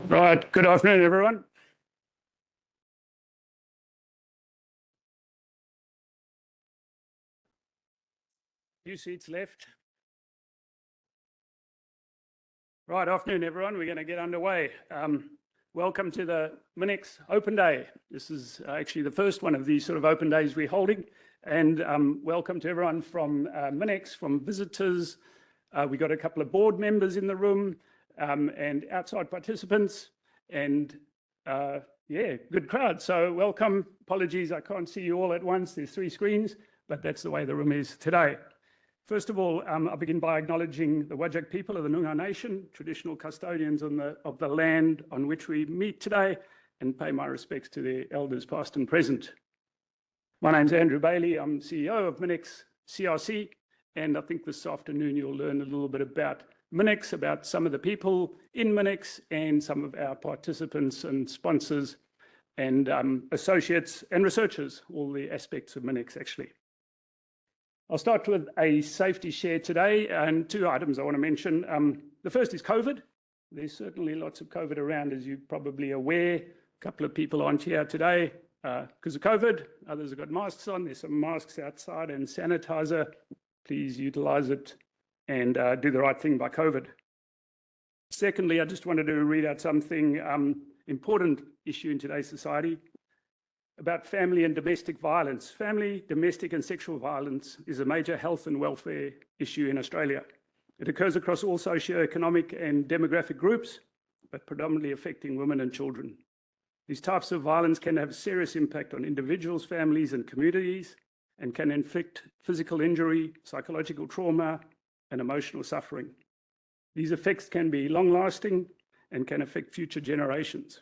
Right, good afternoon, everyone. Few seats left. Right, afternoon, everyone. We're going to get underway. Welcome to the MinEx Open Day. This is actually the first one of these sort of open days we're holding. And welcome to everyone from MinEx, from visitors. We've got a couple of board members in the room and outside participants. And yeah, good crowd. So welcome. Apologies, I can't see you all at once. There's 3 screens, but that's the way the room is today. First of all, I'll begin by acknowledging the Whadjuk people of the Noongar Nation, traditional custodians of the land on which we meet today, and pay my respects to their elders past and present. My name's Andrew Bailey. I'm CEO of MinEx CRC, and I think this afternoon you'll learn a little bit about MinEx, about some of the people in MinEx and some of our participants and sponsors and associates and researchers, all the aspects of MinEx actually. I'll start with a safety share today and 2 items I want to mention. The first is COVID. There's certainly lots of COVID around, as you're probably aware. A couple of people aren't here today because of COVID. Others have got masks on. There's some masks outside and sanitizer. Please utilize it and do the right thing by COVID. Secondly, I just wanted to read out something important issue in today's society about family and domestic violence. Family, domestic and sexual violence is a major health and welfare issue in Australia. It occurs across all socio-economic and demographic groups, but predominantly affecting women and children. These types of violence can have a serious impact on individuals, families and communities, and can inflict physical injury, psychological trauma, and emotional suffering. These effects can be long-lasting and can affect future generations.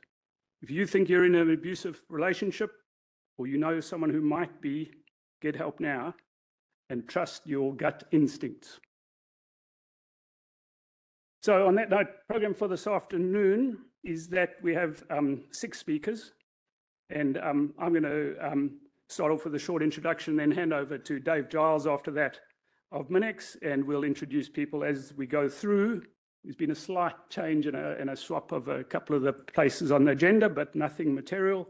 If you think you're in an abusive relationship, or you know someone who might be, get help now and trust your gut instincts. So on that note, program for this afternoon is that we have 6 speakers, and I'm going to start off with a short introduction, then hand over to Dave Giles after that of MinEx, and we'll introduce people as we go through. There's been a slight change and a swap of a couple of the places on the agenda, but nothing material.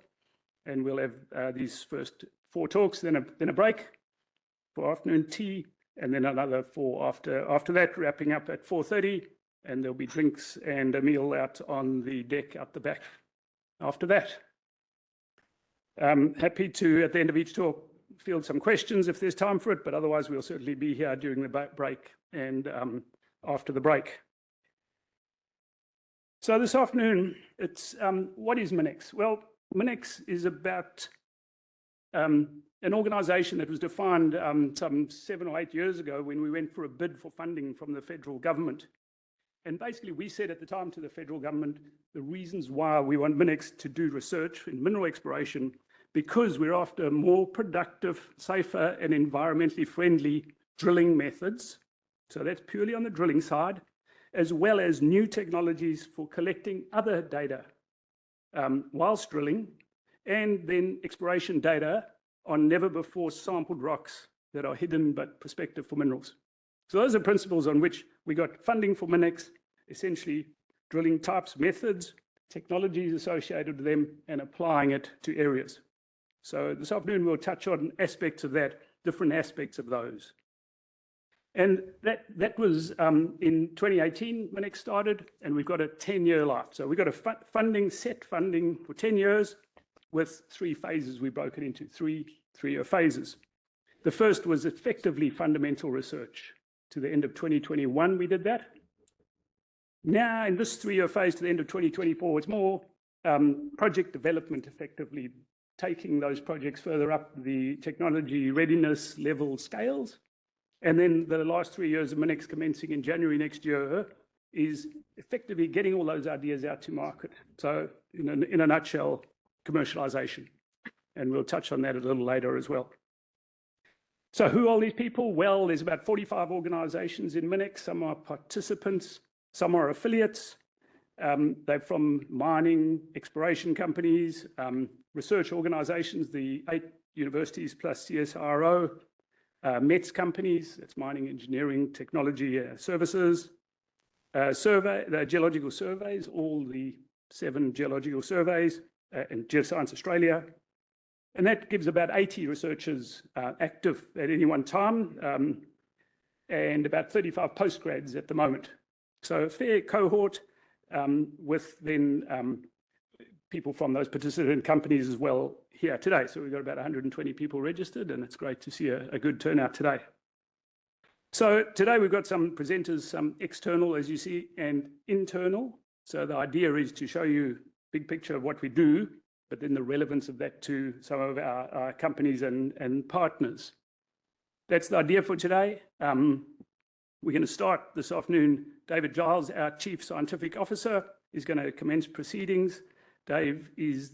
And we'll have these first 4 talks, then a break for afternoon tea, and then another 4 after that, wrapping up at 4:30, and there'll be drinks and a meal out on the deck out the back after that. Happy to, at the end of each talk, field some questions if there's time for it, but otherwise we'll certainly be here during the break and after the break. So this afternoon, it's what is MinEx? Well, MinEx is about an organisation that was defined some 7 or 8 years ago when we went for a bid for funding from the federal government. And basically we said at the time to the federal government the reasons why we want MinEx to do research in mineral exploration, because we're after more productive, safer and environmentally friendly drilling methods. So that's purely on the drilling side, as well as new technologies for collecting other data whilst drilling, and then exploration data on never before sampled rocks that are hidden but prospective for minerals. So those are principles on which we got funding for MinEx, essentially drilling types, methods, technologies associated with them and applying it to areas. So this afternoon we'll touch on aspects of that, different aspects of those. And that was in 2018, MinEx started, and we've got a 10-year life. So we've got a set funding for 10 years with 3 phases we broke it into, 3-year phases. The first was effectively fundamental research. To the end of 2021, we did that. Now, in this 3-year phase to the end of 2024, it's more project development, effectively taking those projects further up the technology readiness level scales. And then the last 3 years of MinEx, commencing in January next year, is effectively getting all those ideas out to market. So in a nutshell, commercialization. And we'll touch on that a little later as well. So who are these people? Well, there's about 45 organizations in MinEx. Some are participants, some are affiliates. They're from mining, exploration companies, research organizations, the 8 universities plus CSIRO, METS companies, that's mining, engineering, technology services, the geological surveys, all the 7 geological surveys in Geoscience Australia. And that gives about 80 researchers active at any one time, and about 35 postgrads at the moment. So a fair cohort with then people from those participant companies as well here today. So we've got about 120 people registered, and it's great to see a good turnout today. So today we've got some presenters, some external, as you see, and internal. So the idea is to show you a big picture of what we do, but then the relevance of that to some of our companies and partners. That's the idea for today. We're going to start this afternoon. David Giles, our Chief Scientific Officer, is going to commence proceedings. Dave is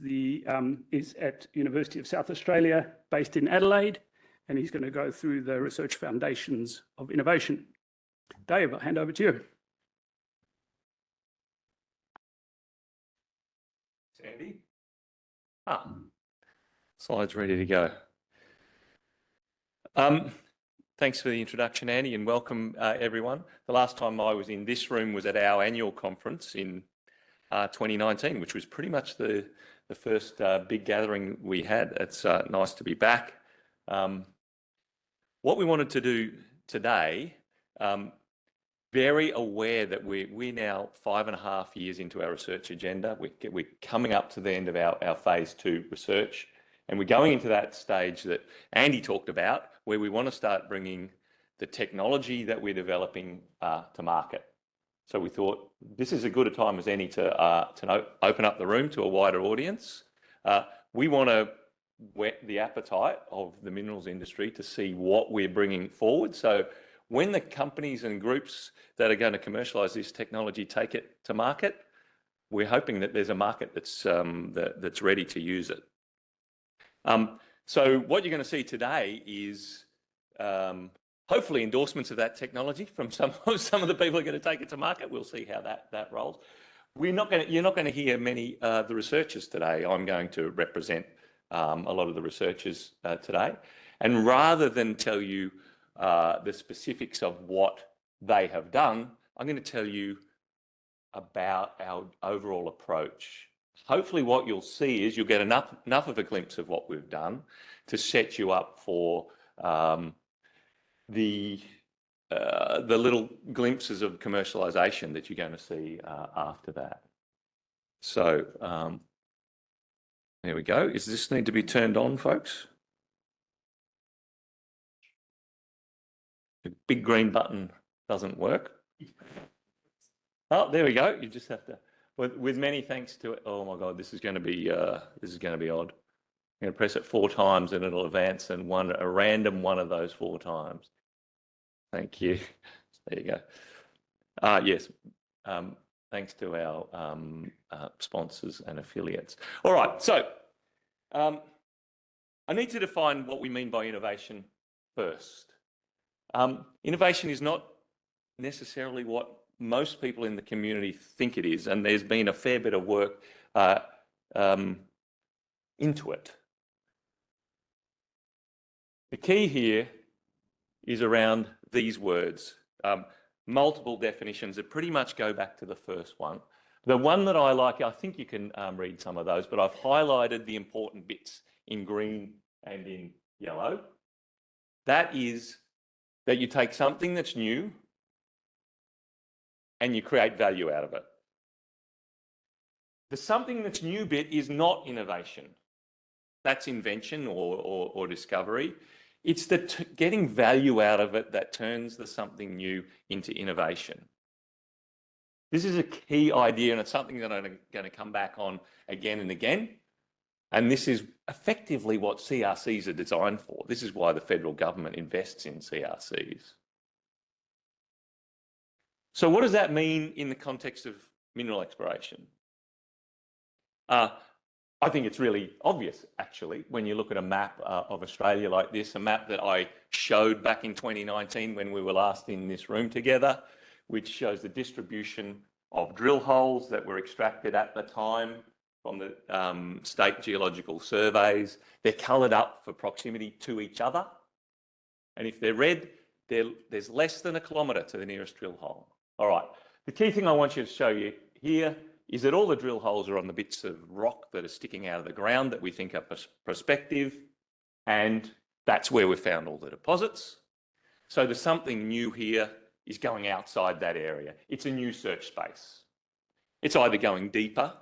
at University of South Australia, based in Adelaide, and he's going to go through the research foundations of innovation. Dave, I'll hand over to you. Sandy? Slides ready to go. Thanks for the introduction, Andy, and welcome everyone. The last time I was in this room was at our annual conference in 2019, which was pretty much the first big gathering we had. It's nice to be back. What we wanted to do today, very aware that we're now 5.5 years into our research agenda. We're coming up to the end of our phase 2 research, and we're going into that stage that Andy talked about, where we want to start bringing the technology that we're developing to market. So we thought this is as good a time as any to open up the room to a wider audience. We want to whet the appetite of the minerals industry to see what we're bringing forward. So when the companies and groups that are going to commercialise this technology take it to market, we're hoping that there's a market that's ready to use it. So what you're going to see today is hopefully endorsements of that technology from some of the people who are going to take it to market. We'll see how that rolls. You're not going to hear many of the researchers today. I'm going to represent a lot of the researchers today. And rather than tell you the specifics of what they have done, I'm going to tell you about our overall approach. Hopefully what you'll see is you'll get enough of a glimpse of what we've done to set you up for the little glimpses of commercialization that you're going to see after that. So there we go. Does this need to be turned on, folks? The big green button doesn't work. Oh, there we go. You just have to. With many thanks to it. Oh my God, this is going to be odd. I'm going to press it 4 times and it'll advance and a random one of those 4 times. Thank you. There you go. Yes. Thanks to our sponsors and affiliates. All right. So I need to define what we mean by innovation first. Innovation is not necessarily what most people in the community think it is, and there's been a fair bit of work into it. The key here is around these words, multiple definitions that pretty much go back to the first one. The one that I like, I think you can read some of those, but I've highlighted the important bits in green and in yellow. That is that you take something that's new and you create value out of it. The something that's new bit is not innovation. That's invention or discovery. It's the getting value out of it that turns the something new into innovation. This is a key idea, and it's something that I'm going to come back on again and again. And this is effectively what CRCs are designed for. This is why the federal government invests in CRCs. So what does that mean in the context of mineral exploration? I think it's really obvious, actually, when you look at a map of Australia like this, a map that I showed back in 2019 when we were last in this room together, which shows the distribution of drill holes that were extracted at the time from the state geological surveys. They're coloured up for proximity to each other. And if they're red, there's less than 1 kilometre to the nearest drill hole. All right. The key thing I want you to show you here is that all the drill holes are on the bits of rock that are sticking out of the ground that we think are prospective, and that's where we found all the deposits. So there's something new here is going outside that area. It's a new search space. It's either going deeper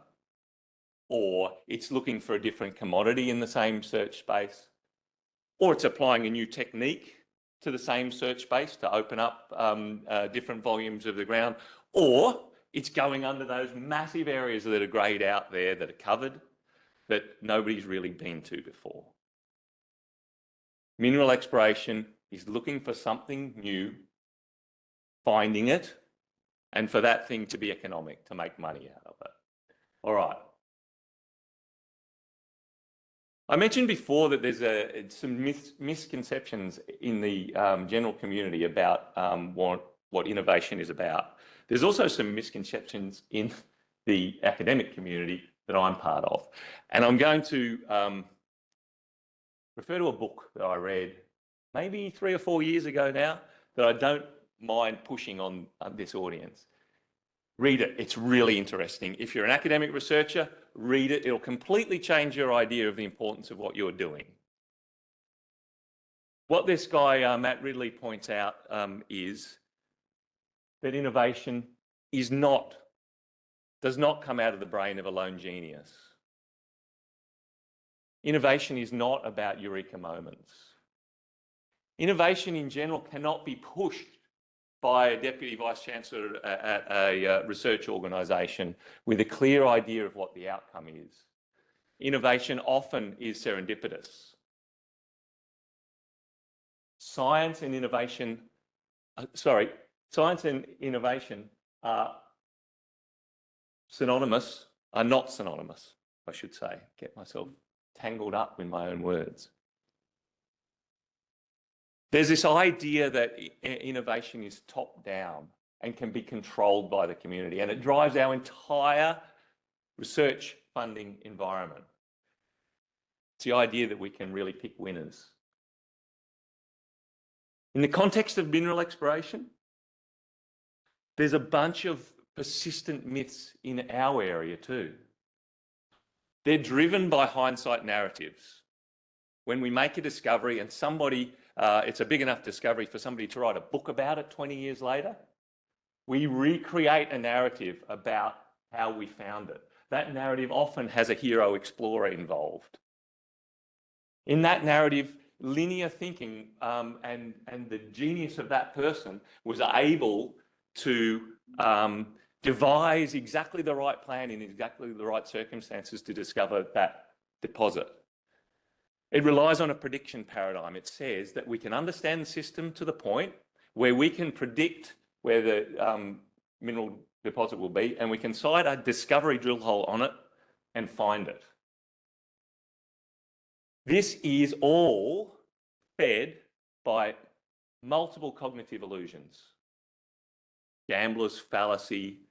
or it's looking for a different commodity in the same search space, or it's applying a new technique to the same search space to open up different volumes of the ground, or it's going under those massive areas that are greyed out there that are covered that nobody's really been to before. Mineral exploration is looking for something new, finding it, and for that thing to be economic, to make money out of it. All right. I mentioned before that there's some misconceptions in the general community about what innovation is about. There's also some misconceptions in the academic community that I'm part of. And I'm going to refer to a book that I read maybe 3 or 4 years ago now that I don't mind pushing on this audience. Read it. It's really interesting. If you're an academic researcher, read it. It'll completely change your idea of the importance of what you're doing. What this guy, Matt Ridley, points out is that innovation does not come out of the brain of a lone genius. Innovation is not about eureka moments. Innovation in general cannot be pushed by a deputy vice-chancellor at a research organisation with a clear idea of what the outcome is. Innovation often is serendipitous. Science and innovation are not synonymous, I should say. Get myself tangled up in my own words. There's this idea that innovation is top-down and can be controlled by the community, and it drives our entire research funding environment. It's the idea that we can really pick winners. In the context of mineral exploration, there's a bunch of persistent myths in our area too. They're driven by hindsight narratives. When we make a discovery and somebody it's a big enough discovery for somebody to write a book about it 20 years later, we recreate a narrative about how we found it. That narrative often has a hero explorer involved. In that narrative, linear thinking and the genius of that person was able to devise exactly the right plan in exactly the right circumstances to discover that deposit. It relies on a prediction paradigm. It says that we can understand the system to the point where we can predict where the mineral deposit will be, and we can site a discovery drill hole on it and find it. This is all fed by multiple cognitive illusions. Gambler's fallacy,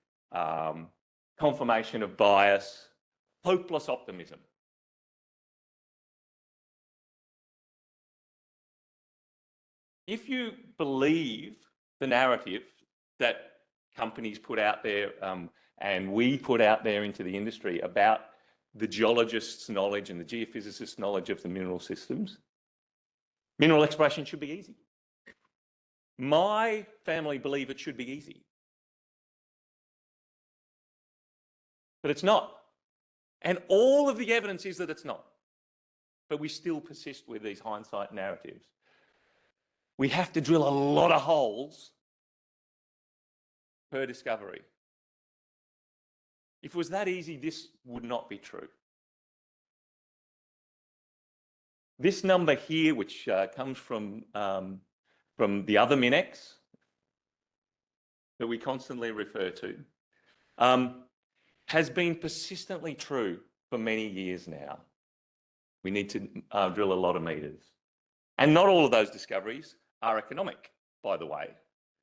confirmation of bias, hopeless optimism. If you believe the narrative that companies put out there and we put out there into the industry about the geologist's knowledge and the geophysicist's knowledge of the mineral systems, mineral exploration should be easy. My family believe it should be easy. But it's not. And all of the evidence is that it's not. But we still persist with these hindsight narratives. We have to drill a lot of holes per discovery. If it was that easy, this would not be true. This number here, which comes from the other MinEx that we constantly refer to, has been persistently true for many years now. We need to drill a lot of meters. And not all of those discoveries are economic, by the way,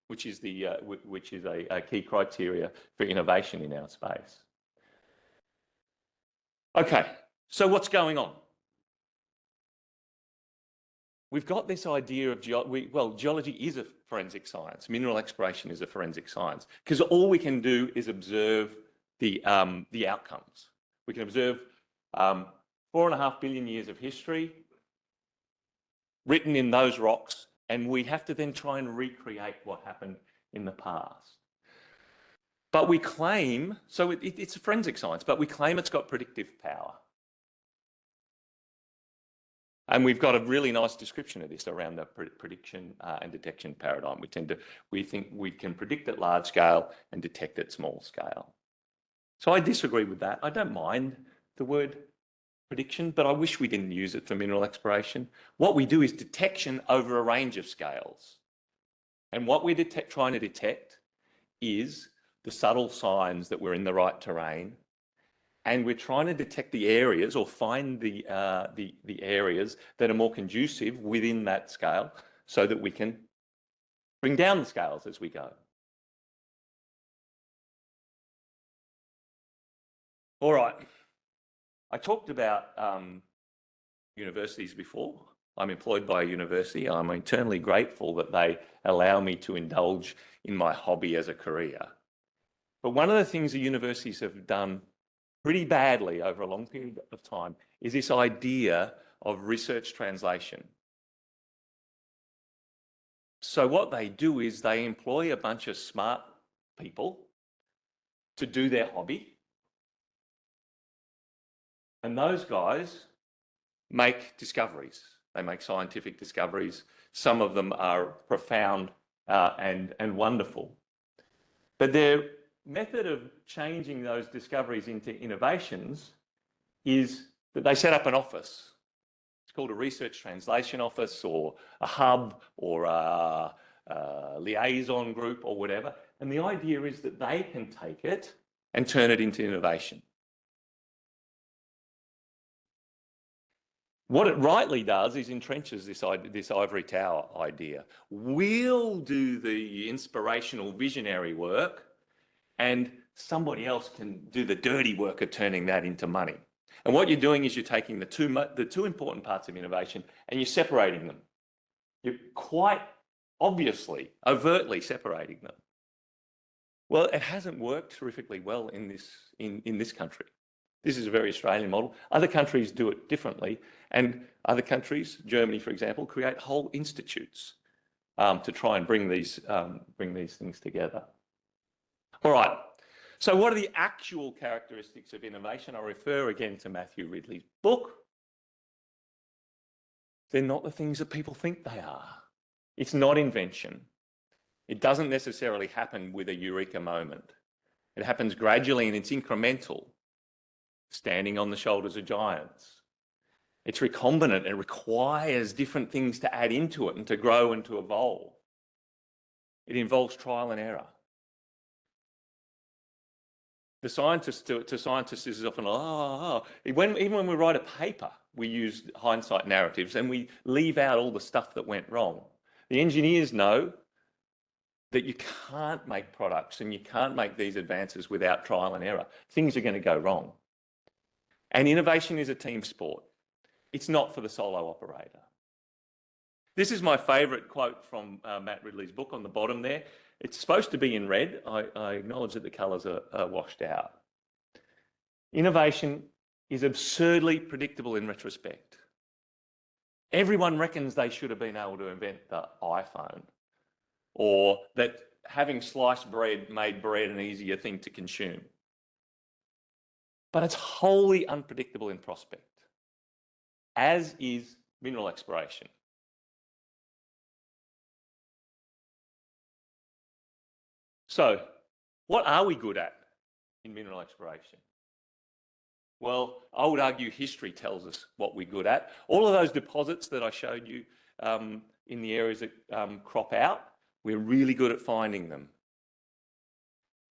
which is a key criteria for innovation in our space. Okay, so what's going on? We've got this idea of, geology is a forensic science. Mineral exploration is a forensic science because all we can do is observe the outcomes. We can observe 4.5 billion years of history written in those rocks, and we have to then try and recreate what happened in the past. But we claim, so it's a forensic science, but we claim it's got predictive power. And we've got a really nice description of this around the prediction and detection paradigm. We think we can predict at large scale and detect at small scale. So I disagree with that. I don't mind the word prediction, but I wish we didn't use it for mineral exploration. What we do is detection over a range of scales. And what we're trying to detect is the subtle signs that we're in the right terrain. And we're trying to detect the areas or find the areas that are more conducive within that scale so that we can bring down the scales as we go. All right. I talked about universities before. I'm employed by a university. I'm eternally grateful that they allow me to indulge in my hobby as a career. But one of the things the universities have done pretty badly over a long period of time is this idea of research translation. So what they do is they employ a bunch of smart people to do their hobby. And those guys make discoveries. They make scientific discoveries. Some of them are profound and wonderful. But their method of changing those discoveries into innovations is that they set up an office. It's called a research translation office or a hub or a liaison group or whatever. And the idea is that they can take it and turn it into innovation. What it rightly does is entrenches this ivory tower idea. We'll do the inspirational visionary work, and somebody else can do the dirty work of turning that into money. And what you're doing is you're taking the two important parts of innovation and you're separating them. You're quite obviously, overtly separating them. Well, it hasn't worked terrifically well in this country. This is a very Australian model. Other countries do it differently, and other countries, Germany, for example, create whole institutes to try and bring these things together. All right. So what are the actual characteristics of innovation? I refer again to Matthew Ridley's book. They're not the things that people think they are. It's not invention. It doesn't necessarily happen with a eureka moment. It happens gradually and it's incremental, standing on the shoulders of giants. It's recombinant. It requires different things to add into it and to grow and to evolve. It involves trial and error. To scientists, this is often, even when we write a paper, we use hindsight narratives and we leave out all the stuff that went wrong. The engineers know that you can't make products and you can't make these advances without trial and error. Things are going to go wrong. And innovation is a team sport. It's not for the solo operator. This is my favourite quote from Matt Ridley's book on the bottom there. It's supposed to be in red. I acknowledge that the colours are washed out. Innovation is absurdly predictable in retrospect. Everyone reckons they should have been able to invent the iPhone, or that having sliced bread made bread an easier thing to consume. But it's wholly unpredictable in prospect, as is mineral exploration. So, what are we good at in mineral exploration? Well, I would argue history tells us what we're good at. All of those deposits that I showed you in the areas that crop out, we're really good at finding them.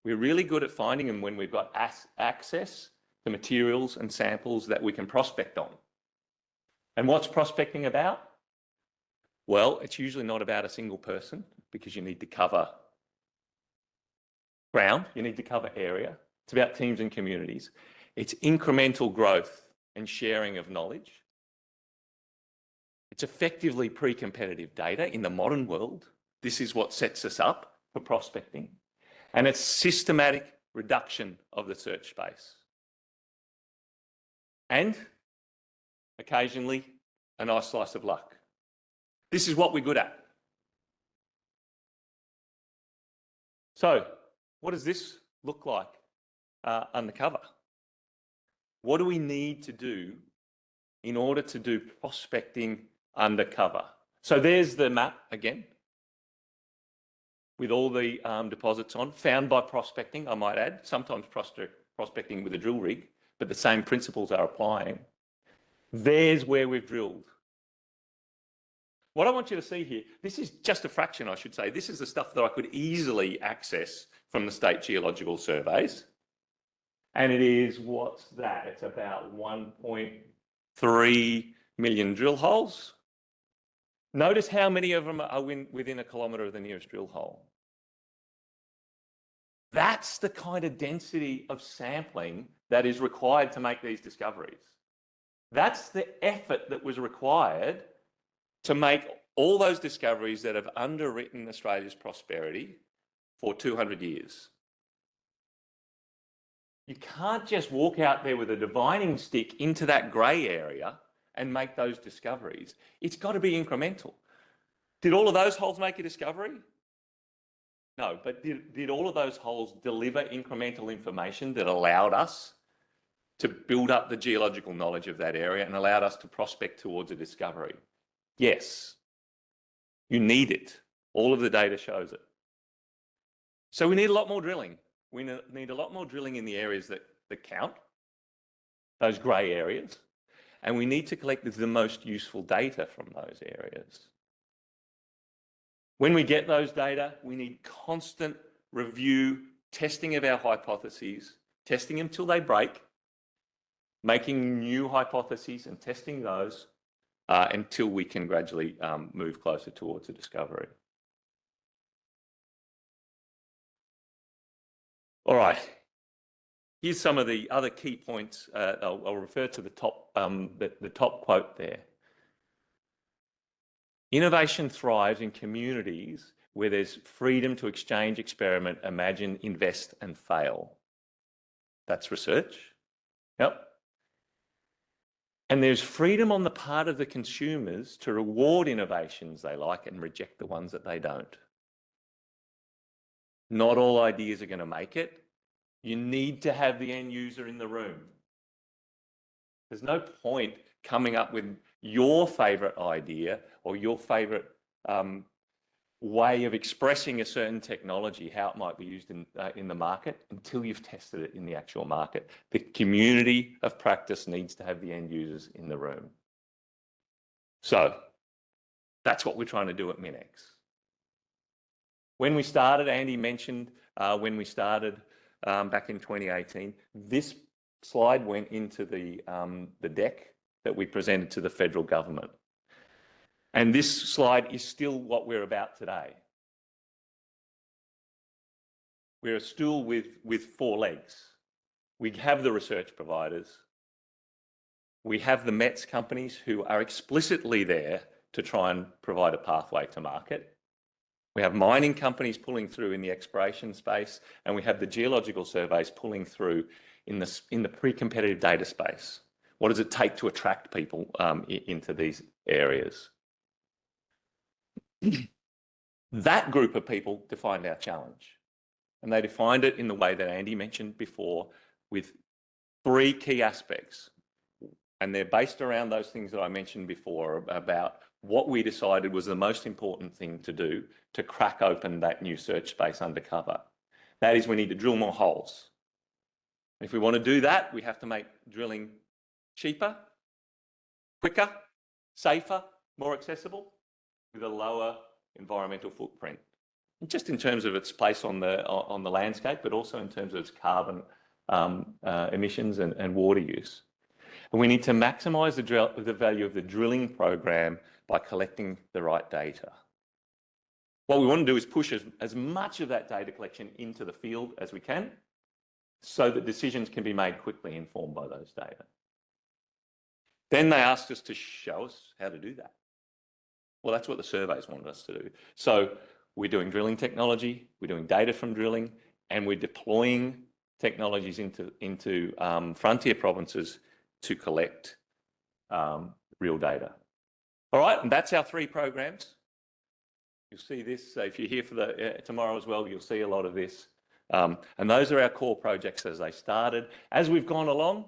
We're really good at finding them when we've got access to materials and samples that we can prospect on. And what's prospecting about? Well, it's usually not about a single person because you need to cover ground, you need to cover area. It's about teams and communities. It's incremental growth and sharing of knowledge. It's effectively pre-competitive data in the modern world. This is what sets us up for prospecting. And it's systematic reduction of the search space. And occasionally, a nice slice of luck. This is what we're good at. So, what does this look like undercover? What do we need to do in order to do prospecting undercover? So there's the map again, with all the deposits on, found by prospecting, I might add, sometimes prospecting with a drill rig, but the same principles are applying. There's where we've drilled. What I want you to see here, this is just a fraction, I should say. This is the stuff that I could easily access from the state geological surveys. And it is, what's that? It's about 1.3 million drill holes. Notice how many of them are within a kilometre of the nearest drill hole. That's the kind of density of sampling that is required to make these discoveries. That's the effort that was required to make all those discoveries that have underwritten Australia's prosperity for 200 years. You can't just walk out there with a divining stick into that grey area and make those discoveries. It's got to be incremental. Did all of those holes make a discovery? No, but did all of those holes deliver incremental information that allowed us to build up the geological knowledge of that area and allowed us to prospect towards a discovery? Yes. You need it. All of the data shows it. So we need a lot more drilling. We need a lot more drilling in the areas that count, those grey areas, and we need to collect the most useful data from those areas. When we get those data, we need constant review, testing of our hypotheses, testing them till they break, making new hypotheses and testing those until we can gradually move closer towards a discovery. All right, here's some of the other key points. I'll refer to the top quote there. Innovation thrives in communities where there's freedom to exchange, experiment, imagine, invest, and fail. That's research. Yep. And there's freedom on the part of the consumers to reward innovations they like and reject the ones that they don't. Not all ideas are going to make it. You need to have the end user in the room. There's no point coming up with your favourite idea or your favourite way of expressing a certain technology, how it might be used in the market, until you've tested it in the actual market. The community of practice needs to have the end users in the room. So that's what we're trying to do at MinEx. When we started, Andy mentioned when we started back in 2018, this slide went into the deck that we presented to the federal government. And this slide is still what we're about today. We're a stool with four legs. We have the research providers. We have the METS companies who are explicitly there to try and provide a pathway to market. We have mining companies pulling through in the exploration space, and we have the geological surveys pulling through in the pre-competitive data space. What does it take to attract people into these areas? That group of people defined our challenge, and they defined it in the way that Andy mentioned before, with three key aspects. And they're based around those things that I mentioned before about what we decided was the most important thing to do to crack open that new search space undercover. That is, we need to drill more holes. If we want to do that, we have to make drilling cheaper, quicker, safer, more accessible, with a lower environmental footprint. And just in terms of its place on the landscape, but also in terms of its carbon emissions and water use. And we need to maximise the value of the drilling program by collecting the right data. What we want to do is push as much of that data collection into the field as we can, so that decisions can be made quickly, informed by those data. Then they asked us to show us how to do that. Well, that's what the surveys wanted us to do. So we're doing drilling technology, we're doing data from drilling, and we're deploying technologies into frontier provinces to collect real data. All right, and that's our 3 programs. You'll see this. So if you're here for the tomorrow as well, you'll see a lot of this. And those are our core projects as they started. As we've gone along,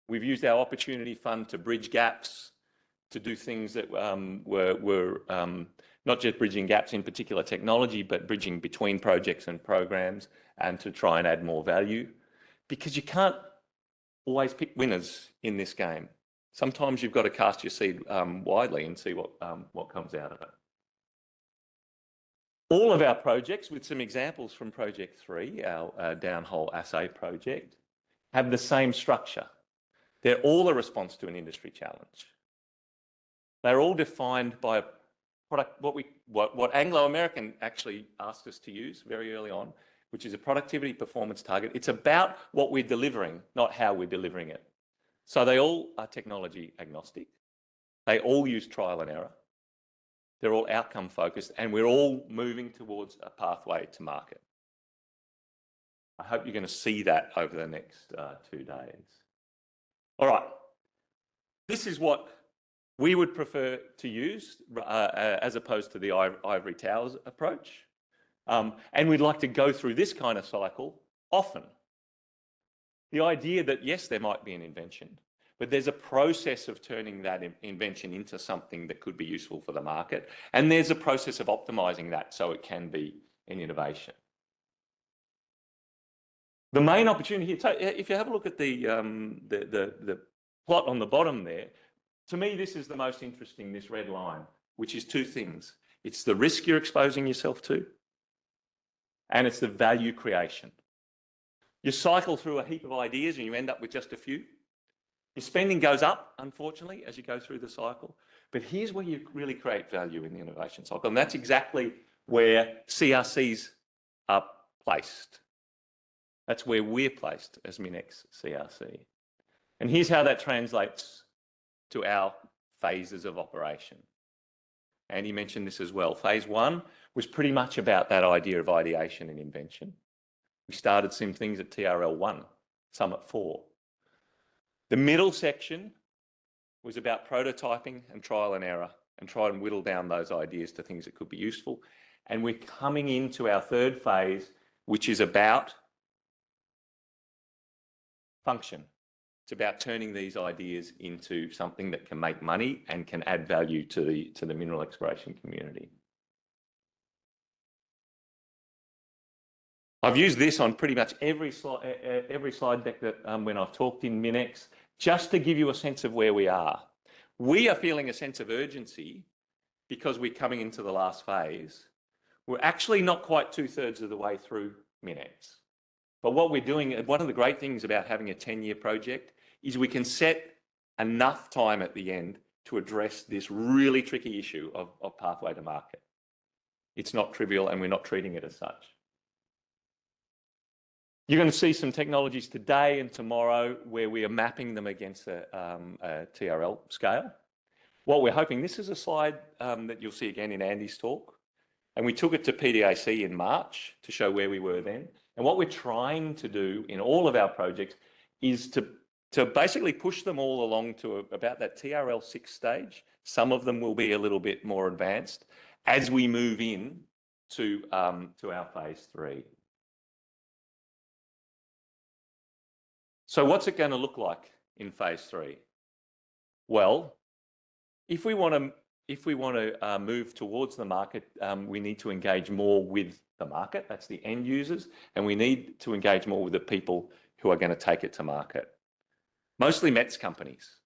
we've used our opportunity fund to bridge gaps, to do things that were not just bridging gaps in particular technology, but bridging between projects and programs, and to try and add more value. Because you can't always pick winners in this game. Sometimes you've got to cast your seed widely and see what comes out of it. All of our projects, with some examples from Project 3, our downhole assay project, have the same structure. They're all a response to an industry challenge. They're all defined by a product, what Anglo-American actually asked us to use very early on, which is a productivity performance target. It's about what we're delivering, not how we're delivering it. So they all are technology agnostic. They all use trial and error. They're all outcome focused, and we're all moving towards a pathway to market. I hope you're going to see that over the next 2 days. All right. This is what we would prefer to use as opposed to the ivory towers approach. And we'd like to go through this kind of cycle often. The idea that, yes, there might be an invention, but there's a process of turning that invention into something that could be useful for the market. And there's a process of optimizing that so it can be an innovation. The main opportunity here, if you have a look at the plot on the bottom there, to me, this is the most interesting, this red line, which is 2 things. It's the risk you're exposing yourself to, and it's the value creation. You cycle through a heap of ideas and you end up with just a few. Your spending goes up, unfortunately, as you go through the cycle. But here's where you really create value in the innovation cycle. And that's exactly where CRCs are placed. That's where we're placed as MinEx CRC. And here's how that translates to our phases of operation. Andy mentioned this as well. Phase 1 was pretty much about that idea of ideation and invention. We started some things at TRL 1, some at 4. The middle section was about prototyping and trial and error, and try and whittle down those ideas to things that could be useful. And we're coming into our 3rd phase, which is about function. It's about turning these ideas into something that can make money and can add value to the mineral exploration community. I've used this on pretty much every slide deck that when I've talked in MinEx, just to give you a sense of where we are. We are feeling a sense of urgency because we're coming into the last phase. We're actually not quite 2/3 of the way through MinEx. But what we're doing, one of the great things about having a 10-year project is we can set enough time at the end to address this really tricky issue of pathway to market. It's not trivial, and we're not treating it as such. You're going to see some technologies today and tomorrow where we are mapping them against a TRL scale. What we're hoping, this is a slide that you'll see again in Andy's talk, and we took it to PDAC in March to show where we were then. And what we're trying to do in all of our projects is to basically push them all along to about that TRL 6 stage. Some of them will be a little bit more advanced as we move in to our phase 3. So what's it going to look like in phase 3? Well, if we want to move towards the market, we need to engage more with the market. That's the end users, and we need to engage more with the people who are going to take it to market. Mostly METS companies.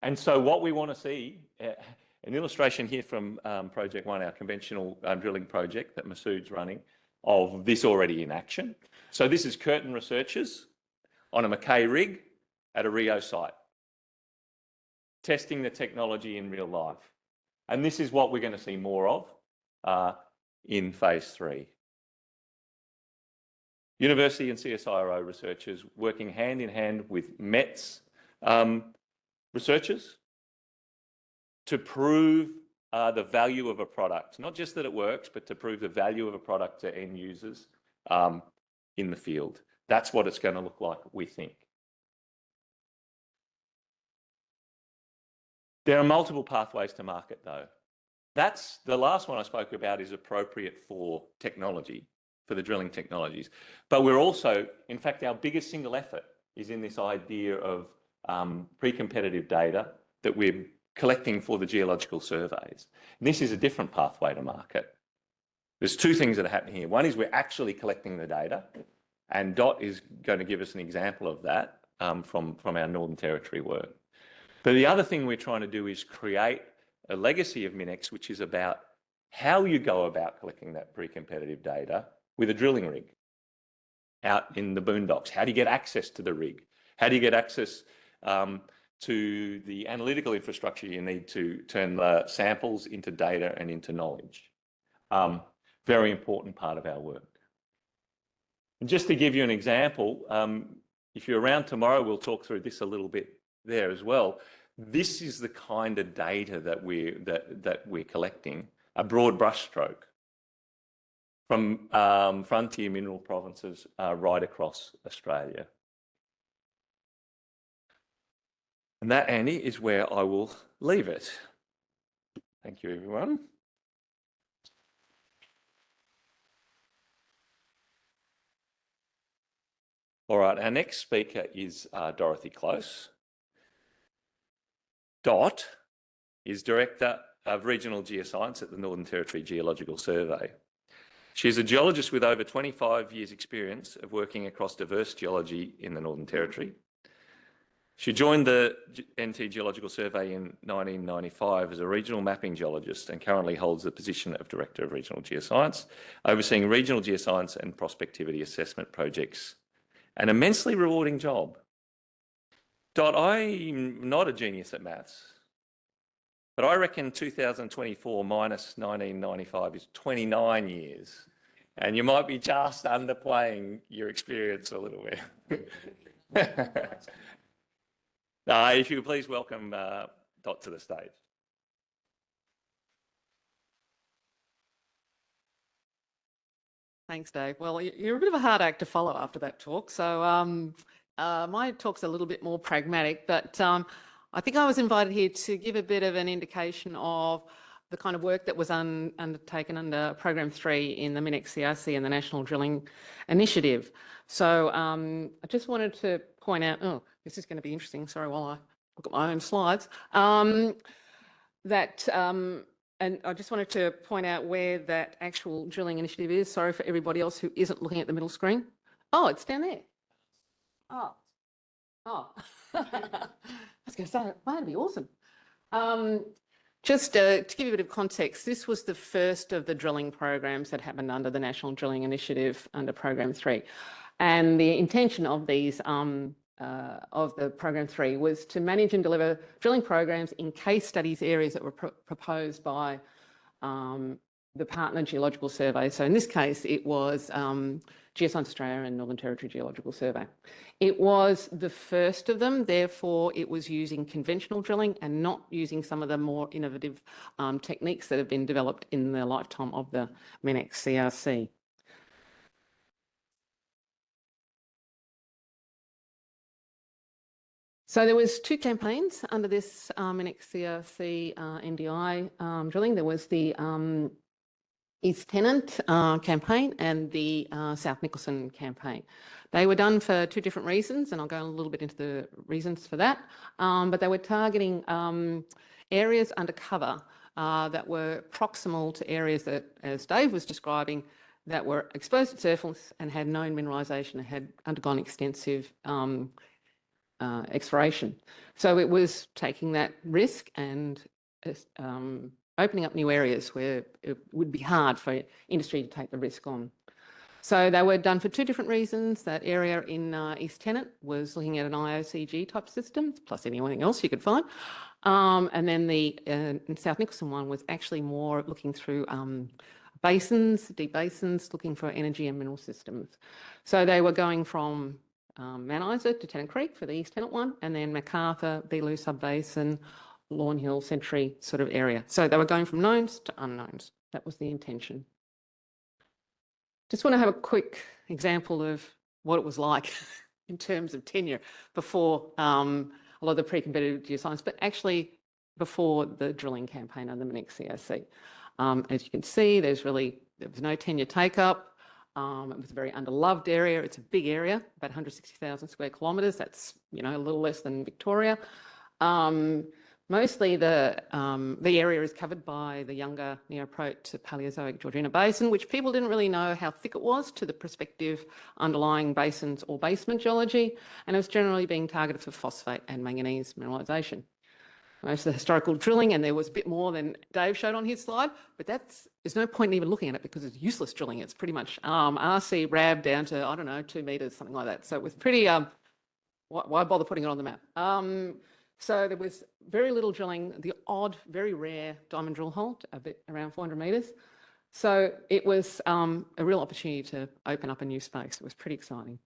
And so what we want to see, an illustration here from Project 1, our conventional drilling project that Masood's running, of this already in action. So this is Curtin researchers on a Mackay rig at a Rio site, testing the technology in real life. And this is what we're going to see more of in phase 3. University and CSIRO researchers working hand in hand with METS researchers to prove the value of a product. Not just that it works, but to prove the value of a product to end users in the field. That's what it's going to look like, we think. There are multiple pathways to market, though. That's the last one I spoke about is appropriate for technology, for the drilling technologies. But we're also, in fact, our biggest single effort is in this idea of pre-competitive data that we're collecting for the geological surveys. And this is a different pathway to market. There's two things that are happening here. One is we're actually collecting the data, and Dot is going to give us an example of that from our Northern Territory work. But the other thing we're trying to do is create a legacy of MinEx, which is about how you go about collecting that pre-competitive data with a drilling rig out in the boondocks. How do you get access to the rig? How do you get access to the analytical infrastructure you need to turn the samples into data and into knowledge? Very important part of our work. And just to give you an example, if you're around tomorrow, we'll talk through this a little bit there as well. This is the kind of data that we're collecting, a broad brushstroke from frontier mineral provinces right across Australia. And that, Andy, is where I will leave it. Thank you, everyone. All right, our next speaker is Dorothy Close. Dot is Director of Regional Geoscience at the Northern Territory Geological Survey. She's a geologist with over 25 years' experience of working across diverse geology in the Northern Territory. She joined the NT Geological Survey in 1995 as a regional mapping geologist and currently holds the position of Director of Regional Geoscience, overseeing regional geoscience and prospectivity assessment projects. An immensely rewarding job. Dot, I'm not a genius at maths, but I reckon 2024 minus 1995 is 29 years. And you might be just underplaying your experience a little bit. If you could please welcome Dot to the stage. Thanks, Dave. Well, you're a bit of a hard act to follow after that talk. So my talk's a little bit more pragmatic, but I think I was invited here to give a bit of an indication of the kind of work that was undertaken under Program 3 in the MinEx CRC and the National Drilling Initiative. So I just wanted to point out, oh, this is going to be interesting. Sorry, while I look at my own slides. And I just wanted to point out where that actual drilling initiative is. Sorry for everybody else who isn't looking at the middle screen. Oh, it's down there. Oh. I was going to say, wow, that'd be awesome. Just to give you a bit of context, this was the first of the drilling programs that happened under the National Drilling Initiative under Program 3. And the intention of these of the Program 3 was to manage and deliver drilling programs in case studies areas that were proposed by the partner geological survey. So in this case, it was Geoscience Australia and Northern Territory Geological Survey. It was the first of them, therefore it was using conventional drilling and not using some of the more innovative techniques that have been developed in the lifetime of the MinEx CRC. So there was two campaigns under this MinEx CRC NDI drilling. There was the East Tennant campaign and the South Nicholson campaign. They were done for two different reasons, and I'll go a little bit into the reasons for that. But they were targeting areas under cover that were proximal to areas that, as Dave was describing, that were exposed at surface and had known mineralisation and had undergone extensive exploration. So it was taking that risk and opening up new areas where it would be hard for industry to take the risk on. So they were done for two different reasons. That area in East Tennant was looking at an IOCG type system, plus anything else you could find. And then the South Nicholson one was actually more looking through basins, deep basins, looking for energy and mineral systems. So they were going from Mount Isa to Tennant Creek for the East Tennant one, and then Macarthur, Beeloo Subbasin, Lawn Hill, Century sort of area. So they were going from knowns to unknowns. That was the intention. Just want to have a quick example of what it was like in terms of tenure before a lot of the pre-competitive geoscience, but actually before the drilling campaign under the MinEx CRC. As you can see, there was no tenure take-up. It was a very underloved area. It's a big area, about 160,000 square kilometres. That's, you know, a little less than Victoria. Mostly the area is covered by the younger Neoprote to Paleozoic Georgina Basin, which people didn't really know how thick it was to the prospective underlying basins or basement geology, and it was generally being targeted for phosphate and manganese mineralisation. Most of the historical drilling, and there was a bit more than Dave showed on his slide, but there's no point in even looking at it because it's useless drilling. It's pretty much RC RAB down to, I don't know, 2 metres, something like that. So it was pretty, why bother putting it on the map? So there was very little drilling, the odd, very rare diamond drill hole, a bit around 400 metres. So it was a real opportunity to open up a new space. It was pretty exciting.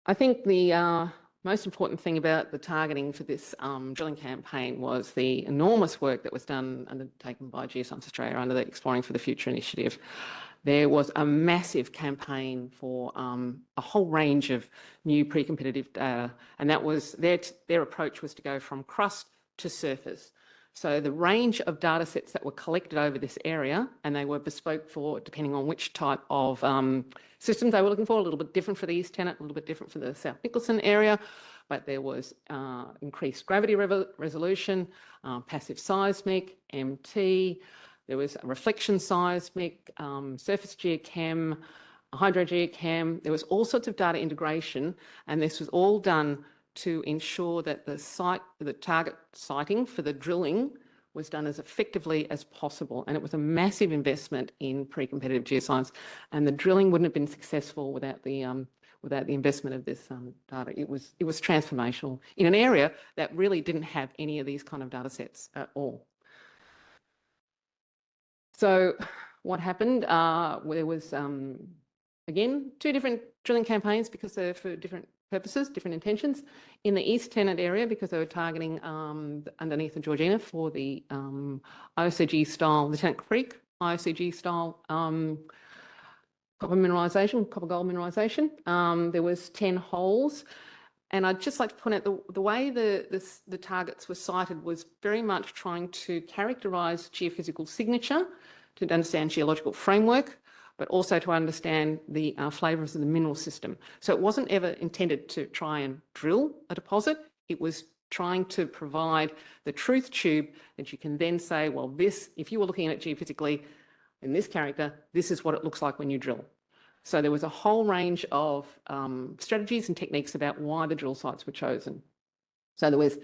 I think the most important thing about the targeting for this drilling campaign was the enormous work that was undertaken by Geoscience Australia under the Exploring for the Future initiative. There was a massive campaign for a whole range of new pre-competitive data, and that was their approach was to go from crust to surface. So the range of data sets that were collected over this area, and they were bespoke for depending on which type of systems they were looking for, a little bit different for the East Tennant, a little bit different for the South Nicholson area, but there was increased gravity resolution, passive seismic, MT, there was a reflection seismic, surface geochem, hydrogeochem. There was all sorts of data integration, and this was all done to ensure that the target siting for the drilling was done as effectively as possible. And it was a massive investment in pre-competitive geoscience, and the drilling wouldn't have been successful without the investment of this data. It was transformational in an area that really didn't have any of these kind of data sets at all. So what happened? There was, again, 2 different drilling campaigns because they're for different purposes, different intentions. In the East Tennant area, because they were targeting underneath the Georgina for the IOCG style, the Tennant Creek IOCG style copper mineralisation, copper gold mineralisation. There was 10 holes. And I'd just like to point out the way the targets were cited was very much trying to characterise geophysical signature, to understand geological framework, but also to understand the flavours of the mineral system. So it wasn't ever intended to try and drill a deposit. It was trying to provide the truth tube that you can then say, well, this, if you were looking at it geophysically in this character, this is what it looks like when you drill. So there was a whole range of strategies and techniques about why the drill sites were chosen. So there was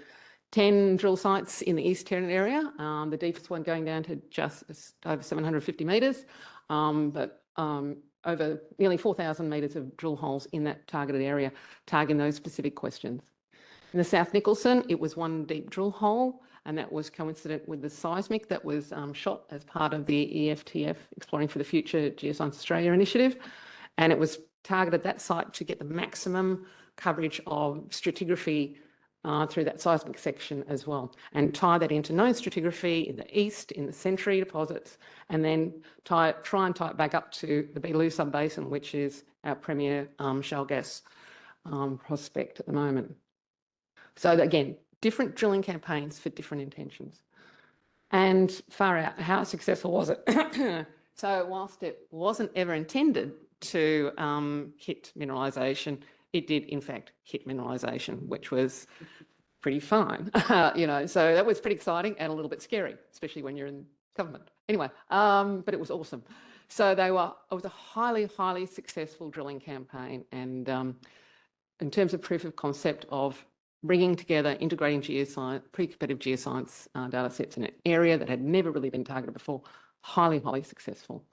10 drill sites in the East Tennant area, the deepest one going down to just over 750 metres, but over nearly 4,000 metres of drill holes in that targeted area, targeting those specific questions. In the South Nicholson, it was one deep drill hole, and that was coincident with the seismic that was shot as part of the EFTF, Exploring for the Future Geoscience Australia initiative. And it was targeted that site to get the maximum coverage of stratigraphy through that seismic section as well, and tie that into known stratigraphy in the east, in the Century deposits, and then try and tie it back up to the Beetaloo Sub-Basin, which is our premier shale gas prospect at the moment. So again, different drilling campaigns for different intentions. And far out, how successful was it? So whilst it wasn't ever intended to hit mineralisation, it did in fact hit mineralisation, which was pretty fine, you know, so that was pretty exciting and a little bit scary, especially when you're in government. Anyway, but it was awesome. So it was a highly, highly successful drilling campaign, and in terms of proof of concept of bringing together, integrating geoscience, pre-competitive geoscience data sets in an area that had never really been targeted before, highly, highly successful.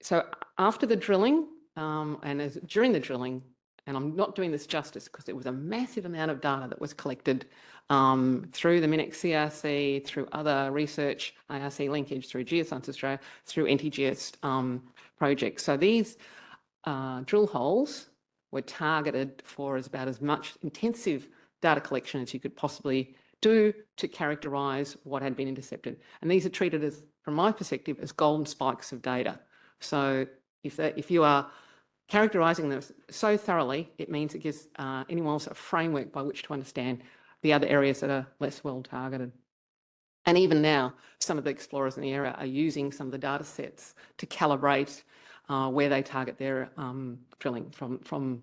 So after the drilling, and during the drilling, and I'm not doing this justice because it was a massive amount of data that was collected through the MinEx CRC, through other research, ARC linkage, through Geoscience Australia, through NTGS projects. So these drill holes were targeted for about as much intensive data collection as you could possibly do to characterise what had been intercepted. And these are treated as, from my perspective, as golden spikes of data. So if you are characterising them so thoroughly, it means it gives anyone else a framework by which to understand the other areas that are less well targeted. And even now, some of the explorers in the area are using some of the data sets to calibrate where they target their drilling from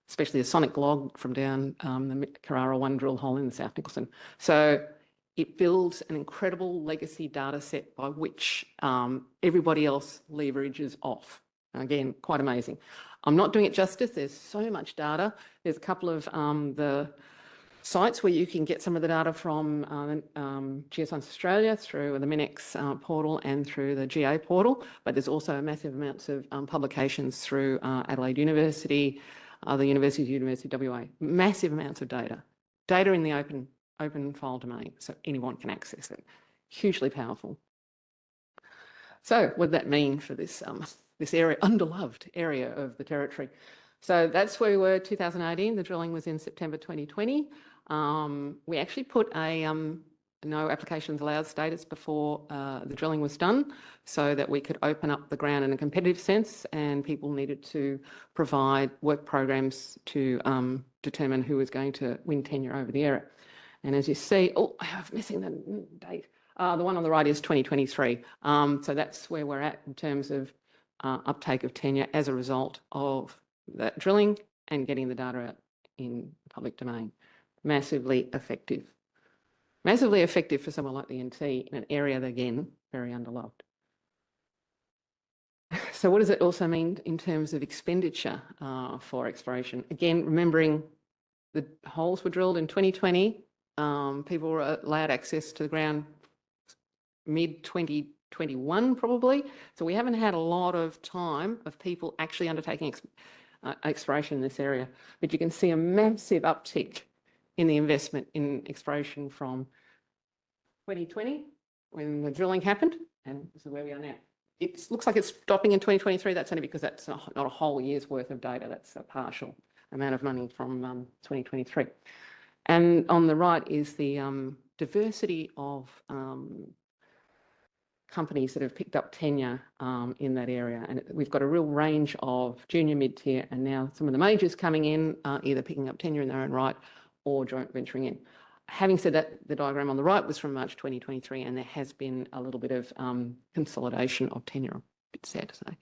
especially the sonic log from down the Carrara 1 drill hole in the South Nicholson. So it builds an incredible legacy data set by which everybody else leverages off. Again, quite amazing. I'm not doing it justice. There's so much data. There's a couple of the sites where you can get some of the data from Geoscience Australia through the MinEx portal and through the GA portal, but there's also massive amounts of publications through Adelaide University, other universities, University of WA, massive amounts of data. Data in the open file domain, so anyone can access it. Hugely powerful. So what does that mean for this, this area, underloved area of the territory? So that's where we were 2018. The drilling was in September 2020. We actually put a no applications allowed status before the drilling was done so that we could open up the ground in a competitive sense, and people needed to provide work programs to determine who was going to win tenure over the area. And as you see, oh, I'm missing the date. The one on the right is 2023. So that's where we're at in terms of uptake of tenure as a result of that drilling and getting the data out in the public domain. Massively effective. Massively effective for someone like the NT in an area that, again, very underloved. So what does it also mean in terms of expenditure for exploration? Again, remembering the holes were drilled in 2020. People were allowed access to the ground mid-2021 probably. So we haven't had a lot of time of people actually undertaking exploration in this area. But you can see a massive uptick in the investment in exploration from 2020 when the drilling happened, and this is where we are now. It looks like it's stopping in 2023. That's only because that's not a whole year's worth of data. That's a partial amount of money from 2023. And on the right is the diversity of companies that have picked up tenure in that area. And we've got a real range of junior, mid-tier, and now some of the majors coming in, either picking up tenure in their own right or joint venturing in. Having said that, the diagram on the right was from March 2023, and there has been a little bit of consolidation of tenure, a bit sad to say.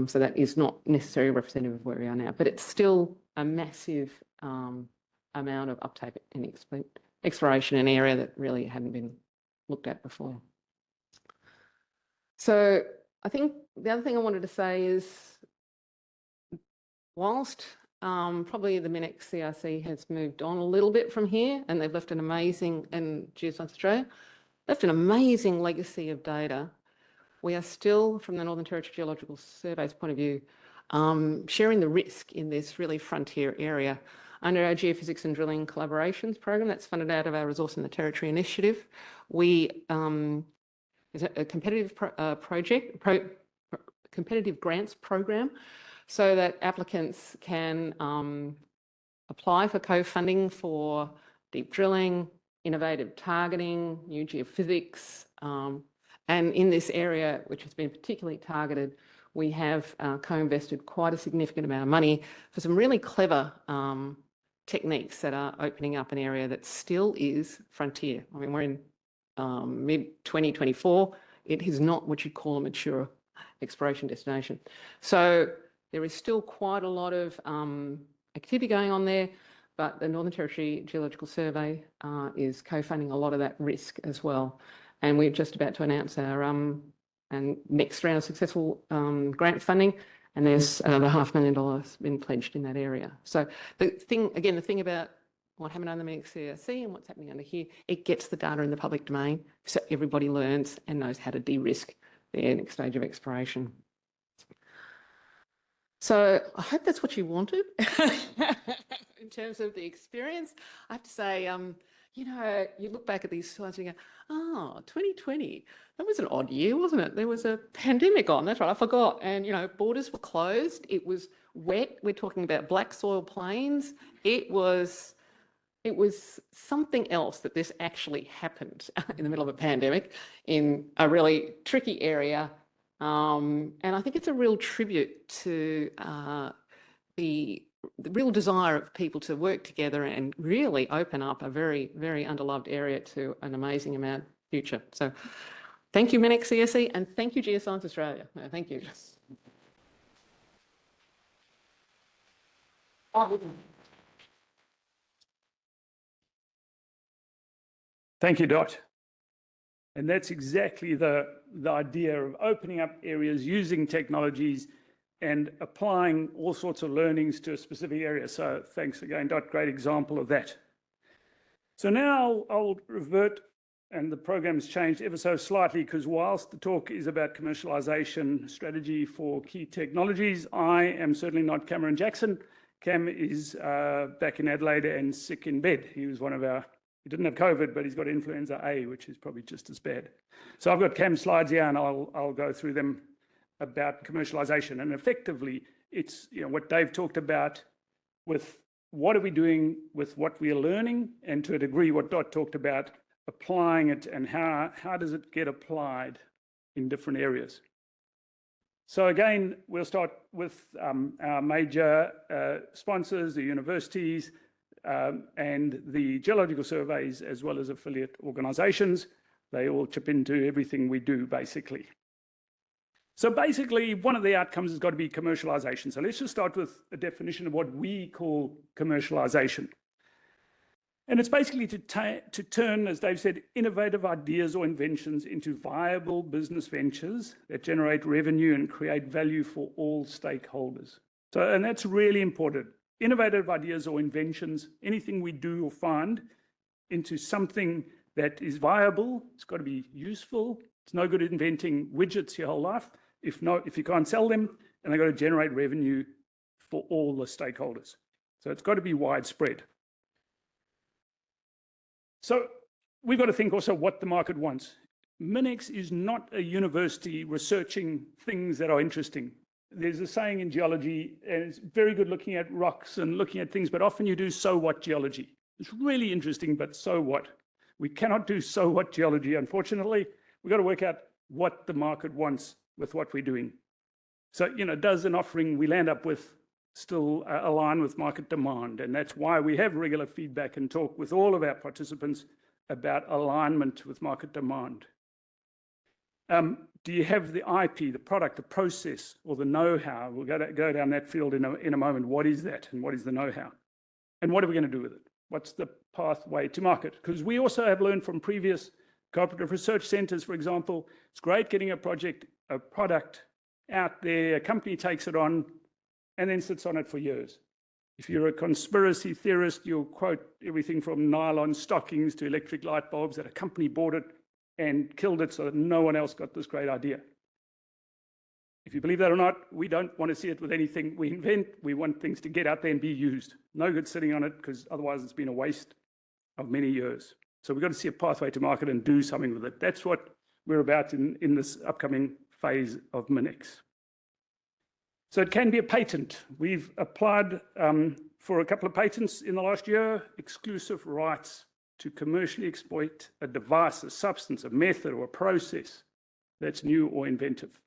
So that is not necessarily representative of where we are now, but it's still a massive amount of uptake in exploration in an area that really hadn't been looked at before. So I think the other thing I wanted to say is, whilst probably the MinEx CRC has moved on a little bit from here, and they've left an amazing, and Geoscience Australia, left an amazing legacy of data, we are still, from the Northern Territory Geological Survey's point of view, sharing the risk in this really frontier area. Under our Geophysics and Drilling Collaborations program that's funded out of our Resource in the Territory initiative, we is a competitive competitive grants program so that applicants can apply for co-funding for deep drilling, innovative targeting, new geophysics. And in this area, which has been particularly targeted, we have co-invested quite a significant amount of money for some really clever techniques that are opening up an area that still is frontier. I mean, we're in mid-2024. It is not what you'd call a mature exploration destination. So there is still quite a lot of activity going on there, but the Northern Territory Geological Survey is co-funding a lot of that risk as well. And we're just about to announce our next round of successful grant funding, and there's the $500,000 been pledged in that area. So the thing about what happened under the MinEx CRC and what's happening under here, it gets the data in the public domain so everybody learns and knows how to de-risk their next stage of exploration. So I hope that's what you wanted in terms of the experience. I have to say, you know, you look back at these slides and you go, oh, 2020, that was an odd year, wasn't it? There was a pandemic on, that's right, I forgot. And, you know, borders were closed. It was wet. We're talking about black soil plains. It was it was something else that this actually happened in the middle of a pandemic in a really tricky area. And I think it's a real tribute to the real desire of people to work together and really open up a very, very underloved area to an amazing amount of future. So thank you, MinEx CRC, and thank you, Geoscience Australia. Thank you. Yes. Thank you, Dot. And that's exactly the idea of opening up areas, using technologies and applying all sorts of learnings to a specific area. So thanks again, Dot, great example of that. So now I'll revert, and the program's changed ever so slightly, because whilst the talk is about commercialisation strategy for key technologies, I am certainly not Cameron Jackson. Cam is back in Adelaide and sick in bed. He was one of our, he didn't have COVID, but he's got influenza A, which is probably just as bad. So I've got Cam's slides here, and I'll go through them about commercialisation. And effectively, it's what Dave talked about with what are we doing with what we are learning, and to a degree what Dot talked about, applying it and how does it get applied in different areas. So again, we'll start with our major sponsors, the universities, and the geological surveys, as well as affiliate organisations. They all chip into everything we do, basically. So basically, one of the outcomes has got to be commercialisation. So let's just start with a definition of what we call commercialisation. And it's basically to turn, as Dave said, innovative ideas or inventions into viable business ventures that generate revenue and create value for all stakeholders. So, and that's really important. Innovative ideas or inventions, anything we do or find, into something that is viable. It's got to be useful. It's no good inventing widgets your whole life if you can't sell them, and they've got to generate revenue for all the stakeholders. So it's got to be widespread. So we've got to think also what the market wants. MinEx is not a university researching things that are interesting. There's a saying in geology, and it's very good looking at rocks and looking at things, but often you do so what geology. It's really interesting, but so what? We cannot do so what geology, unfortunately. We've got to work out what the market wants with what we're doing. So, does an offering we land up with still align with market demand? And that's why we have regular feedback and talk with all of our participants about alignment with market demand. Do you have the IP, the product, the process, or the know-how? We'll go down that field in a moment. What is that, and what is the know-how? And what are we going to do with it? What's the pathway to market? Because we also have learned from previous cooperative research centres, for example, it's great getting a product out there, a company takes it on, and then sits on it for years. If you're a conspiracy theorist, you'll quote everything from nylon stockings to electric light bulbs, that a company bought it and killed it so that no one else got this great idea. If you believe that or not, we don't want to see it with anything we invent. We want things to get out there and be used. No good sitting on it, because otherwise it's been a waste of many years. So we've got to see a pathway to market and do something with it. That's what we're about in this upcoming phase of MinEx. So it can be a patent. We've applied for a couple of patents in the last year, exclusive rights to commercially exploit a device, a substance, a method, or a process that's new or inventive.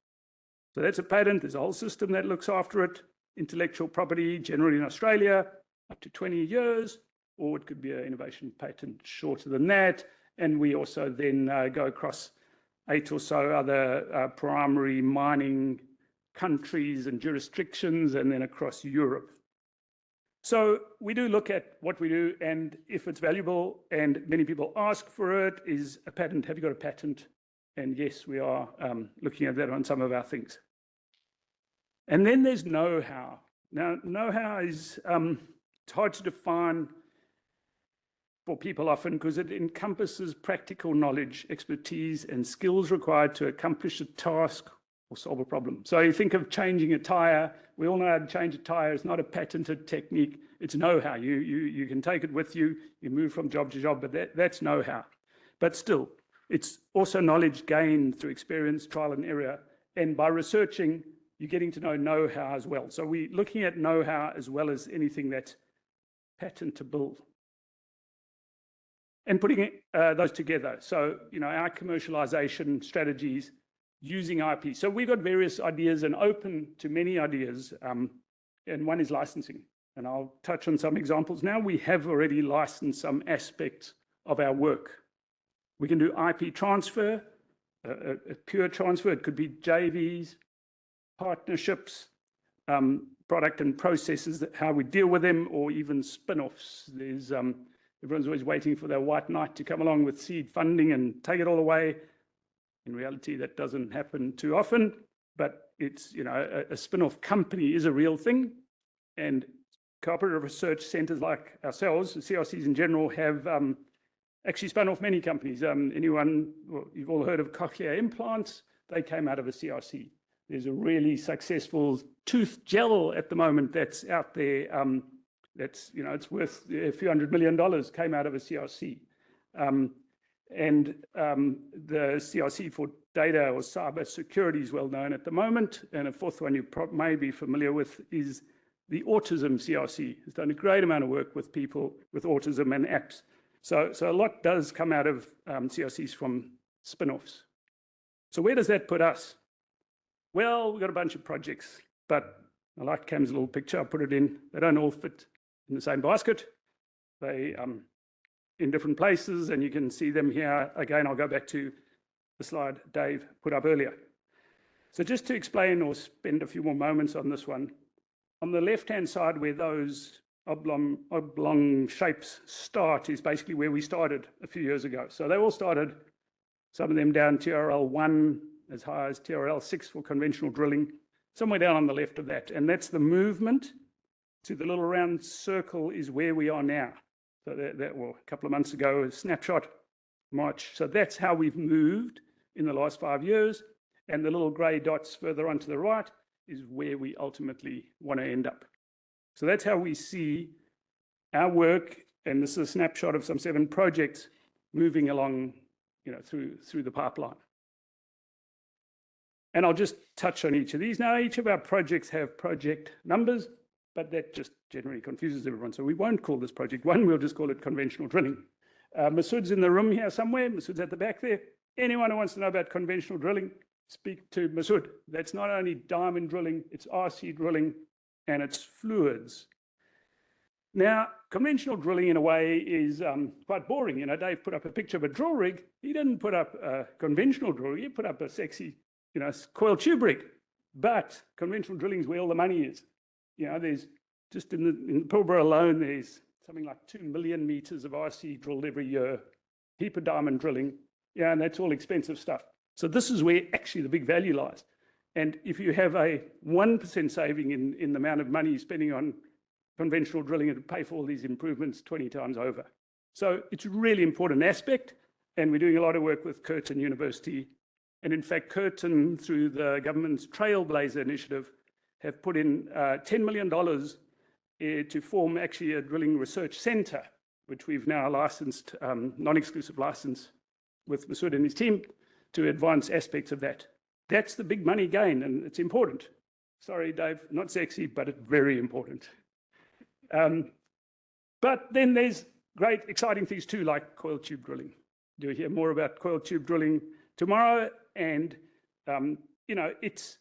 So that's a patent. There's a whole system that looks after it. Intellectual property, generally in Australia, up to 20 years, or it could be an innovation patent shorter than that. And we also then go across 8 or so other primary mining countries and jurisdictions, and then across Europe. So we do look at what we do, and if it's valuable and many people ask for it, is a patent. Have you got a patent? And yes, we are looking at that on some of our things. And then there's know-how. Now, know-how is it's hard to define for people often, because it encompasses practical knowledge, expertise, and skills required to accomplish a task or solve a problem. So you think of changing a tyre. We all know how to change a tyre. It's not a patented technique. It's know-how. You can take it with you. You move from job to job, but that's know-how. But still, it's also knowledge gained through experience, trial and error. And by researching, you're getting to know-how as well. So we're looking at know-how as well as anything that's patentable. and putting those together. So, our commercialization strategies using IP. So we've got various ideas and open to many ideas, and one is licensing. And I'll touch on some examples now. We have already licensed some aspects of our work. We can do IP transfer, a pure transfer. It could be JVs, partnerships, product and processes, how we deal with them, or even spin-offs. There's everyone's always waiting for their white knight to come along with seed funding and take it all away. In reality, that doesn't happen too often, but it's, a spin-off company is a real thing. And cooperative research centers like ourselves, the CRCs in general, have actually spun off many companies. You've all heard of cochlear implants. They came out of a CRC. There's a really successful tooth gel at the moment that's out there. It's worth a few $100 million, came out of a CRC. And the CRC for data or cyber security is well known at the moment. And a fourth one you may be familiar with is the autism CRC. It's done a great amount of work with people with autism and apps. So a lot does come out of CRCs from spin-offs. So where does that put us? Well, we've got a bunch of projects, but I like Cam's little picture. I put it in. They don't all fit in the same basket. They in different places, and you can see them here. Again, I'll go back to the slide Dave put up earlier. So just to explain or spend a few more moments on this one, on the left-hand side where those oblong shapes start is basically where we started a few years ago. So they all started, some of them down TRL 1, as high as TRL 6 for conventional drilling, somewhere down on the left of that. And that's the movement to the little round circle is where we are now. So that a couple of months ago, a snapshot, March. So that's how we've moved in the last 5 years. And the little grey dots further on to the right is where we ultimately want to end up. So that's how we see our work. And this is a snapshot of some 7 projects moving along, through the pipeline. And I'll just touch on each of these. Now, each of our projects have project numbers, but that just generally confuses everyone. So we won't call this project 1, we'll just call it conventional drilling. Masood's in the room here somewhere. Masood's at the back there. Anyone who wants to know about conventional drilling, speak to Masood. That's not only diamond drilling, it's RC drilling, and it's fluids. Now, conventional drilling in a way is quite boring. Dave put up a picture of a drill rig. He didn't put up a conventional drill rig. He put up a sexy, coil tube rig. But conventional drilling is where all the money is. There's just in the Pilbara alone, there's something like 2 million meters of RC drilled every year, heap of diamond drilling. And that's all expensive stuff. So this is where actually the big value lies. And if you have a 1% saving in the amount of money you're spending on conventional drilling, it'll pay for all these improvements 20 times over. So it's a really important aspect. And we're doing a lot of work with Curtin University. And in fact, Curtin, through the government's Trailblazer initiative, have put in $10 million to form actually a drilling research center, which we've now licensed, non-exclusive license with Masood and his team to advance aspects of that. That's the big money gain, and it's important. Sorry, Dave, not sexy, but it's very important. But then there's great, exciting things too, like coil tube drilling. You'll hear more about coil tube drilling tomorrow, and it's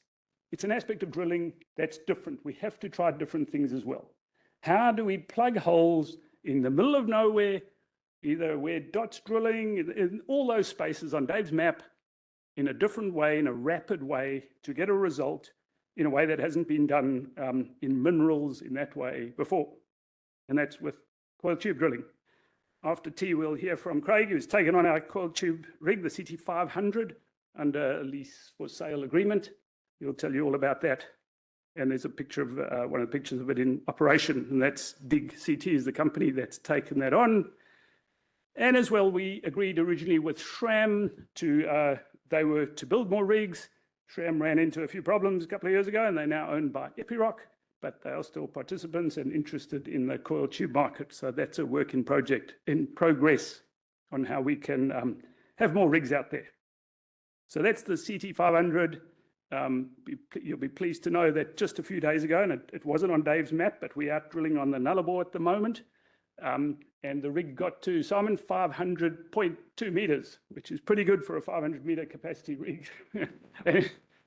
an aspect of drilling that's different. We have to try different things as well. How do we plug holes in the middle of nowhere, either where Dot's drilling, in all those spaces on Dave's map, in a different way, in a rapid way, to get a result in a way that hasn't been done in minerals in that way before. And that's with coil tube drilling. After tea, we'll hear from Craig, who's taken on our coil tube rig, the CT500, under a lease for sale agreement. He'll tell you all about that. And there's a picture of one of the pictures of it in operation, and that's Dig CT is the company that's taken that on. And as well, we agreed originally with Shram they were to build more rigs. Shram ran into a few problems a couple of years ago, and they're now owned by Epiroc, but they are still participants and interested in the coil tube market. So that's a work in progress on how we can have more rigs out there. So that's the CT500. You'll be pleased to know that just a few days ago, and it wasn't on Dave's map, but we're out drilling on the Nullarbor at the moment. and the rig got to, Simon, 500.2 meters, which is pretty good for a 500-meter capacity rig.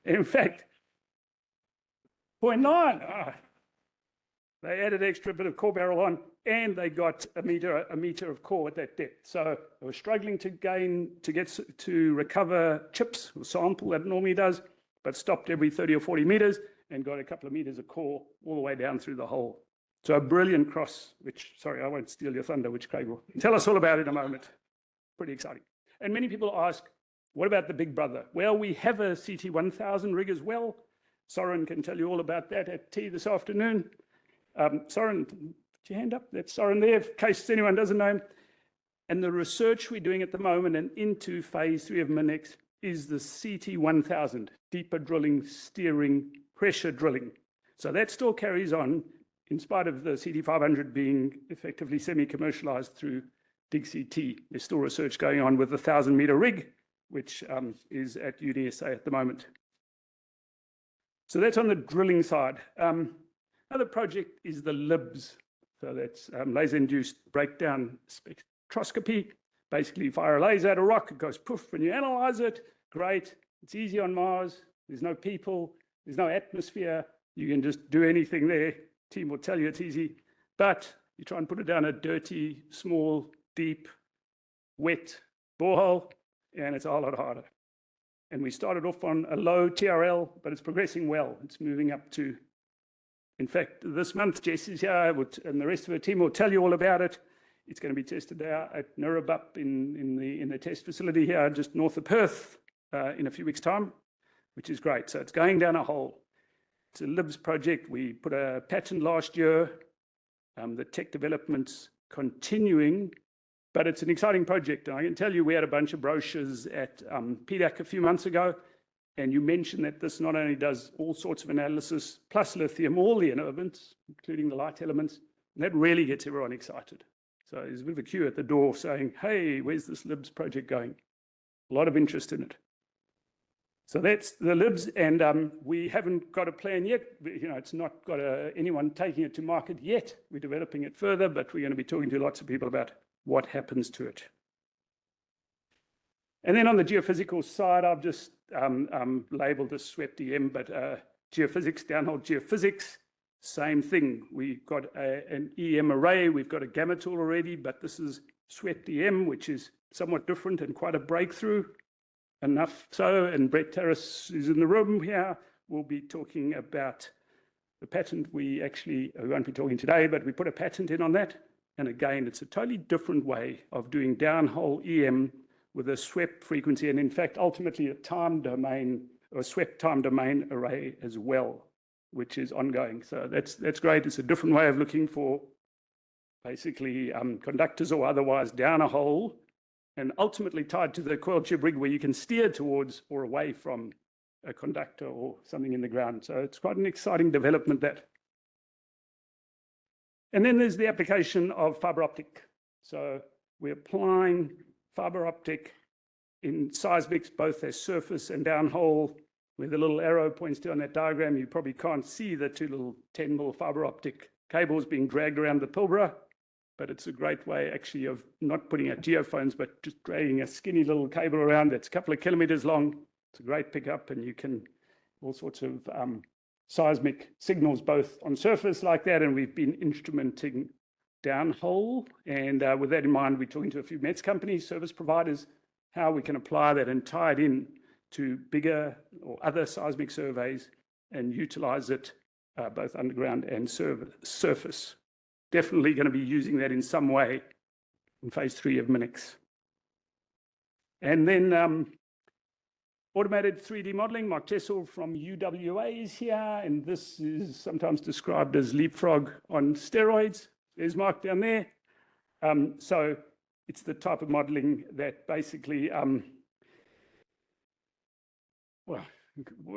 In fact, 0.9. They added an extra bit of core barrel on, and they got a meter of core at that depth. So they were struggling to recover chips or sample that it normally does, but stopped every 30 or 40 meters and got a couple of meters of core all the way down through the hole. So a brilliant cross, which, sorry, I won't steal your thunder, which Craig will tell us all about in a moment. Pretty exciting. And many people ask, what about the big brother? Well, we have a CT1000 rig as well. Soren can tell you all about that at tea this afternoon. Soren, put your hand up. That's Soren there, in case anyone doesn't know him. And the research we're doing at the moment and into phase 3 of MinEx is the CT1000, deeper drilling, steering, pressure drilling. So that still carries on in spite of the CT500 being effectively semi-commercialized through DigCT. There's still research going on with the 1,000-meter rig, which is at UniSA at the moment. So that's on the drilling side. Another project is the LIBS. So that's laser-induced breakdown spectroscopy. Basically, you fire a laser at a rock, it goes poof, and you analyze it. Great. It's easy on Mars. There's no people. There's no atmosphere. You can just do anything there. Team will tell you it's easy. But you try and put it down a dirty, small, deep, wet borehole, and it's a whole lot harder. And we started off on a low TRL, but it's progressing well. It's moving up to, in fact, this month, Jess is here, and the rest of her team will tell you all about it. It's going to be tested out at Nurrabup in the test facility here, just north of Perth, in a few weeks' time, which is great. So it's going down a hole. It's a LIBS project. We put a patent last year. The tech development's continuing, but it's an exciting project. And I can tell you, we had a bunch of brochures at PDAC a few months ago, and you mentioned that this not only does all sorts of analysis, plus lithium, all the elements, including the light elements, and that really gets everyone excited. So there's a bit of a queue at the door saying, hey, where's this LIBS project going? A lot of interest in it. So that's the LIBS, and we haven't got a plan yet. You know, it's not got anyone taking it to market yet. We're developing it further, but we're going to be talking to lots of people about what happens to it. And then on the geophysical side, I've just labeled this SWEP-DM, but geophysics, downhole geophysics, same thing. We've got an EM array. We've got a gamma tool already, but this is SWEP-DM, which is somewhat different and quite a breakthrough. Enough so, and Brett Terrace is in the room here. We'll be talking about the patent. We won't be talking today, but we put a patent in on that. And again, it's a totally different way of doing downhole EM with a SWEP frequency, and in fact, ultimately a time domain, or SWEP time domain array as well, which is ongoing. So that's great. It's a different way of looking for basically conductors or otherwise down a hole, and ultimately tied to the coil tube rig where you can steer towards or away from a conductor or something in the ground. So it's quite an exciting development, that. And then there's the application of fiber optic. So we're applying fiber optic in seismics, both as surface and downhole. Where the little arrow points to on that diagram, you probably can't see the two little 10mm fiber optic cables being dragged around the Pilbara. But it's a great way actually of not putting out geophones, but just dragging a skinny little cable around that's a couple of kilometers long. It's a great pickup, and you can all sorts of seismic signals both on surface like that, and we've been instrumenting downhole. And with that in mind, we're talking to a few METS companies, service providers, how we can apply that and tie it in to bigger or other seismic surveys and utilize it both underground and surface. Definitely going to be using that in some way in phase 3 of MinEx. And then automated 3D modeling. Mark Tessel from UWA is here, and this is sometimes described as leapfrog on steroids. There's Mark down there. So it's the type of modeling that basically, well,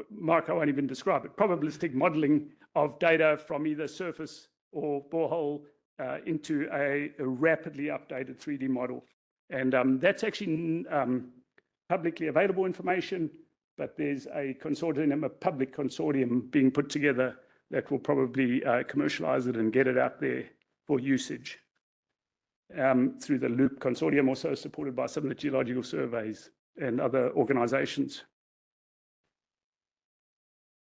Mark, I won't even describe it, probabilistic modeling of data from either surface or borehole into a rapidly updated 3D model. And that's actually publicly available information, but there's a consortium, a public consortium being put together that will probably commercialize it and get it out there for usage. through the Loop Consortium, also supported by some of the geological surveys and other organisations.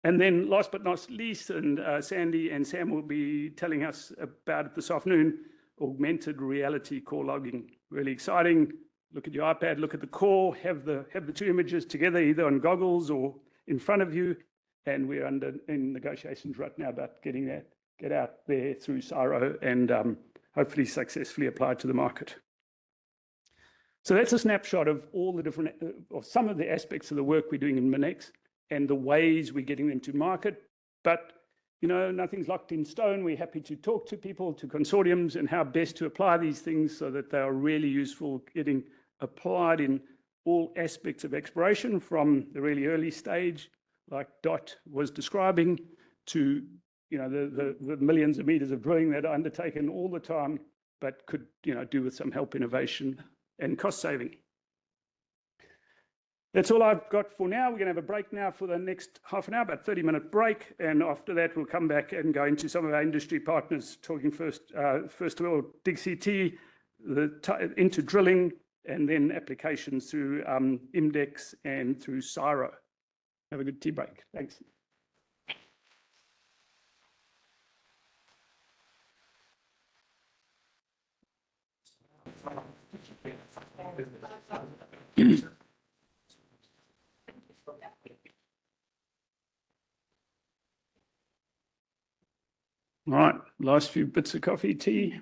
And then last but not least, and Sandy and Sam will be telling us about it this afternoon, augmented reality core logging. Really exciting. Look at your iPad, look at the core, have the two images together, either on goggles or in front of you. And we're in negotiations right now about getting that get out there through CSIRO and hopefully successfully applied to the market. So that's a snapshot of all the different, of some of the aspects of the work we're doing in MinEx and the ways we're getting them to market. But, you know, nothing's locked in stone. We're happy to talk to people, to consortiums, and how best to apply these things so that they are really useful, getting applied in all aspects of exploration, from the really early stage, like Dot was describing, to, you know, the millions of meters of drilling that are undertaken all the time, but could, you know, do with some help, innovation and cost saving. That's all I've got for now. We're going to have a break now for the next half an hour, about 30-minute break. And after that, we'll come back and go into some of our industry partners, talking first of all, DigCT, into drilling, and then applications through IMDEX and through CSIRO. Have a good tea break. Thanks. All right, last few bits of coffee, tea.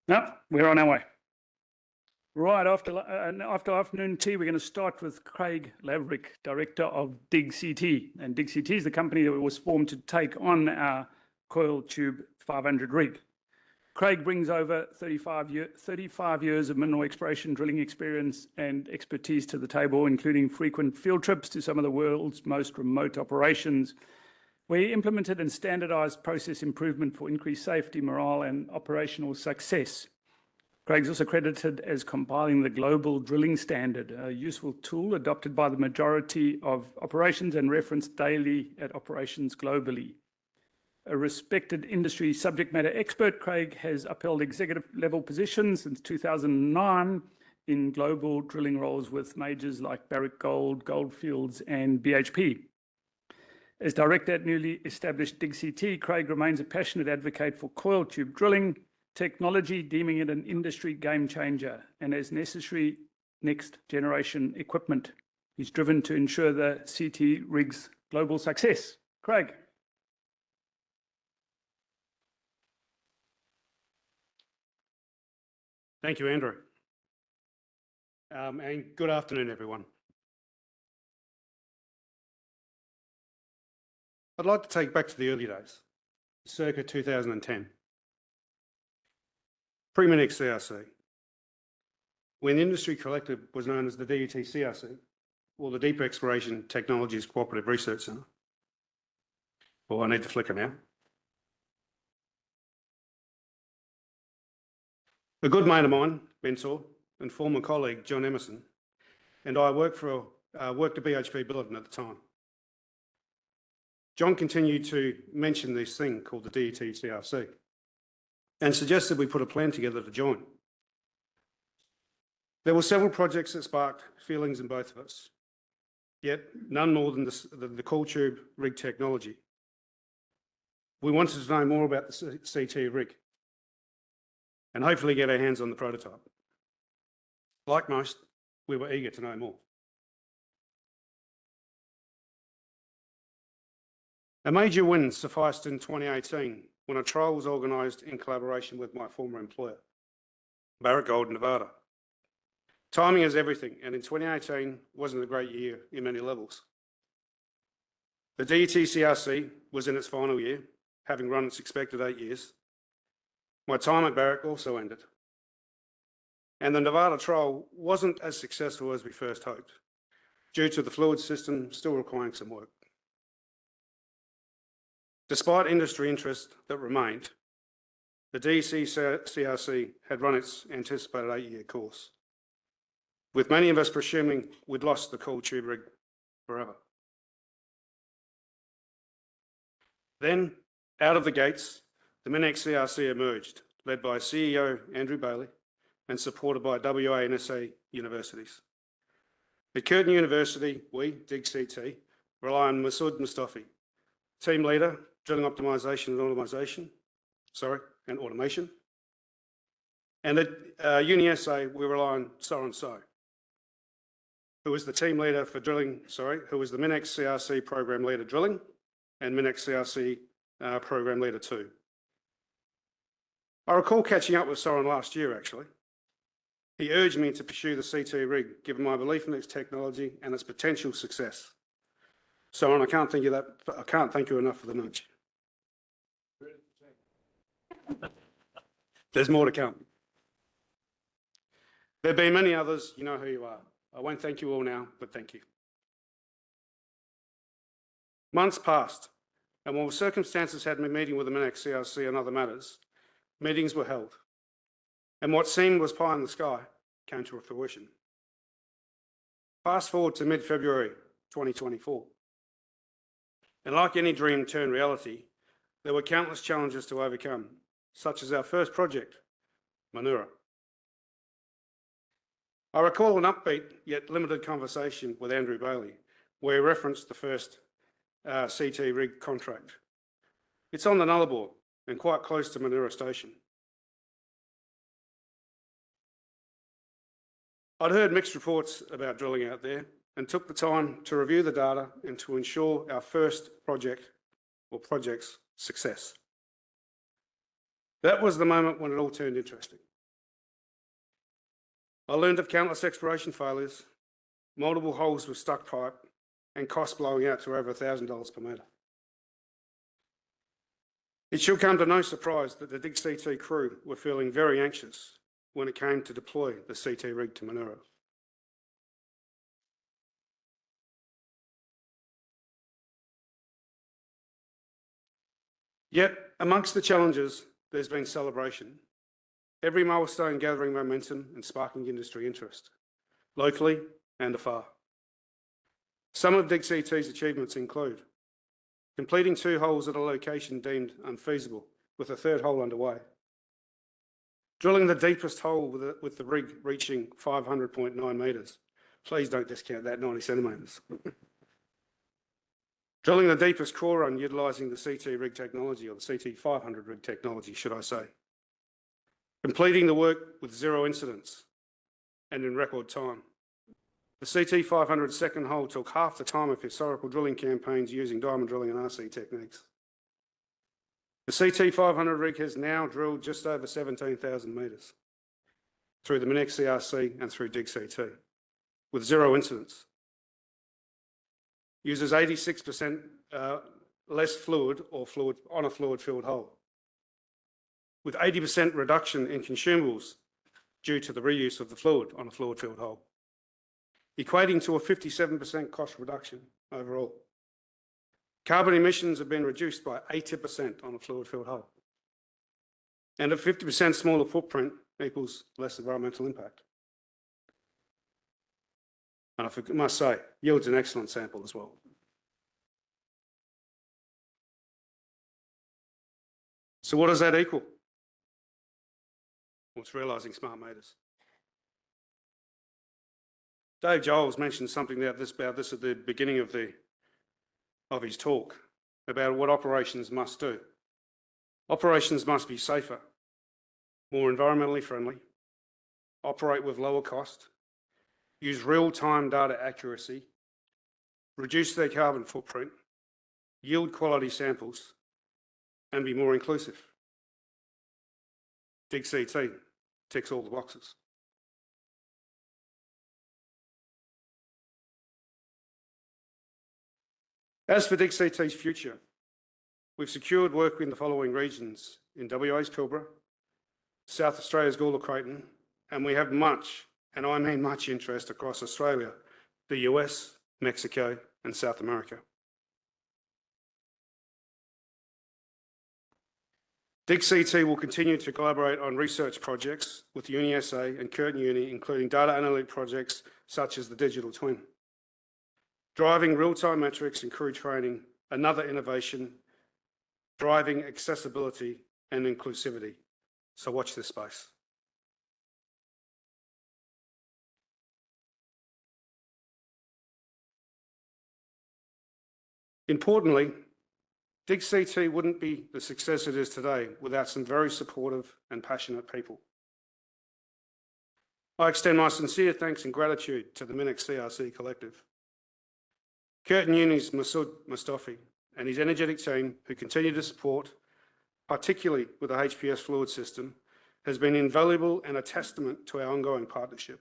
No, we're on our way. Right, after afternoon tea, we're going to start with Craig Laverick, Director of DigCT. And DigCT is the company that was formed to take on our coil tube 500 rig. Craig brings over 35 years of mineral exploration, drilling experience and expertise to the table, including frequent field trips to some of the world's most remote operations, where he implemented and standardized process improvement for increased safety, morale and operational success. Craig's also credited as compiling the Global Drilling Standard, a useful tool adopted by the majority of operations and referenced daily at operations globally. A respected industry subject matter expert, Craig has upheld executive level positions since 2009 in global drilling roles with majors like Barrick Gold, Goldfields and BHP. As director at newly established DigCT, Craig remains a passionate advocate for coil tube drilling technology, deeming it an industry game changer and as necessary next generation equipment. He's driven to ensure the CT rig's global success. Craig. Thank you, Andrew. And good afternoon, everyone. I'd like to take you back to the early days, circa 2010. Pre-MinEx CRC, when the industry collective was known as the DET CRC, or the Deep Exploration Technologies Cooperative Research Centre. Well, I need to flicker now. A good mate of mine, mentor, and former colleague, John Emerson, and I worked at BHP Billiton at the time. John continued to mention this thing called the DET CRC and suggested we put a plan together to join. There were several projects that sparked feelings in both of us, yet none more than the coil tube rig technology. We wanted to know more about the CT rig and hopefully get our hands on the prototype. Like most, we were eager to know more. A major win sufficed in 2018 when a trial was organised in collaboration with my former employer, Barrick Gold in Nevada. Timing is everything, and in 2018 wasn't a great year in many levels. The DET CRC was in its final year, having run its expected 8 years. My time at Barrick also ended. And the Nevada trial wasn't as successful as we first hoped, due to the fluid system still requiring some work. Despite industry interest that remained, the DET CRC had run its anticipated 8-year course, with many of us presuming we'd lost the coil tube rig forever. Then, out of the gates, the MinEx CRC emerged, led by CEO Andrew Bailey and supported by WA and SA universities. At Curtin University, we, DigCT, rely on Masood Mustafi, team leader, drilling optimisation and automation. And at Uni SA, we rely on Soren So, who is the team leader for drilling, who is the MinEx CRC program leader drilling and MinEx CRC program leader 2. I recall catching up with Soren last year, actually. He urged me to pursue the CT rig, given my belief in its technology and its potential success. Soren, I can't thank you enough for the nudge. There's more to come. There have been many others, you know who you are. I won't thank you all now, but thank you. Months passed, and while circumstances had me meeting with the MinEx CRC and other matters, meetings were held, and what seemed was pie in the sky came to fruition. Fast forward to mid-February 2024, and like any dream turned reality, there were countless challenges to overcome, such as our first project, Manura. I recall an upbeat yet limited conversation with Andrew Bailey, where he referenced the first CT rig contract. It's on the Nullarbor and quite close to Manura Station. I'd heard mixed reports about drilling out there and took the time to review the data and to ensure our first project or project's success. That was the moment when it all turned interesting. I learned of countless exploration failures, multiple holes with stuck pipe, and costs blowing out to over $1,000 per metre. It should come to no surprise that the DigCT crew were feeling very anxious when it came to deploy the CT rig to Manura. Yet, amongst the challenges, there's been celebration. Every milestone gathering momentum and sparking industry interest, locally and afar. Some of DigCT's achievements include completing 2 holes at a location deemed unfeasible, with a 3rd hole underway. Drilling the deepest hole with the rig reaching 500.9 metres. Please don't discount that, 90 centimetres. Drilling the deepest core run utilising the CT rig technology, or the CT 500 rig technology, should I say. Completing the work with 0 incidents and in record time. The CT 500 second hole took half the time of historical drilling campaigns using diamond drilling and RC techniques. The CT 500 rig has now drilled just over 17,000 metres through the MinEx CRC and through DigCT with 0 incidents. Uses 86% less fluid or fluid on a fluid-filled hole, with 80% reduction in consumables due to the reuse of the fluid on a fluid-filled hole, equating to a 57% cost reduction overall. Carbon emissions have been reduced by 80% on a fluid-filled hole, and a 50% smaller footprint equals less environmental impact. And I must say, yields an excellent sample as well. So what does that equal? Well, it's realising smart meters. Dave Giles mentioned something about this at the beginning of his talk, about what operations must do. Operations must be safer, more environmentally friendly, operate with lower cost, use real-time data accuracy, reduce their carbon footprint, yield quality samples, and be more inclusive. DigCT ticks all the boxes. As for DigCT's future, we've secured work in the following regions: in WA's Pilbara, South Australia's Gawler-Creighton, and we have much, and I mean much, interest across Australia, the US, Mexico, and South America. DigCT will continue to collaborate on research projects with Uni SA and Curtin Uni, including data analytic projects such as the digital twin. Driving real-time metrics and crew training, another innovation, driving accessibility and inclusivity. So watch this space. Importantly, Dig CT wouldn't be the success it is today without some very supportive and passionate people. I extend my sincere thanks and gratitude to the MinEx CRC collective. Curtin Uni's Masood Mustafi and his energetic team who continue to support, particularly with the HPS fluid system, has been invaluable and a testament to our ongoing partnership.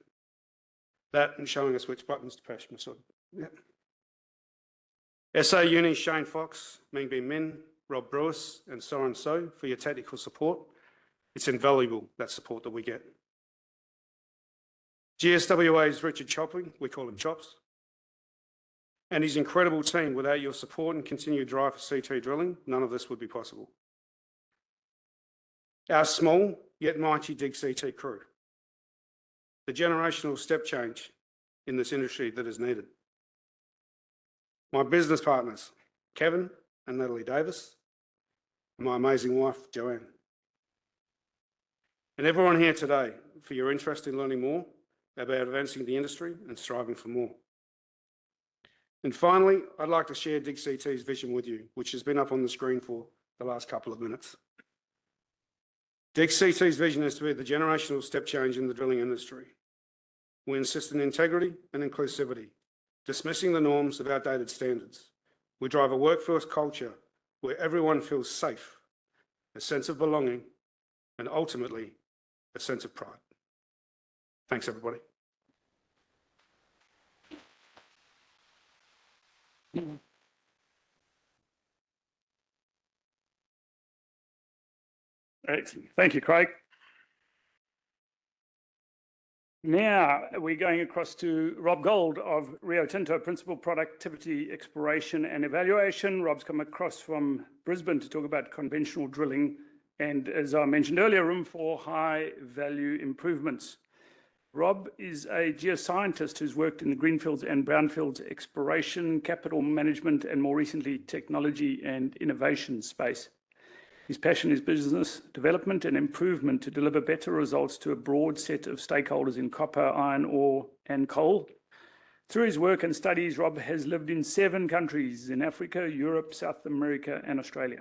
That and showing us which buttons to press, Masood. Yep. SA Uni, Shane Fox, Mingbi Min, Rob Brewis, and so and so for your technical support. It's invaluable, that support that we get. GSWA's Richard Chopping, we call him Chops, and his incredible team. Without your support and continued drive for CT drilling, none of this would be possible. Our small yet mighty Dig CT crew, the generational step change in this industry that is needed. My business partners, Kevin and Natalie Davis, and my amazing wife, Joanne. And everyone here today for your interest in learning more about advancing the industry and striving for more. And finally, I'd like to share Dig CT's vision with you, which has been up on the screen for the last couple of minutes. Dig CT's vision is to be the generational step change in the drilling industry. We insist on integrity and inclusivity, dismissing the norms of outdated standards. We drive a workforce culture where everyone feels safe, a sense of belonging, and ultimately, a sense of pride. Thanks, everybody. Excellent. Thank you, Craig. Now we're going across to Rob Gold of Rio Tinto, Principal Productivity Exploration and Evaluation. Rob's come across from Brisbane to talk about conventional drilling and, as I mentioned earlier, room for high value improvements. Rob is a geoscientist who's worked in the greenfields and brownfields exploration, capital management, and more recently, technology and innovation space. His passion is business development and improvement to deliver better results to a broad set of stakeholders in copper, iron ore, and coal. Through his work and studies, Rob has lived in 7 countries in Africa, Europe, South America, and Australia.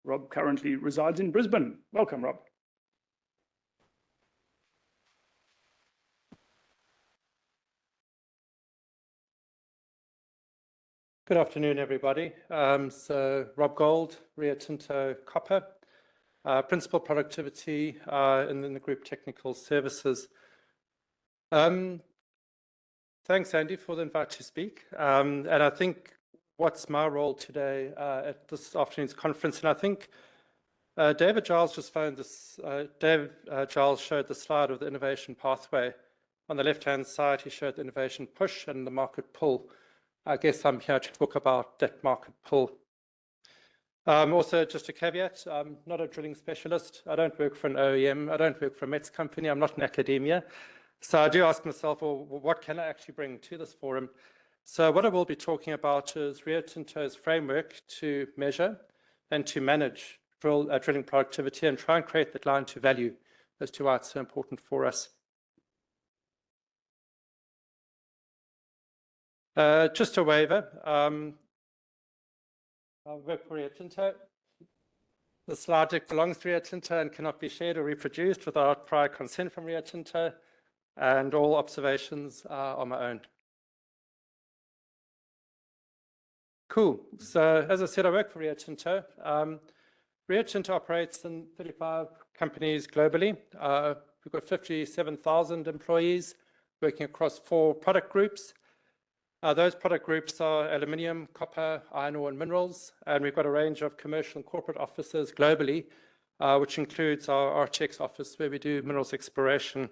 Rob currently resides in Brisbane. Welcome, Rob. Good afternoon, everybody. So Rob Gold, Rio Tinto Copper, Principal Productivity in the Group Technical Services. Thanks, Andy, for the invite to speak. And I think what's my role today at this afternoon's conference, and I think David Giles just found this, Giles showed the slide of the innovation pathway. On the left-hand side, he showed the innovation push and the market pull. I guess I'm here to talk about that market pull. Also, just a caveat, I'm not a drilling specialist. I don't work for an OEM. I don't work for a METS company. I'm not in academia. So I do ask myself, well, what can I actually bring to this forum? So what I will be talking about is Rio Tinto's framework to measure and to manage drilling productivity and try and create that line to value as to why it's so important for us. Just a waiver. I work for Rio Tinto. The slide deck belongs to Rio Tinto and cannot be shared or reproduced without prior consent from Rio Tinto, and all observations are on my own. Cool. So as I said, I work for Rio Tinto. Rio Tinto operates in 35 companies globally. We've got 57,000 employees working across 4 product groups. Those product groups are aluminium, copper, iron ore, and minerals. And we've got a range of commercial and corporate offices globally, which includes our RTX office where we do minerals exploration.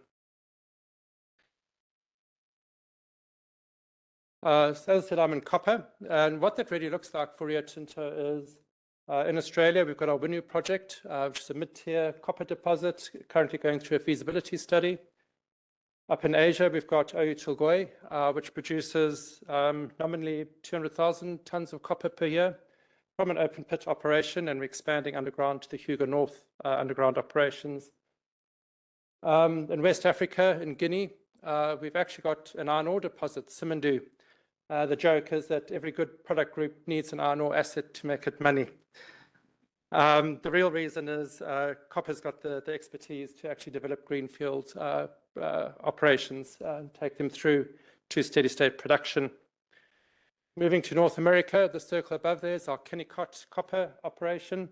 So as I said, I'm in copper. And what that really looks like for Rio Tinto is in Australia, we've got our Winu project, which is a mid-tier copper deposit, currently going through a feasibility study. Up in Asia, we've got Oyu Tolgoi, which produces nominally 200,000 tons of copper per year from an open pit operation, and we're expanding underground to the Hugo North underground operations. In West Africa, in Guinea, we've actually got an iron ore deposit, Simandu. The joke is that every good product group needs an iron ore asset to make it money. The real reason is copper's got the expertise to actually develop greenfield operations and take them through to steady state production. Moving to North America, the circle above there is our Kennecott copper operation.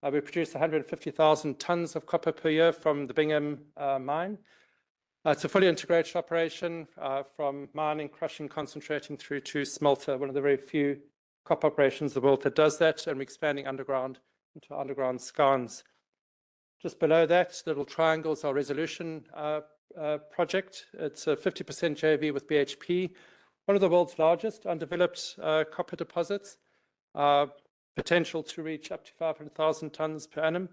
We produce 150,000 tons of copper per year from the Bingham mine. It's a fully integrated operation from mining, crushing, concentrating through to smelter, one of the very few copper operations in the world that does that, and we're expanding underground into underground skarns. Just below that, little triangles, our Resolution project. It's a 50% JV with BHP, one of the world's largest undeveloped copper deposits, potential to reach up to 500,000 tons per annum.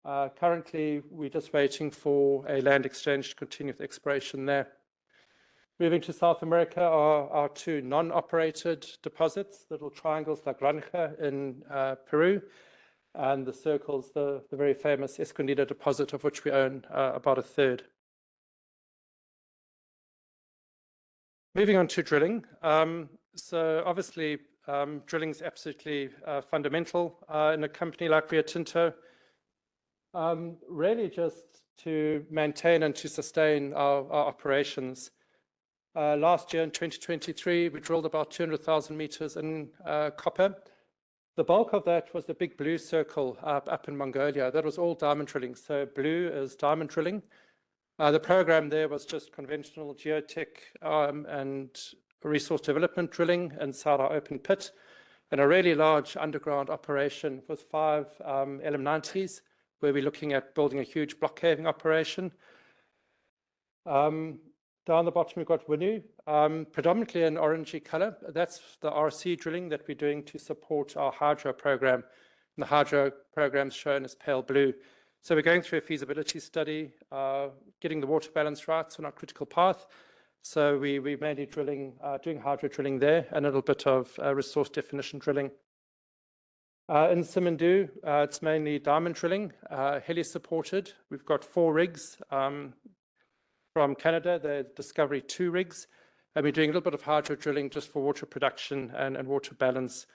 Currently, we're just waiting for a land exchange to continue with exploration there. Moving to South America are our two non-operated deposits, little triangles like Granja in Peru, and the circles, the very famous Escondida deposit, of which we own about a third. Moving on to drilling. So obviously, drilling is absolutely fundamental in a company like Rio Tinto. Really just to maintain and to sustain our operations. Last year in 2023, we drilled about 200,000 meters in copper. The bulk of that was the big blue circle up in Mongolia. That was all diamond drilling. So blue is diamond drilling. The program there was just conventional geotech and resource development drilling inside our open pit, and a really large underground operation with 5 LM90s, where we're looking at building a huge block caving operation. Down the bottom, we've got Winu, predominantly in orangey color. That's the RC drilling that we're doing to support our hydro program. And the hydro program is shown as pale blue. So we're going through a feasibility study, getting the water balance right on our critical path. So we're mainly drilling, doing hydro drilling there, and a little bit of resource definition drilling. In Simandu, it's mainly diamond drilling, heli-supported. We've got 4 rigs from Canada, the Discovery 2 rigs, and we're doing a little bit of hydro drilling just for water production and water balance.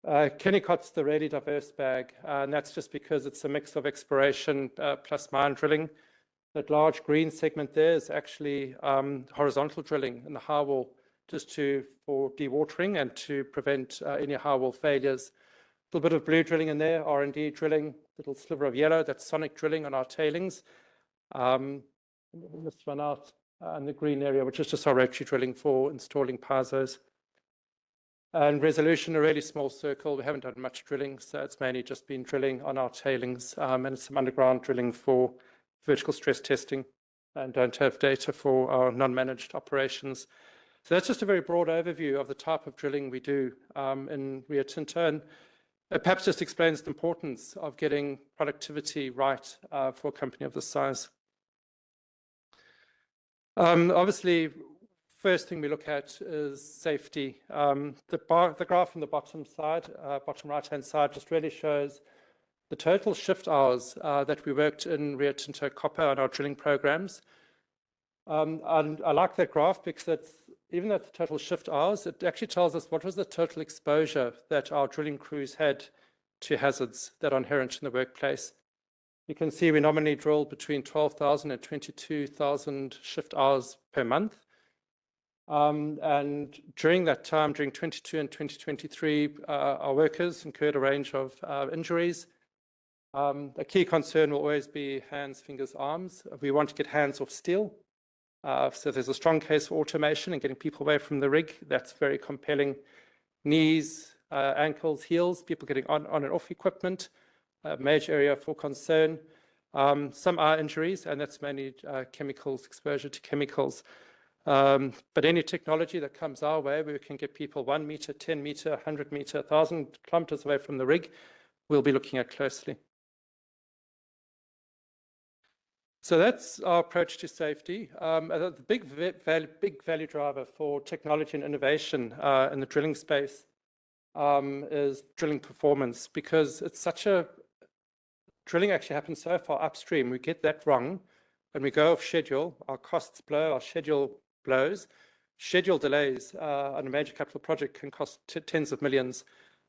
Kennecott's the really diverse bag, and that's just because it's a mix of exploration plus mine drilling. That large green segment there is actually horizontal drilling in the high wall, just for dewatering and to prevent any high wall failures. A little bit of blue drilling in there, R&D drilling, little sliver of yellow, that's sonic drilling on our tailings. This one out in the green area, which is just our rotary drilling for installing piezo's. And Resolution, a really small circle. We haven't done much drilling, so it's mainly just been drilling on our tailings and some underground drilling for vertical stress testing, and don't have data for our non-managed operations. So that's just a very broad overview of the type of drilling we do in Rio Tinto, and it perhaps just explains the importance of getting productivity right for a company of this size. Obviously, first thing we look at is safety. The graph on the bottom side, bottom right-hand side, just really shows the total shift hours that we worked in Rio Tinto Copper on our drilling programs. And I like that graph because even though it's the total shift hours, it actually tells us what was the total exposure that our drilling crews had to hazards that are inherent in the workplace. You can see we nominally drilled between 12,000 and 22,000 shift hours per month. And during that time, during 22 and 2023, our workers incurred a range of injuries. A key concern will always be hands, fingers, arms. We want to get hands off steel. So there's a strong case for automation and getting people away from the rig. That's very compelling. Knees, ankles, heels, people getting on and off equipment, a major area for concern. Some eye injuries, and that's mainly chemicals, exposure to chemicals. But any technology that comes our way, where we can get people 1 meter, 10 meter, 100 meter, 1,000 kilometers away from the rig, we'll be looking at closely. So that's our approach to safety. The big value driver for technology and innovation in the drilling space is drilling performance, because it's drilling actually happens so far upstream. We get that wrong. when we go off schedule, our costs blow, our schedule blows. Schedule delays on a major capital project can cost tens of millions.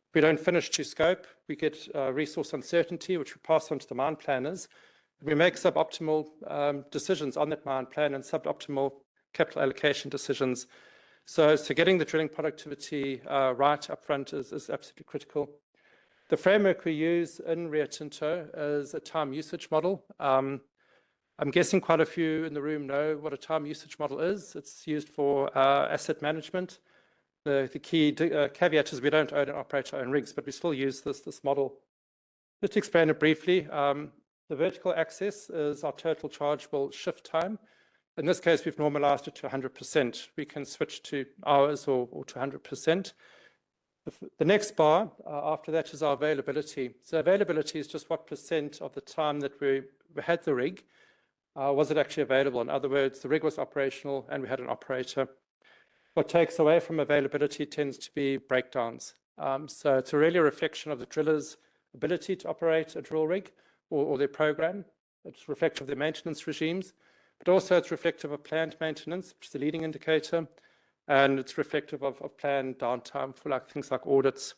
If we don't finish to scope, we get resource uncertainty, which we pass on to the mine planners. We make suboptimal decisions on that mine plan and suboptimal capital allocation decisions. So getting the drilling productivity right up front is absolutely critical. The framework we use in Rio Tinto is a time usage model. I'm guessing quite a few in the room know what a time usage model is. It's used for asset management. The key caveat is we don't own and operate our own rigs, but we still use this model. Just to explain it briefly, the vertical axis is our total chargeable shift time. In this case, we've normalized it to 100%. We can switch to hours or to 100%. The next bar after that is our availability. So availability is just what percent of the time that we had the rig was it actually available. In other words, the rig was operational and we had an operator. What takes away from availability tends to be breakdowns. So it's really a reflection of the driller's ability to operate a drill rig or their program. It's reflective of their maintenance regimes, but also it's reflective of planned maintenance, which is the leading indicator, and it's reflective of planned downtime for things like audits.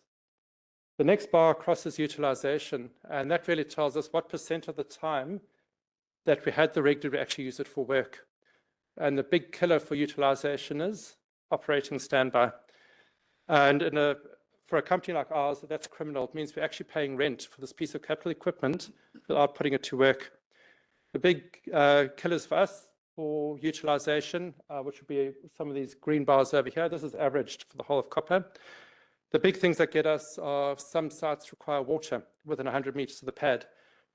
The next bar crosses utilization, and that really tells us what percent of the time that we had the rig did we actually use it for work. And the big killer for utilization is operating standby. And for a company like ours, that's criminal. It means we're actually paying rent for this piece of capital equipment without putting it to work. The big killers for us for utilization, which would be some of these green bars over here, this is averaged for the whole of copper. The big things that get us are some sites require water within 100 meters of the pad.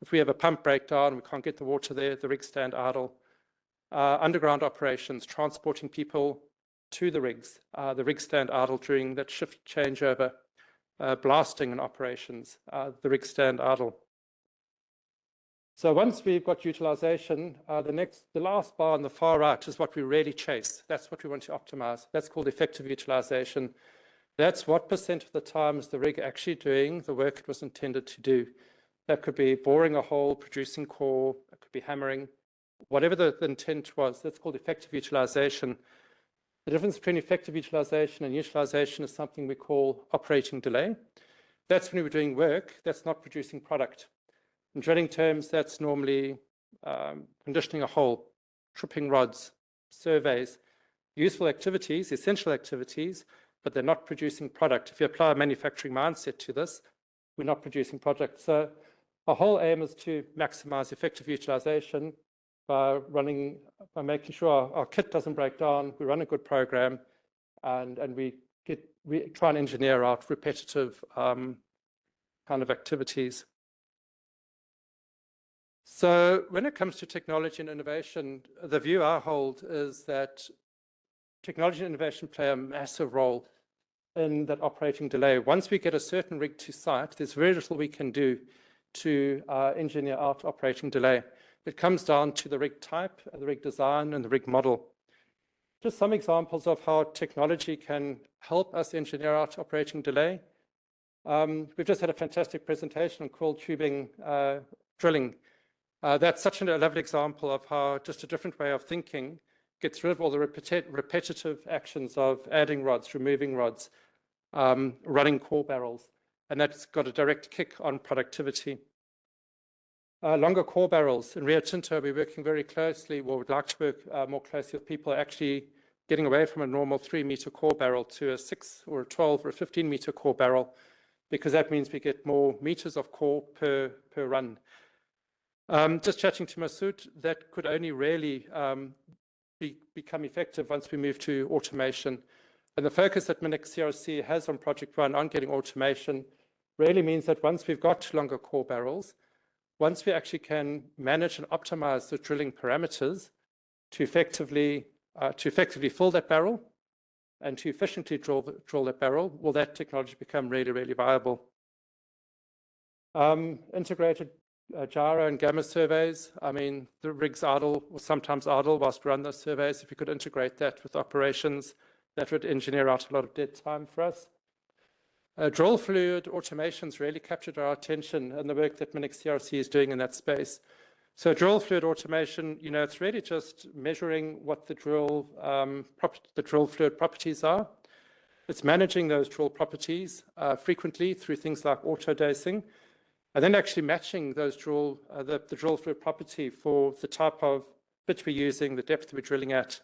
If we have a pump breakdown, we can't get the water there, the rigs stand idle. Underground operations, transporting people to the rigs stand idle during that shift changeover. Blasting and operations, the rigs stand idle. So once we've got utilization, the last bar on the far right is what we really chase. That's what we want to optimize. That's called effective utilization. That's what percent of the time is the rig actually doing the work it was intended to do. That could be boring a hole, producing core, it could be hammering, whatever the intent was. That's called effective utilization. The difference between effective utilization and utilization is something we call operating delay. That's when we're doing work that's not producing product. In drilling terms, that's normally conditioning a hole, tripping rods, surveys, useful activities, essential activities, but they're not producing product. If you apply a manufacturing mindset to this, we're not producing product. So our whole aim is to maximize effective utilization by making sure our kit doesn't break down, we run a good program, and we try and engineer out repetitive kind of activities. So when it comes to technology and innovation, the view I hold is that technology and innovation play a massive role in that operating delay. Once we get a certain rig to site, there's very little we can do to engineer out operating delay. It comes down to the rig type, the rig design, and the rig model. Just some examples of how technology can help us engineer out operating delay. We've just had a fantastic presentation on coiled tubing drilling. That's such a lovely example of how just a different way of thinking gets rid of all the repetitive actions of adding rods, removing rods, running core barrels, and that's got a direct kick on productivity. Longer core barrels. In Rio Tinto, we're working very closely, or would like to work more closely with people actually getting away from a normal 3-meter core barrel to a 6 or a 12 or a 15-meter core barrel, because that means we get more meters of core per run. Just chatting to Masood, that could only really become effective once we move to automation. And the focus that MinEx CRC has on Project One on getting automation really means that once we've got longer core barrels, once we actually can manage and optimize the drilling parameters to effectively fill that barrel and to efficiently drill that barrel, will that technology become really, really viable? Integrated gyro and gamma surveys. I mean, the rig's idle or sometimes idle whilst we run those surveys. If we could integrate that with operations, that would engineer out a lot of dead time for us. Drill fluid automation's really captured our attention and the work that MinEx CRC is doing in that space. So drill fluid automation, it's really just measuring what the drill fluid properties are. It's managing those drill properties frequently through things like auto-dosing, and then actually matching those the drill fluid property for the type of bit we're using, the depth we're drilling at,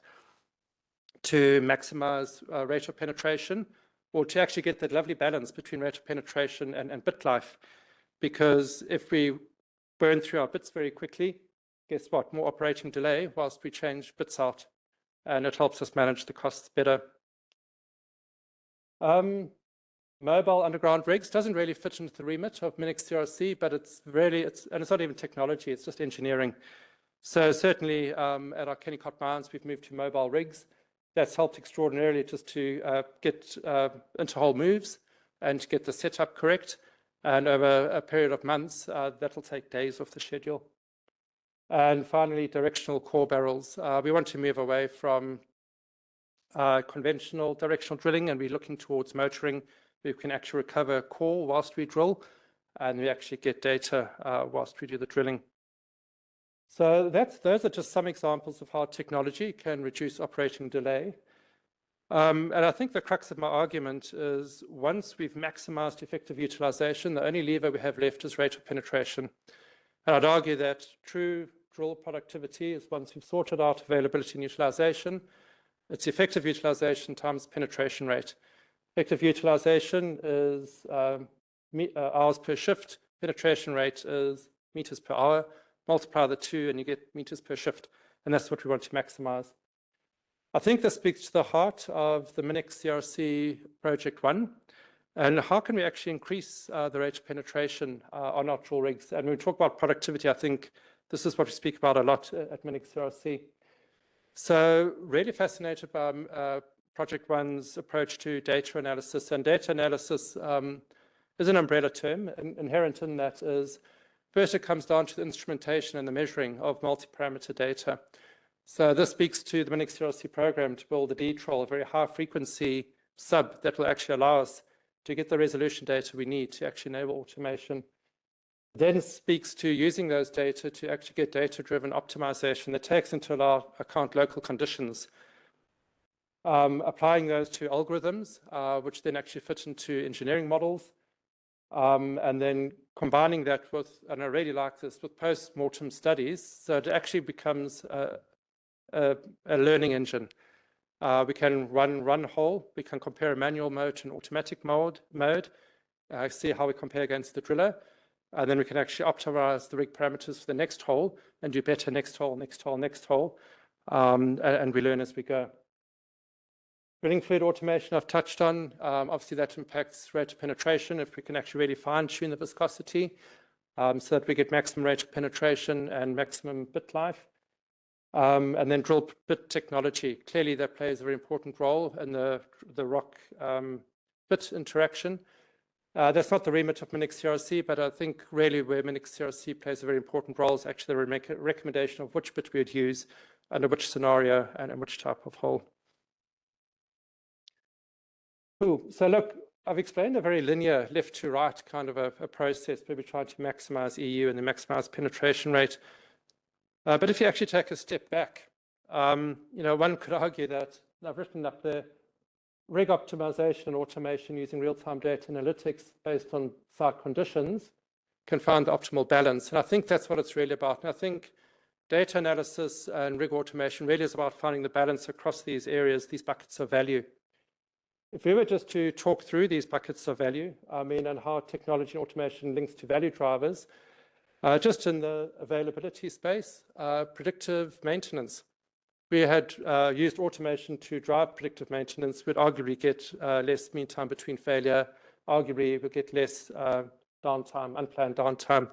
to maximize rate of penetration, or to actually get that lovely balance between rate of penetration and bit life. Because if we burn through our bits very quickly, guess what? More operating delay whilst we change bits out, and it helps us manage the costs better. Mobile underground rigs doesn't really fit into the remit of MinEx CRC, but it's not even technology, it's just engineering. So certainly at our Kennecott mines, we've moved to mobile rigs. That's helped extraordinarily just to get interhole moves and to get the setup correct. And over a period of months, that'll take days off the schedule. And finally, directional core barrels. We want to move away from conventional directional drilling, and we're looking towards motoring. We can actually recover core whilst we drill, and we actually get data whilst we do the drilling. So those are just some examples of how technology can reduce operating delay. And I think the crux of my argument is once we've maximized effective utilization, the only lever we have left is rate of penetration. And I'd argue that true drill productivity is once we've sorted out availability and utilization, it's effective utilization times penetration rate. Effective utilization is hours per shift. Penetration rate is meters per hour. Multiply the two and you get meters per shift. And that's what we want to maximize. I think this speaks to the heart of the MinEx CRC Project 1. And how can we actually increase the rate of penetration on our drill rigs? And when we talk about productivity, I think this is what we speak about a lot at MinEx CRC. So really fascinated by Project 1's approach to data analysis. And data analysis is an umbrella term. Inherent in that is, first it comes down to the instrumentation and the measuring of multi-parameter data. So this speaks to the MinEx CRC program to build a D-Troll, a very high frequency sub that will actually allow us to get the resolution data we need to actually enable automation. Then speaks to using those data to actually get data-driven optimization that takes into account local conditions. Applying those to algorithms, which then actually fit into engineering models, and then combining that with, and I really like this, with post-mortem studies, so it actually becomes a learning engine. We can run whole, we can compare a manual mode to an automatic mode, see how we compare against the driller, and then we can actually optimize the rig parameters for the next hole and do better next hole, and we learn as we go. Drilling fluid automation I've touched on. Obviously that impacts rate of penetration if we can actually really fine-tune the viscosity so that we get maximum rate of penetration and maximum bit life. And then drill bit technology. Clearly that plays a very important role in the rock bit interaction. That's not the remit of MinEx CRC, but I think really where MinEx CRC plays a very important role is actually the recommendation of which bit we would use under which scenario and which type of hole. Cool. So look, I've explained a very linear left to right kind of a process where we try to maximize EU and then maximize penetration rate. But if you actually take a step back, one could argue that I've written up there, rig optimization and automation using real-time data analytics based on site conditions can find the optimal balance. And I think that's what it's really about. And I think data analysis and rig automation really is about finding the balance across these areas, these buckets of value. If we were just to talk through these buckets of value, and how technology and automation links to value drivers, just in the availability space, predictive maintenance. We had used automation to drive predictive maintenance. We'd arguably get less mean time between failure, arguably we'd get less downtime, unplanned downtime.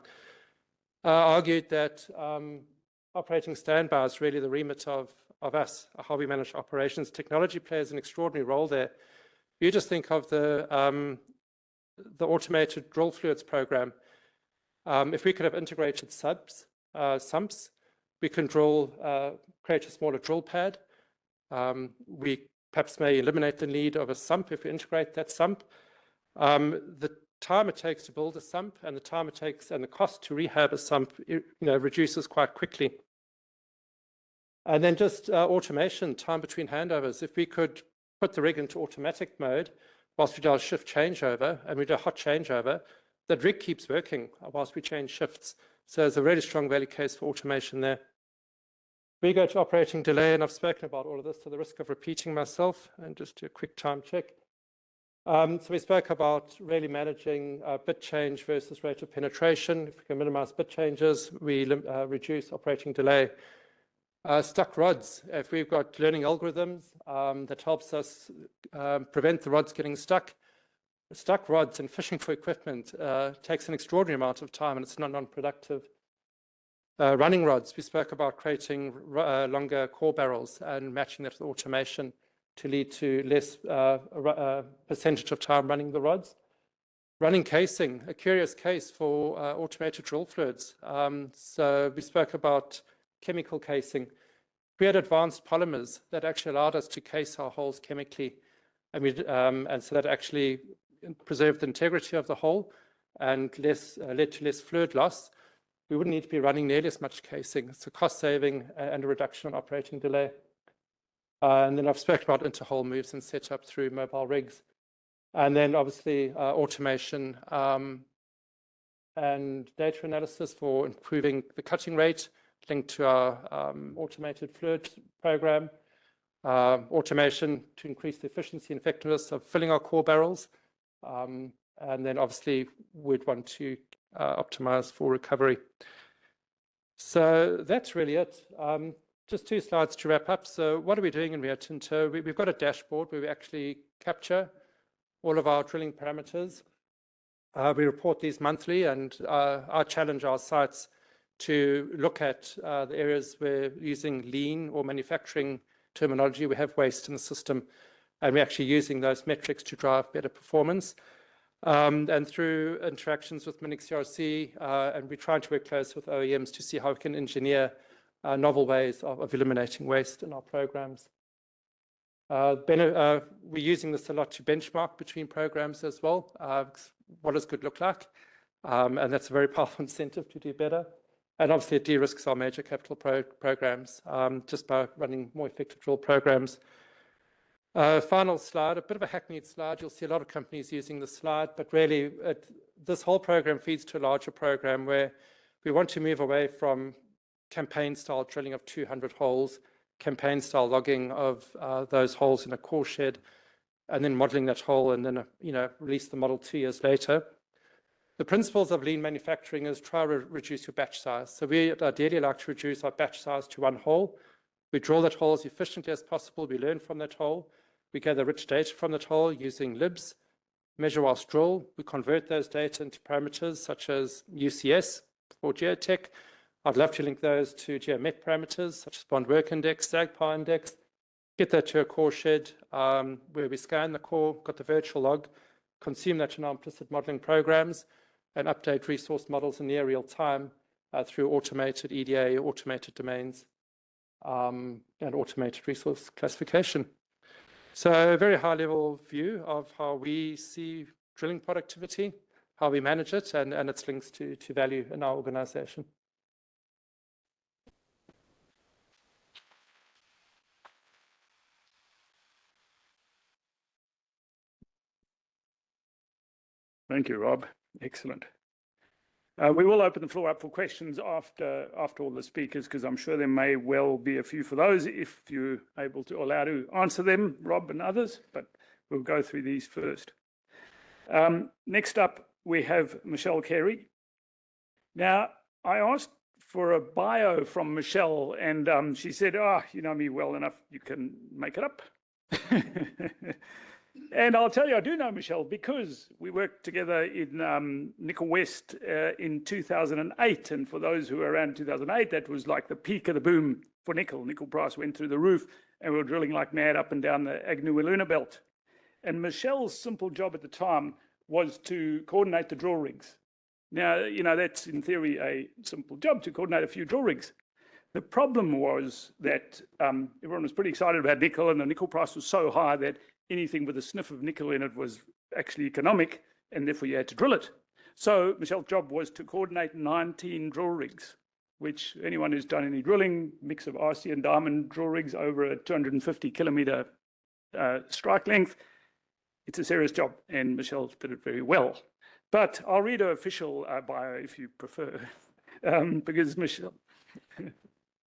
Argued that operating standby is really the remit of us, how we manage operations. Technology plays an extraordinary role there. You just think of the automated drill fluids program. If we could have integrated sumps, we can create a smaller drill pad. We perhaps may eliminate the need of a sump if we integrate that sump. The time it takes to build a sump and the time it takes and the cost to rehab a sump, reduces quite quickly. And then just automation, time between handovers. If we could put the rig into automatic mode whilst we do our shift changeover and we do a hot changeover, that rig keeps working whilst we change shifts. So there's a really strong value case for automation there. We go to operating delay, and I've spoken about all of this to the risk of repeating myself, and just do a quick time check. So we spoke about really managing bit change versus rate of penetration. If we can minimize bit changes, we reduce operating delay. Stuck rods. If we've got learning algorithms that helps us prevent the rods getting stuck. Stuck rods and fishing for equipment takes an extraordinary amount of time, and it's not non-productive. Running rods, we spoke about creating longer core barrels and matching that with automation to lead to less percentage of time running the rods. Running casing, a curious case for automated drill fluids. So we spoke about chemical casing. We had advanced polymers that actually allowed us to case our holes chemically, and so that actually preserved the integrity of the hole and led to less fluid loss. We wouldn't need to be running nearly as much casing. It's a cost saving and a reduction in operating delay. And then I've spoken about interhole moves and setup through mobile rigs. And then obviously automation and data analysis for improving the cutting rate linked to our automated fluid program. Automation to increase the efficiency and effectiveness of filling our core barrels. And then obviously we'd want to optimize for recovery. So that's really it. Just 2 slides to wrap up. So what are we doing in Rio Tinto? We've got a dashboard where we actually capture all of our drilling parameters. We report these monthly, and I challenge our sites to look at the areas where using lean or manufacturing terminology, we have waste in the system, and we're actually using those metrics to drive better performance. And through interactions with MinEx CRC, and we're trying to work close with OEMs to see how we can engineer novel ways of eliminating waste in our programs. We're using this a lot to benchmark between programs as well. What does good look like? And that's a very powerful incentive to do better. And obviously it de-risks our major capital programs just by running more effective drill programs. Final slide, a bit of a hackneyed slide. You'll see a lot of companies using this slide, but really this whole program feeds to a larger program where we want to move away from campaign-style drilling of 200 holes, campaign-style logging of those holes in a core shed, and then modeling that hole and then release the model 2 years later. The principles of lean manufacturing is try to reduce your batch size. So we ideally like to reduce our batch size to 1 hole. We drill that hole as efficiently as possible. We learn from that hole. We gather rich data from that hole using libs, measure whilst drill. We convert those data into parameters such as UCS or geotech. I'd love to link those to geomet parameters such as bond work index, sag power index, get that to a core shed where we scan the core, got the virtual log, consume that in our implicit modeling programs, and update resource models in near real time through automated EDA, automated domains, and automated resource classification. So a very high-level view of how we see drilling productivity, how we manage it, and its links to value in our organization. Thank you, Rob. Excellent. We will open the floor up for questions after all the speakers, because I'm sure there may well be a few for those if you're able to allow to answer them, Rob and others, but we'll go through these first. Next up, we have Michelle Carey. Now, I asked for a bio from Michelle, and she said, you know me well enough, you can make it up. And I'll tell you, I do know Michelle because we worked together in Nickel West in 2008. And for those who were around in 2008, that was like the peak of the boom for nickel. Nickel price went through the roof, and we were drilling like mad up and down the Agnew-Wiluna belt. And Michelle's simple job at the time was to coordinate the drill rigs. Now, that's in theory a simple job, to coordinate a few drill rigs. The problem was that everyone was pretty excited about nickel, and the nickel price was so high that anything with a sniff of nickel in it was actually economic. and therefore you had to drill it. So Michelle's job was to coordinate 19 drill rigs, which anyone who's done any drilling, mix of RC and diamond drill rigs over a 250 kilometer strike length, it's a serious job, and Michelle did it very well. But I'll read her official bio if you prefer, because Michelle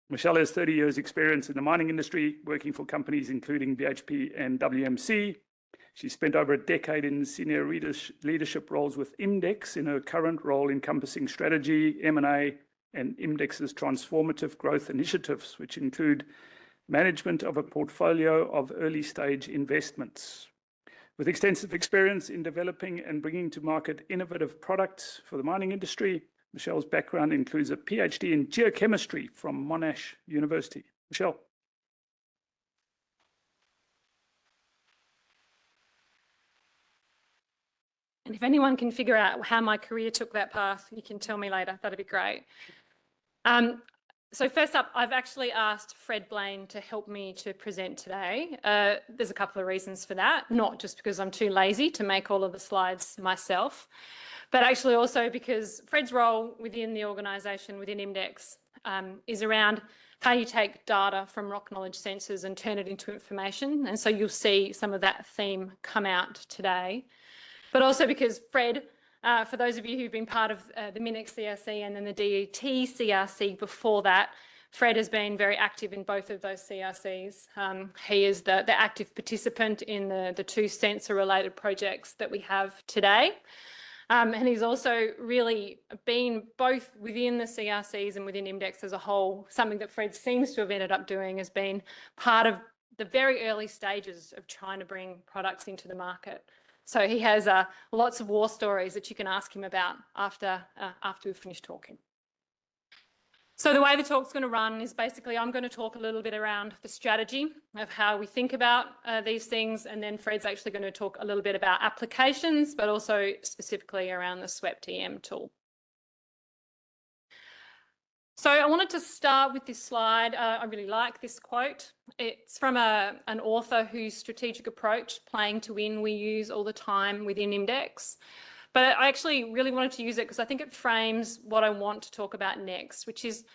has 30 years experience in the mining industry, working for companies including BHP and WMC. She spent over a decade in senior leadership roles with MinEx in her current role encompassing strategy, M&A, and MinEx's transformative growth initiatives, which include management of a portfolio of early-stage investments. With extensive experience in developing and bringing to market innovative products for the mining industry, Michelle's background includes a PhD in geochemistry from Monash University. Michelle. And if anyone can figure out how my career took that path, you can tell me later. That'd be great. So first up, I've actually asked Fred Blaine to help me to present today. There's a couple of reasons for that, not just because I'm too lazy to make all of the slides myself, but actually also because Fred's role within the organisation, within MinEx, is around how you take data from rock knowledge sensors and turn it into information. And so you'll see some of that theme come out today. But also because Fred, for those of you who've been part of the MinEx CRC and then the DET CRC before that, Fred has been very active in both of those CRCs. He is the active participant in the two sensor-related projects that we have today. And he's also really been both within the CRCs and within MinEx as a whole. Something that Fred seems to have ended up doing has been part of the very early stages of trying to bring products into the market. So he has lots of war stories that you can ask him about after we've finished talking. So the way the talk's going to run is basically I'm going to talk a little bit around the strategy of how we think about these things, and then Fred's actually going to talk a little bit about applications, but also specifically around the SWEPT EM tool. So I wanted to start with this slide. I really like this quote. It's from an author whose strategic approach, playing to win, we use all the time within MinEx. But I actually really wanted to use it because I think it frames what I want to talk about next, which is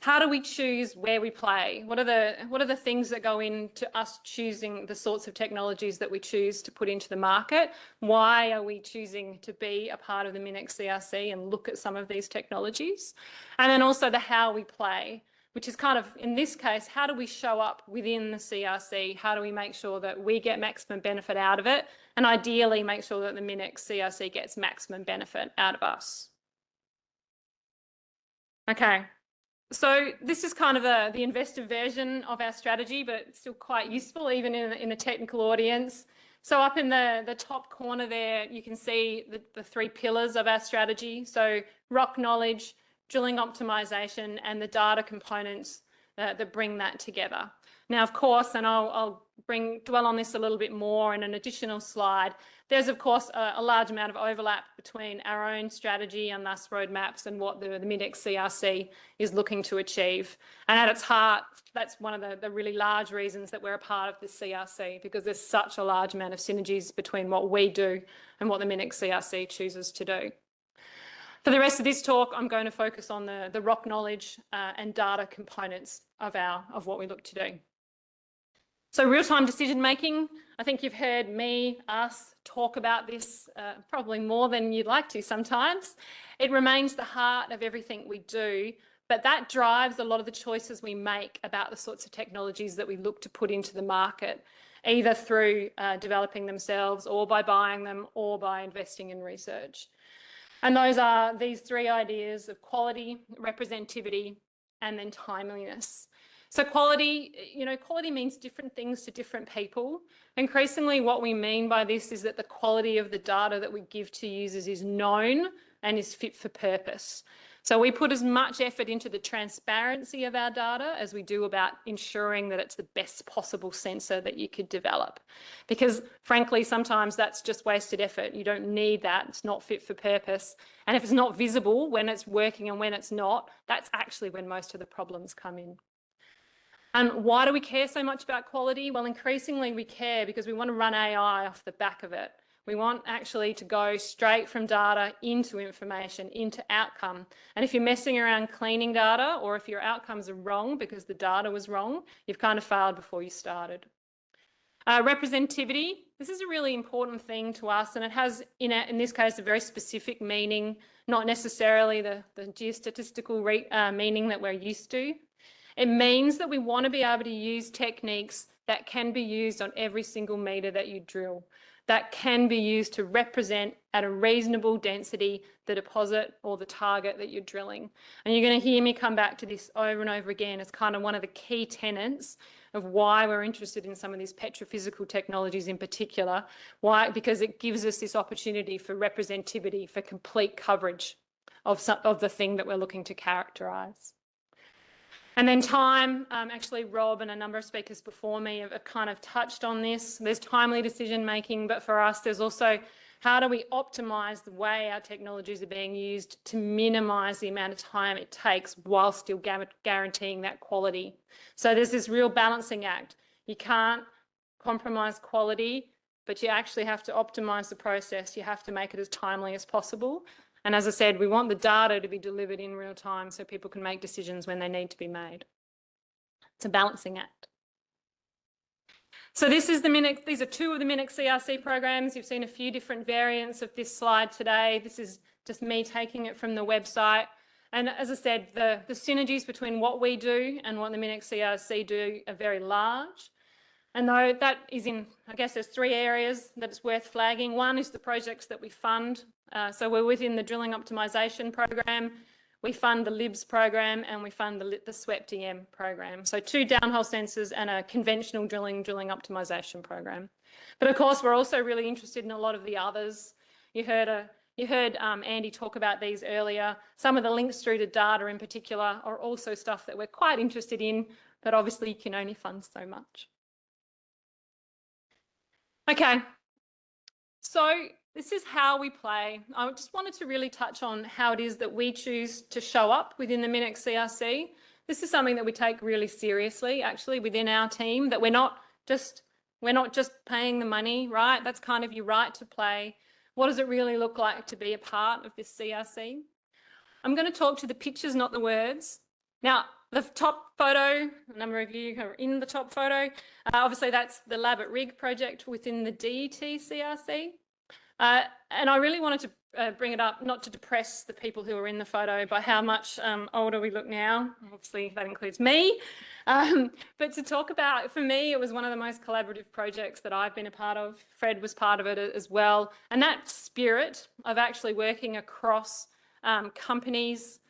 how do we choose where we play? What are the things that go into us choosing the sorts of technologies that we choose to put into the market? Why are we choosing to be a part of the MinEx CRC and look at some of these technologies? And then also the how we play, which is kind of, in this case, how do we show up within the CRC? How do we make sure that we get maximum benefit out of it? And ideally make sure that the MinEx CRC gets maximum benefit out of us. Okay. So this is kind of the investor version of our strategy, but it's still quite useful even in a technical audience. So up in the top corner there, you can see the three pillars of our strategy. So rock knowledge, drilling optimization, and the data components that bring that together. Now, of course, and I'll dwell on this a little bit more in an additional slide, there's, of course, a large amount of overlap between our own strategy and thus roadmaps and what the MinEx CRC is looking to achieve. And at its heart, that's one of the really large reasons that we're a part of this CRC, because there's such a large amount of synergies between what we do and what the MinEx CRC chooses to do. For the rest of this talk, I'm going to focus on the rock knowledge and data components of what we look to do. So real-time decision-making, I think you've heard me, us talk about this probably more than you'd like to sometimes. It remains the heart of everything we do, but that drives a lot of the choices we make about the sorts of technologies that we look to put into the market, either through developing themselves or by buying them or by investing in research. And those are these three ideas of quality, representativity, and then timeliness. So quality, quality means different things to different people. Increasingly, what we mean by this is that the quality of the data that we give to users is known and is fit for purpose. So we put as much effort into the transparency of our data as we do about ensuring that it's the best possible sensor that you could develop. Because frankly, sometimes that's just wasted effort. You don't need that. It's not fit for purpose. And if it's not visible when it's working and when it's not, that's actually when most of the problems come in. And why do we care so much about quality? Well, increasingly we care because we want to run AI off the back of it. We want actually to go straight from data into information, into outcome. And if you're messing around cleaning data, or if your outcomes are wrong because the data was wrong, you've kind of failed before you started. Representativity, this is a really important thing to us, and it has, in this case, a very specific meaning, not necessarily the geostatistical meaning that we're used to. It means that we want to be able to use techniques that can be used on every single metre that you drill, that can be used to represent at a reasonable density the deposit or the target that you're drilling. And you're going to hear me come back to this over and over again as kind of one of the key tenets of why we're interested in some of these petrophysical technologies in particular. Why? Because it gives us this opportunity for representativity, for complete coverage of the thing that we're looking to characterise. And then time, actually Rob and a number of speakers before me have kind of touched on this. There's timely decision making, but for us there's also how do we optimise the way our technologies are being used to minimise the amount of time it takes while still guaranteeing that quality. So there's this real balancing act. You can't compromise quality, but you actually have to optimise the process. You have to make it as timely as possible. And as I said, we want the data to be delivered in real time so people can make decisions when they need to be made. It's a balancing act. So this is these are two of the MinEx CRC programs. You've seen a few different variants of this slide today. This is just me taking it from the website. And as I said, the synergies between what we do and what the MinEx CRC do are very large. And though that is in, I guess there's three areas that it's worth flagging. One is the projects that we fund. So we're within the drilling optimisation program, we fund the LIBS program, and we fund the SWEP-DM program. So 2 downhole sensors and a conventional drilling optimisation program. But of course, we're also really interested in a lot of the others. You heard Andy talk about these earlier. Some of the links through to data in particular are also stuff that we're quite interested in, but obviously you can only fund so much. Okay, so this is how we play. I just wanted to really touch on how it is that we choose to show up within the MinEx CRC. This is something that we take really seriously, actually, within our team, that we're not just paying the money, right? That's kind of your right to play. What does it really look like to be a part of this CRC? I'm going to talk to the pictures, not the words. Now, the top photo, a number of you are in the top photo. Obviously, that's the Lab at Rig project within the DET CRC. And I really wanted to bring it up, not to depress the people who are in the photo by how much older we look now. Obviously, that includes me. But to talk about, for me, it was one of the most collaborative projects that I've been a part of. Fred was part of it as well. And that spirit of actually working across companies,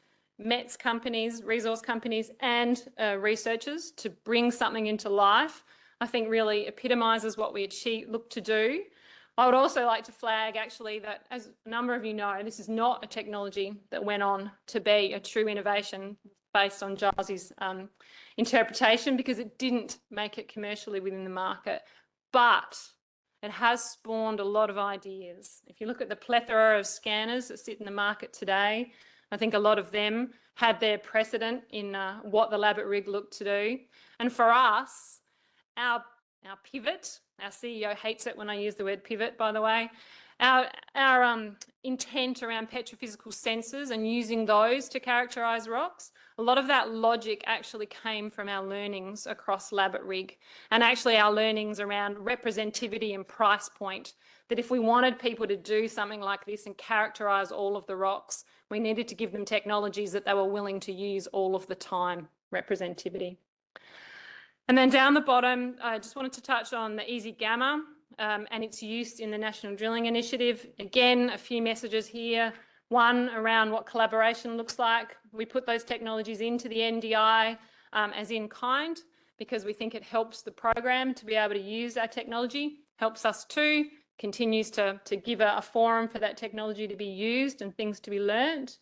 METS companies, resource companies, and researchers to bring something into life, I think really epitomises what we look to do. I would also like to flag actually that, as a number of you know, this is not a technology that went on to be a true innovation based on Giles's interpretation, because it didn't make it commercially within the market, but it has spawned a lot of ideas. If you look at the plethora of scanners that sit in the market today, I think a lot of them had their precedent in what the Lab at Rig looked to do. And for us, our pivot, our CEO hates it when I use the word pivot, by the way, our intent around petrophysical sensors and using those to characterise rocks, a lot of that logic actually came from our learnings across Lab at Rig, and actually our learnings around representativity and price point, that if we wanted people to do something like this and characterise all of the rocks, we needed to give them technologies that they were willing to use all of the time, representativity. And then down the bottom, I just wanted to touch on the Easy Gamma and its use in the National Drilling Initiative. Again, a few messages here. One, around what collaboration looks like. We put those technologies into the NDI as in kind, because we think it helps the program to be able to use our technology, helps us too, continues to give a forum for that technology to be used and things to be learned.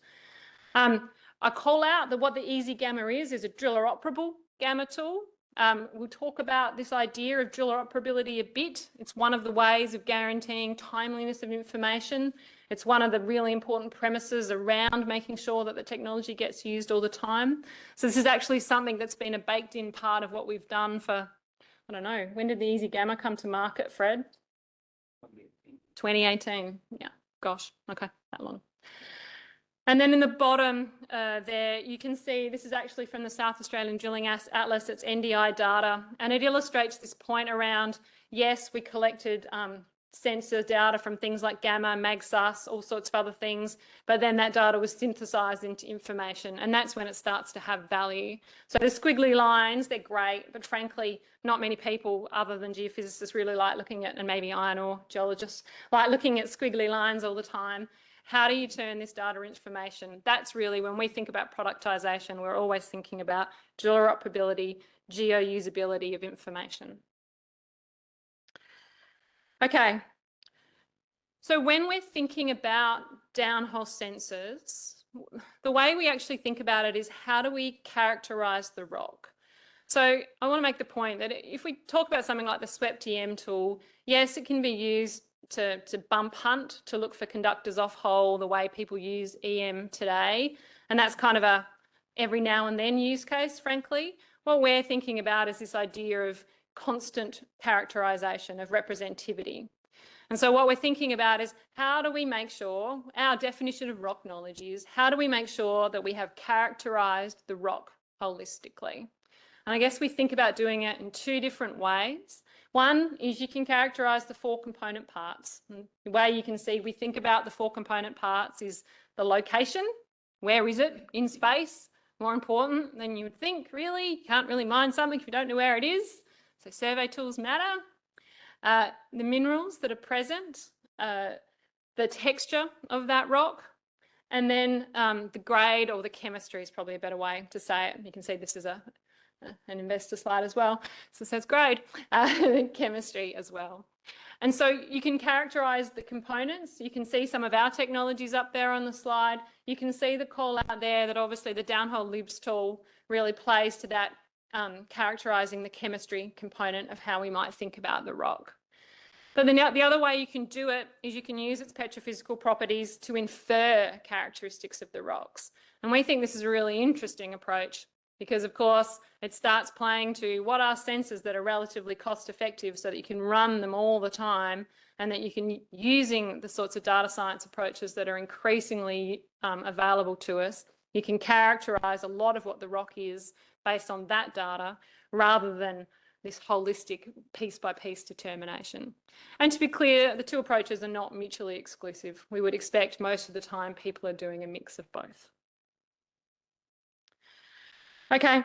I call out that what the Easy Gamma is a driller operable gamma tool. We'll talk about this idea of driller operability a bit. It's one of the ways of guaranteeing timeliness of information. It's one of the really important premises around making sure that the technology gets used all the time. So this is actually something that's been a baked-in part of what we've done for, I don't know, when did the Easy Gamma come to market, Fred? 2018. Yeah, gosh, okay, that long. And then in the bottom there, you can see this is actually from the South Australian Drilling Atlas. It's NDI data, and it illustrates this point around, yes, we collected sensor data from things like gamma, magsus, all sorts of other things, but then that data was synthesized into information, and that's when it starts to have value. So the squiggly lines, they're great, but frankly, not many people other than geophysicists really like looking at, and maybe iron ore geologists, like looking at squiggly lines all the time. How do you turn this data into information? That's really when we think about productization, we're always thinking about interoperability, geo-usability of information. Okay, so when we're thinking about downhole sensors, the way we actually think about it is how do we characterize the rock? So I want to make the point that if we talk about something like the SWEPT EM tool, yes, it can be used to bump hunt, to look for conductors off hole, the way people use EM today. And that's kind of a every now and then use case, frankly. What we're thinking about is this idea of constant characterization, of representativity. And so what we're thinking about is how do we make sure, our definition of rock knowledge is, how do we make sure that we have characterized the rock holistically? And I guess we think about doing it in two different ways. One is you can characterize the four component parts. And the way you can see we think about the four component parts is the location, where is it in space? More important than you would think, really. You can't really mine something if you don't know where it is. So survey tools matter. The minerals that are present, the texture of that rock, and then the grade or the chemistry is probably a better way to say it. You can see this is an investor slide as well. So it says grade, chemistry as well. And so you can characterize the components. You can see some of our technologies up there on the slide. You can see the call out there that obviously the downhole LIBS tool really plays to that, characterizing the chemistry component of how we might think about the rock. But then the other way you can do it is you can use its petrophysical properties to infer characteristics of the rocks. And we think this is a really interesting approach because, of course, it starts playing to what are sensors that are relatively cost effective so that you can run them all the time and that you can, using the sorts of data science approaches that are increasingly available to us, you can characterize a lot of what the rock is based on that data rather than this holistic piece-by-piece determination. And to be clear, the two approaches are not mutually exclusive. We would expect most of the time people are doing a mix of both. Okay,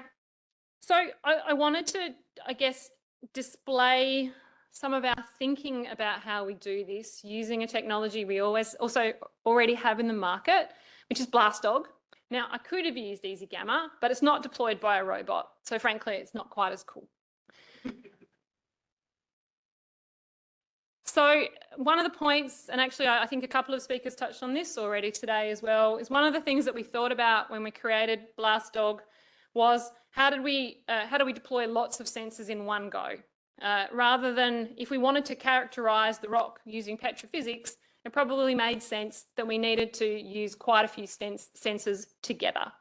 so I wanted to, I guess, display some of our thinking about how we do this using a technology we also already have in the market, which is BlastDog. Now, I could have used Easy Gamma, but it's not deployed by a robot. So frankly, it's not quite as cool. So one of the points, and actually I think a couple of speakers touched on this already today as well, is one of the things that we thought about when we created BlastDog was how do we deploy lots of sensors in one go? Rather than if we wanted to characterize the rock using petrophysics, it probably made sense that we needed to use quite a few sensors together.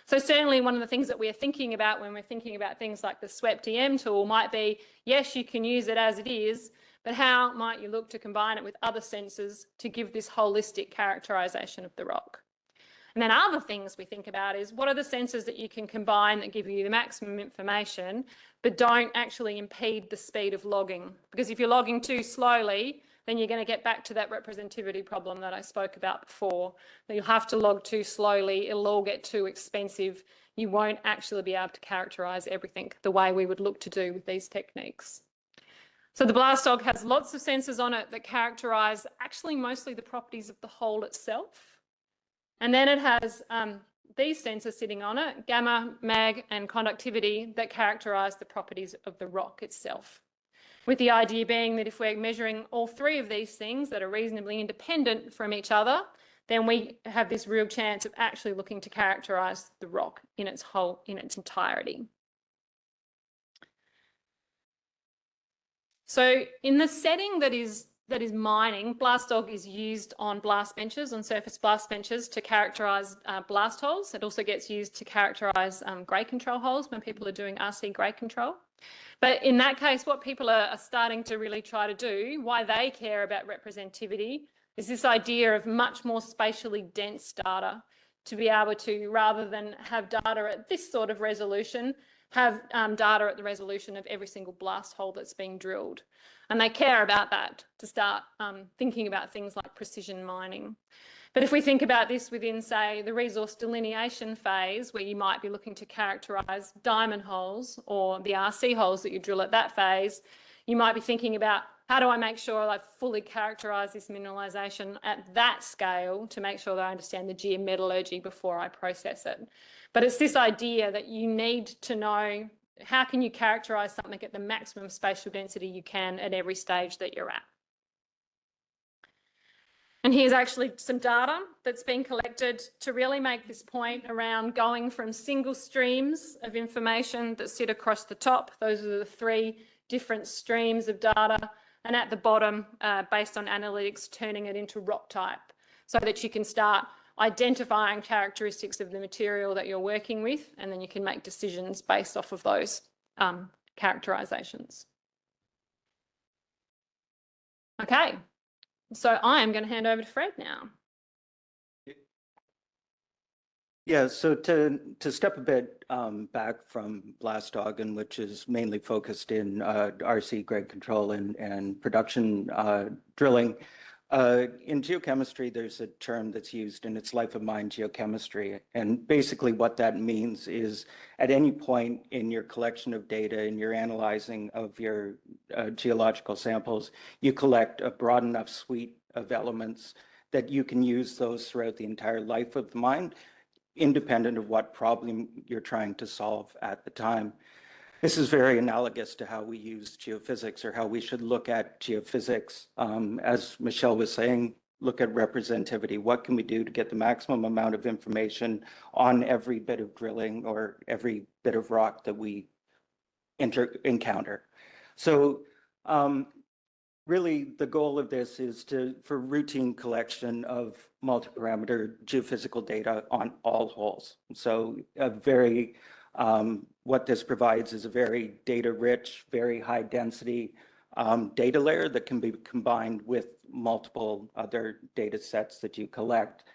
So certainly one of the things that we're thinking about when we're thinking about things like the SWEPT EM tool might be, yes, you can use it as it is, but how might you look to combine it with other sensors to give this holistic characterization of the rock? And then other things we think about is what are the sensors that you can combine that give you the maximum information, but don't actually impede the speed of logging? Because if you're logging too slowly, then you're going to get back to that representativity problem that I spoke about before. That you'll have to log too slowly, it'll all get too expensive. You won't actually be able to characterize everything the way we would look to do with these techniques. So the BlastDog has lots of sensors on it that characterize actually mostly the properties of the hole itself. And then it has these sensors sitting on it, gamma, mag, and conductivity, that characterize the properties of the rock itself. With the idea being that if we're measuring all three of these things that are reasonably independent from each other, then we have this real chance of actually looking to characterize the rock in its entirety. So in the setting that is that is mining, BlastDog is used on blast benches, on surface blast benches to characterise blast holes. It also gets used to characterise grade control holes when people are doing RC grade control. But in that case, what people are starting to really try to do, why they care about representativity, is this idea of much more spatially dense data to be able to, rather than have data at this sort of resolution, have data at the resolution of every single blast hole that's being drilled. And they care about that to start thinking about things like precision mining. But if we think about this within, say, the resource delineation phase, where you might be looking to characterise diamond holes or the RC holes that you drill at that phase, you might be thinking about, how do I make sure I fully characterise this mineralisation at that scale to make sure that I understand the geometallurgy before I process it? But it's this idea that you need to know, how can you characterise something at the maximum spatial density you can at every stage that you're at? And here's actually some data that's been collected to really make this point around going from single streams of information that sit across the top. Those are the 3 different streams of data. And at the bottom, based on analytics, turning it into rock type so that you can start identifying characteristics of the material that you're working with, and then you can make decisions based off of those characterizations. Okay. So I am going to hand over to Fred now. Yeah, so to step a bit back from BlastDog, and which is mainly focused in RC grade control and production drilling, in geochemistry, there's a term that's used, and it's life of mine geochemistry. And basically what that means is at any point in your collection of data, in your analyzing of your geological samples, you collect a broad enough suite of elements that you can use those throughout the entire life of the mine, independent of what problem you're trying to solve at the time. This is very analogous to how we use geophysics, or how we should look at geophysics. As Michelle was saying, look at representativity. What can we do to get the maximum amount of information on every bit of drilling or every bit of rock that we encounter? So really the goal of this is for routine collection of multi-parameter geophysical data on all holes. So what this provides is a very data-rich, very high-density data layer that can be combined with multiple other data sets that you collect.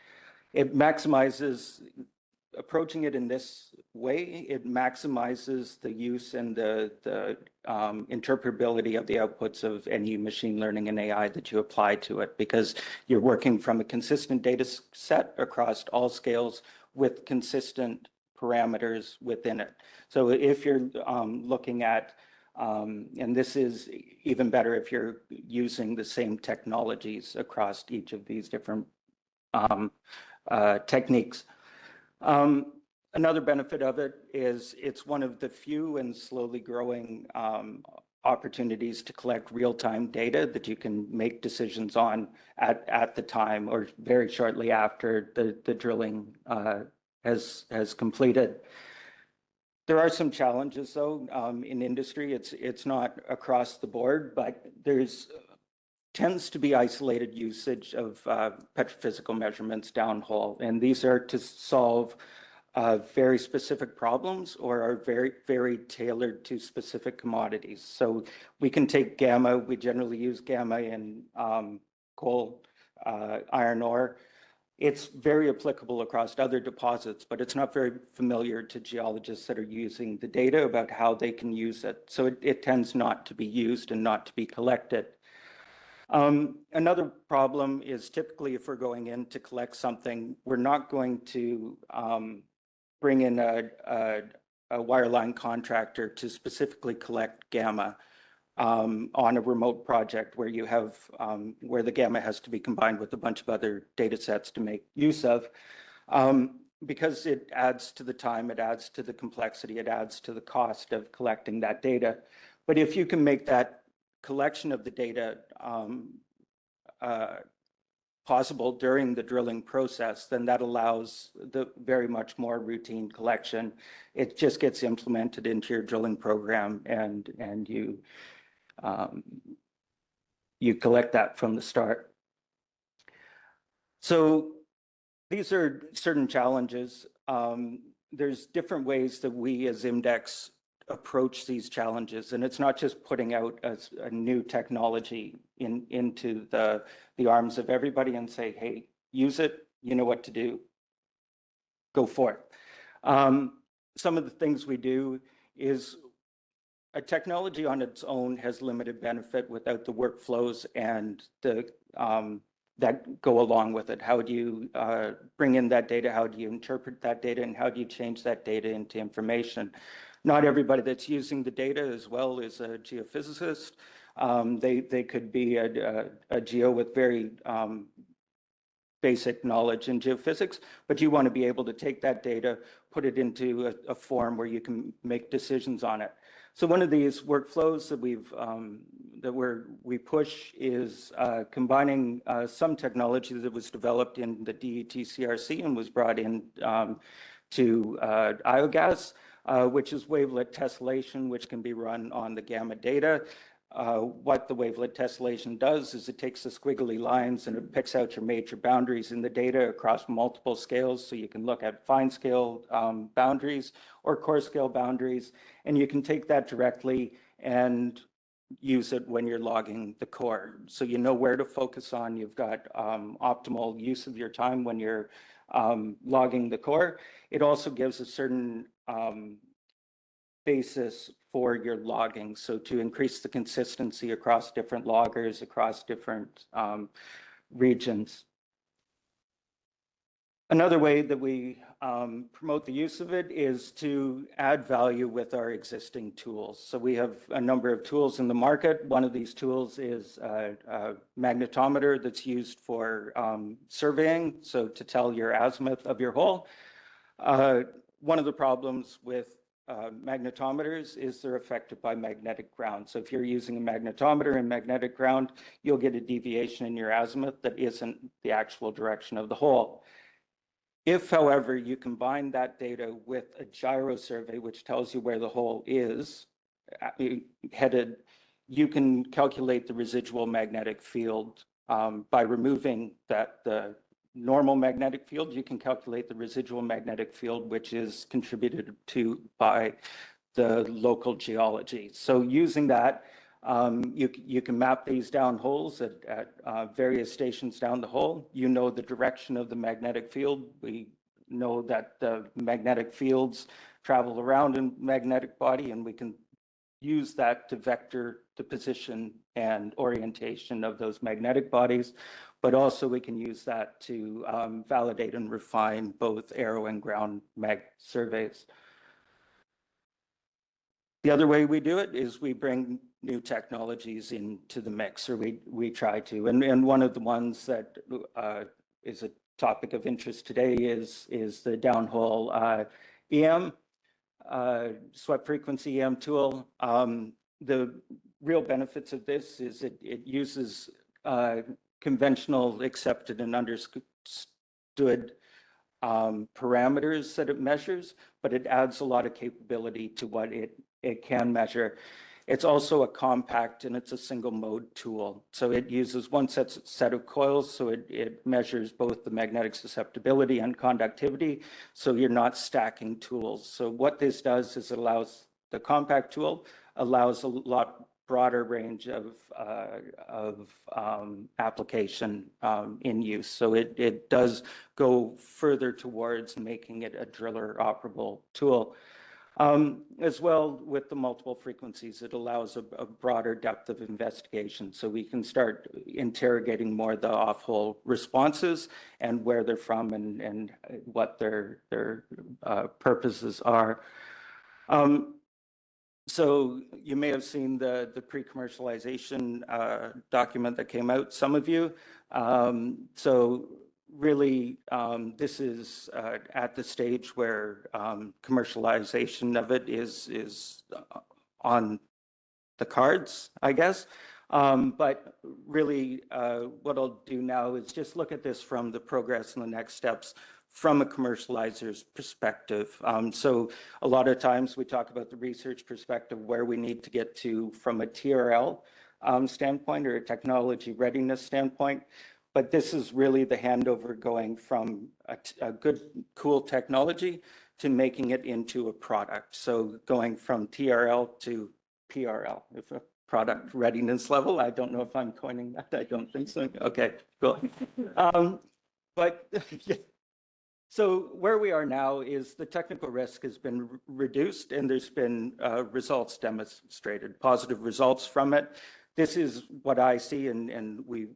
It maximizes, approaching it in this way, it maximizes the use and the interpretability of the outputs of any machine learning and AI that you apply to it, because you're working from a consistent data set across all scales with consistent parameters within it. So if you're looking at, and this is even better if you're using the same technologies across each of these different techniques. Another benefit of it is it's one of the few and slowly growing opportunities to collect real-time data that you can make decisions on at the time or very shortly after the drilling has completed. There are some challenges, though, in industry. It's not across the board, but tends to be isolated usage of petrophysical measurements downhole, and these are to solve very specific problems or are very, very tailored to specific commodities. So we can take gamma. We generally use gamma in coal, iron ore. It's very applicable across other deposits, but it's not very familiar to geologists that are using the data about how they can use it. So it tends not to be used and not to be collected. Another problem is typically if we're going in to collect something, we're not going to bring in a wireline contractor to specifically collect gamma on a remote project where you have where the gamma has to be combined with a bunch of other data sets to make use of, because it adds to the time, it adds to the complexity, it adds to the cost of collecting that data. But if you can make that collection of the data possible during the drilling process, then that allows the very much more routine collection. It just gets implemented into your drilling program, and you you collect that from the start. So these are certain challenges. There's different ways that we as IMDEX approach these challenges, and it's not just putting out a new technology into the arms of everybody and say, hey, use it, you know what to do, go for it. Some of the things we do is a technology on its own has limited benefit without the workflows and the that go along with it. How do you bring in that data? How do you interpret that data? And how do you change that data into information? Not everybody that's using the data as well is a geophysicist. They could be a geo with very basic knowledge in geophysics, but you want to be able to take that data, put it into a form where you can make decisions on it. So one of these workflows that we push is combining some technology that was developed in the DET CRC and was brought in to IOGAS, which is wavelet tessellation, which can be run on the gamma data. What the wavelet tessellation does is it takes the squiggly lines and it picks out your major boundaries in the data across multiple scales. So you can look at fine scale boundaries or coarse scale boundaries, and you can take that directly and use it when you're logging the core. So you know where to focus on. You've got optimal use of your time when you're logging the core. It also gives a certain basis for your logging. So to increase the consistency across different loggers, across different regions. Another way that we promote the use of it is to add value with our existing tools. So we have a number of tools in the market. One of these tools is a magnetometer that's used for surveying, so to tell your azimuth of your hole. One of the problems with magnetometers is they're affected by magnetic ground. So if you're using a magnetometer in magnetic ground, you'll get a deviation in your azimuth that isn't the actual direction of the hole. If, however, you combine that data with a gyro survey, which tells you where the hole is headed, you can calculate the residual magnetic field by removing the normal magnetic field. You can calculate the residual magnetic field, which is contributed to by the local geology. So using that, you can map these down holes at various stations down the hole. You know the direction of the magnetic field. We know that the magnetic fields travel around a magnetic body, and we can use that to vector the position and orientation of those magnetic bodies. But also we can use that to validate and refine both aero and ground mag surveys. The other way we do it is we bring new technologies into the mix, or we try to. And one of the ones that is a topic of interest today is the downhole EM, swept frequency EM tool. The real benefits of this is it uses conventional, accepted, and understood parameters that it measures, but it adds a lot of capability to what it can measure. It's also a compact and it's a single mode tool. So it uses one set of coils, so it measures both the magnetic susceptibility and conductivity, so you're not stacking tools. So what this does is it allows, the compact tool allows a lot broader range of application in use. So it does go further towards making it a driller operable tool. As well, with the multiple frequencies, it allows a broader depth of investigation. So we can start interrogating more the off-hole responses and where they're from and what their purposes are. So you may have seen the pre-commercialization document that came out, some of you. So really, this is at the stage where commercialization of it is on the cards, I guess. But really, what I'll do now is just look at this from the progress and the next steps from a commercializer's perspective. So a lot of times we talk about the research perspective, where we need to get to from a TRL standpoint or a technology readiness standpoint. But this is really the handover going from a good, cool technology to making it into a product. So going from TRL to PRL, if a product readiness level. I don't know if I'm coining that. I don't think so. Okay, cool. But yeah. So where we are now is the technical risk has been reduced and there's been results demonstrated, positive results from it. This is what I see, and we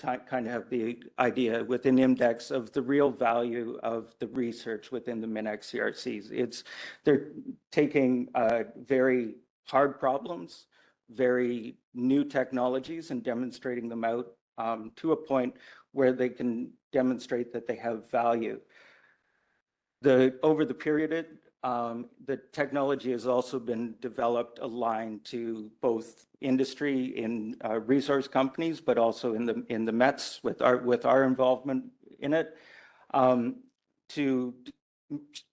kind of have the idea within IMDEX of the real value of the research within the MinEx CRCs. They're taking very hard problems, very new technologies, and demonstrating them out to a point where they can demonstrate that they have value. Over the period, the technology has also been developed aligned to both industry in resource companies, but also in the METs with our involvement in it, to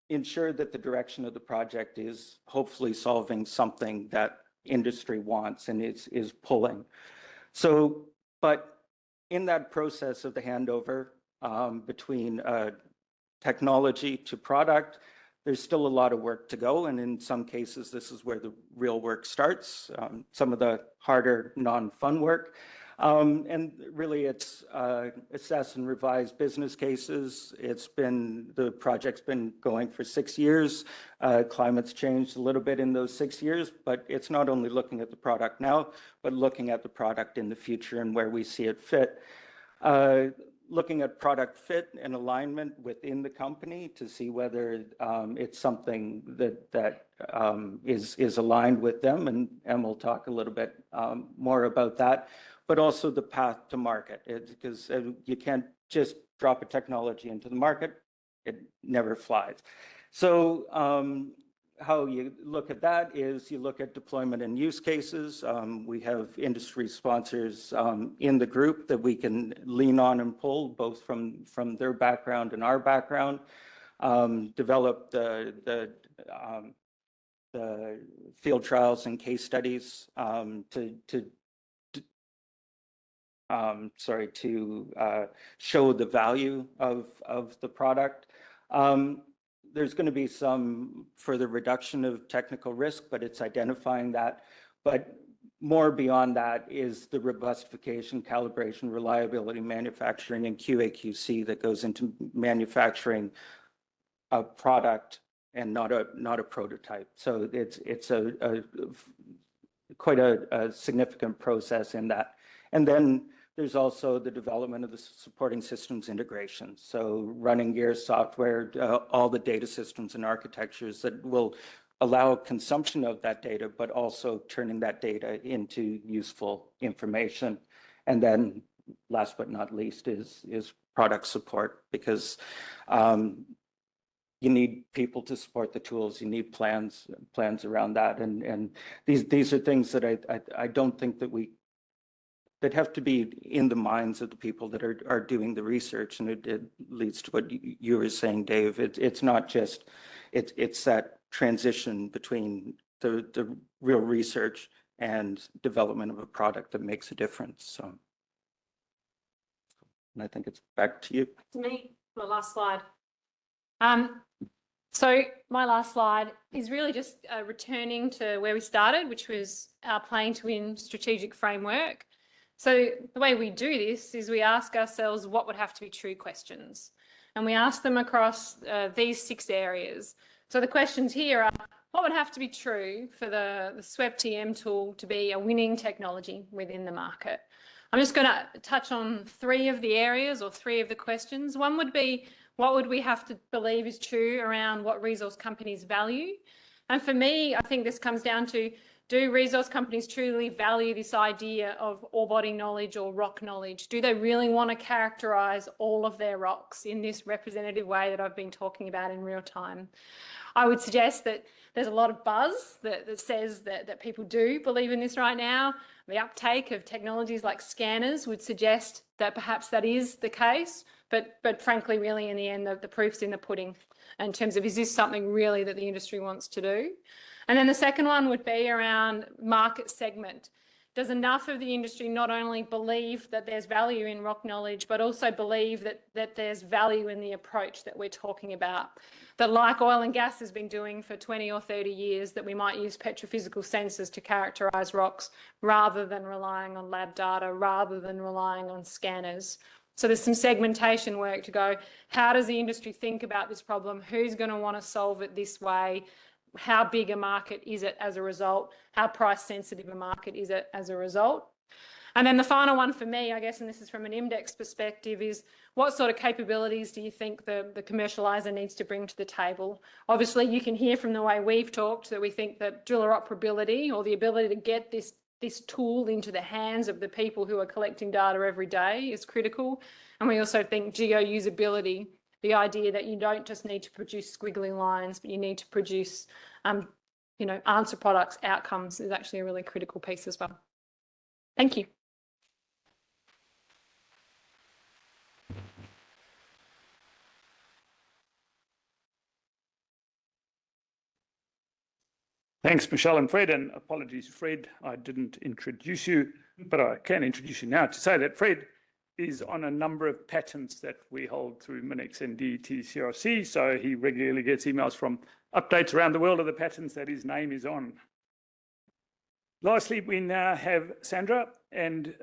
ensure that the direction of the project is hopefully solving something that industry wants and is pulling. So, but in that process of the handover between technology to product, there's still a lot of work to go. And in some cases, this is where the real work starts, some of the harder, non-fun work. And really it's assess and revise business cases. The project's been going for 6 years. Climate's changed a little bit in those 6 years, but it's not only looking at the product now, but looking at the product in the future and where we see it fit. Looking at product fit and alignment within the company to see whether it's something that is aligned with them, and we'll talk a little bit more about that, but also the path to market, because you can't just drop a technology into the market, it never flies. So how you look at that is you look at deployment and use cases. We have industry sponsors in the group that we can lean on and pull, both from their background and our background. Develop the field trials and case studies to show the value of the product. There's going to be some further reduction of technical risk, but it's identifying that. But more beyond that is the robustification, calibration, reliability, manufacturing, and QA/QC that goes into manufacturing a product and not a prototype. So it's quite a significant process in that. And then there's also the development of the supporting systems integration. So running gear software, all the data systems and architectures that will allow consumption of that data, but also turning that data into useful information. And then last but not least is product support, because you need people to support the tools. You need plans around that. And these are things that I don't think that have to be in the minds of the people that are doing the research. And it leads to what you were saying, Dave. It's not just, it's that transition between the real research and development of a product that makes a difference. So, and I think it's back to you. To me, my last slide. So my last slide is really just returning to where we started, which was our playing to win strategic framework. So the way we do this is we ask ourselves what would have to be true questions. And we ask them across these 6 areas. So the questions here are, what would have to be true for the SWEP-TM tool to be a winning technology within the market? I'm just going to touch on 3 of the areas or 3 of the questions. One would be, what would we have to believe is true around what resource companies value? And for me, I think this comes down to, do resource companies truly value this idea of ore body knowledge or rock knowledge? Do they really want to characterize all of their rocks in this representative way that I've been talking about in real time? I would suggest that there's a lot of buzz that says that people do believe in this right now. The uptake of technologies like scanners would suggest that perhaps that is the case, but frankly, really in the end, the proof's in the pudding in terms of, is this something really that the industry wants to do? And then the second one would be around market segment. does enough of the industry not only believe that there's value in rock knowledge, but also believe that there's value in the approach that we're talking about? That, like oil and gas has been doing for 20 or 30 years, that we might use petrophysical sensors to characterise rocks rather than relying on lab data, rather than relying on scanners. So there's some segmentation work to go. How does the industry think about this problem? Who's going to want to solve it this way? How big a market is it as a result? How price sensitive a market is it as a result? And then the final one for me, I guess, and this is from an IMDEX perspective, is what sort of capabilities do you think the commercialiser needs to bring to the table? Obviously, you can hear from the way we've talked that we think that driller operability, or the ability to get this tool into the hands of the people who are collecting data every day, is critical. And we also think geo-usability, the idea that you don't just need to produce squiggly lines, but you need to produce, answer products, outcomes, is actually a really critical piece as well. Thank you. Thanks, Michelle and Fred, and apologies, Fred, I didn't introduce you, but I can introduce you now to say that Fred is on a number of patents that we hold through MinEx and DET CRC, so he regularly gets emails from updates around the world of the patents that his name is on. Lastly, we now have Sandra, and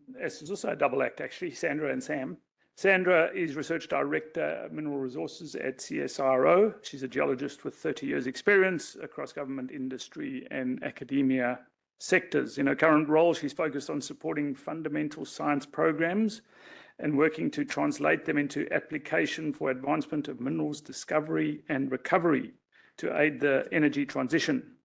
this is also a double act actually, Sandra and Sam. Sandra is Research Director of Mineral Resources at CSIRO. She's a geologist with 30 years experience across government, industry and academia sectors. In her current role, she's focused on supporting fundamental science programs and working to translate them into application for advancement of minerals discovery and recovery to aid the energy transition.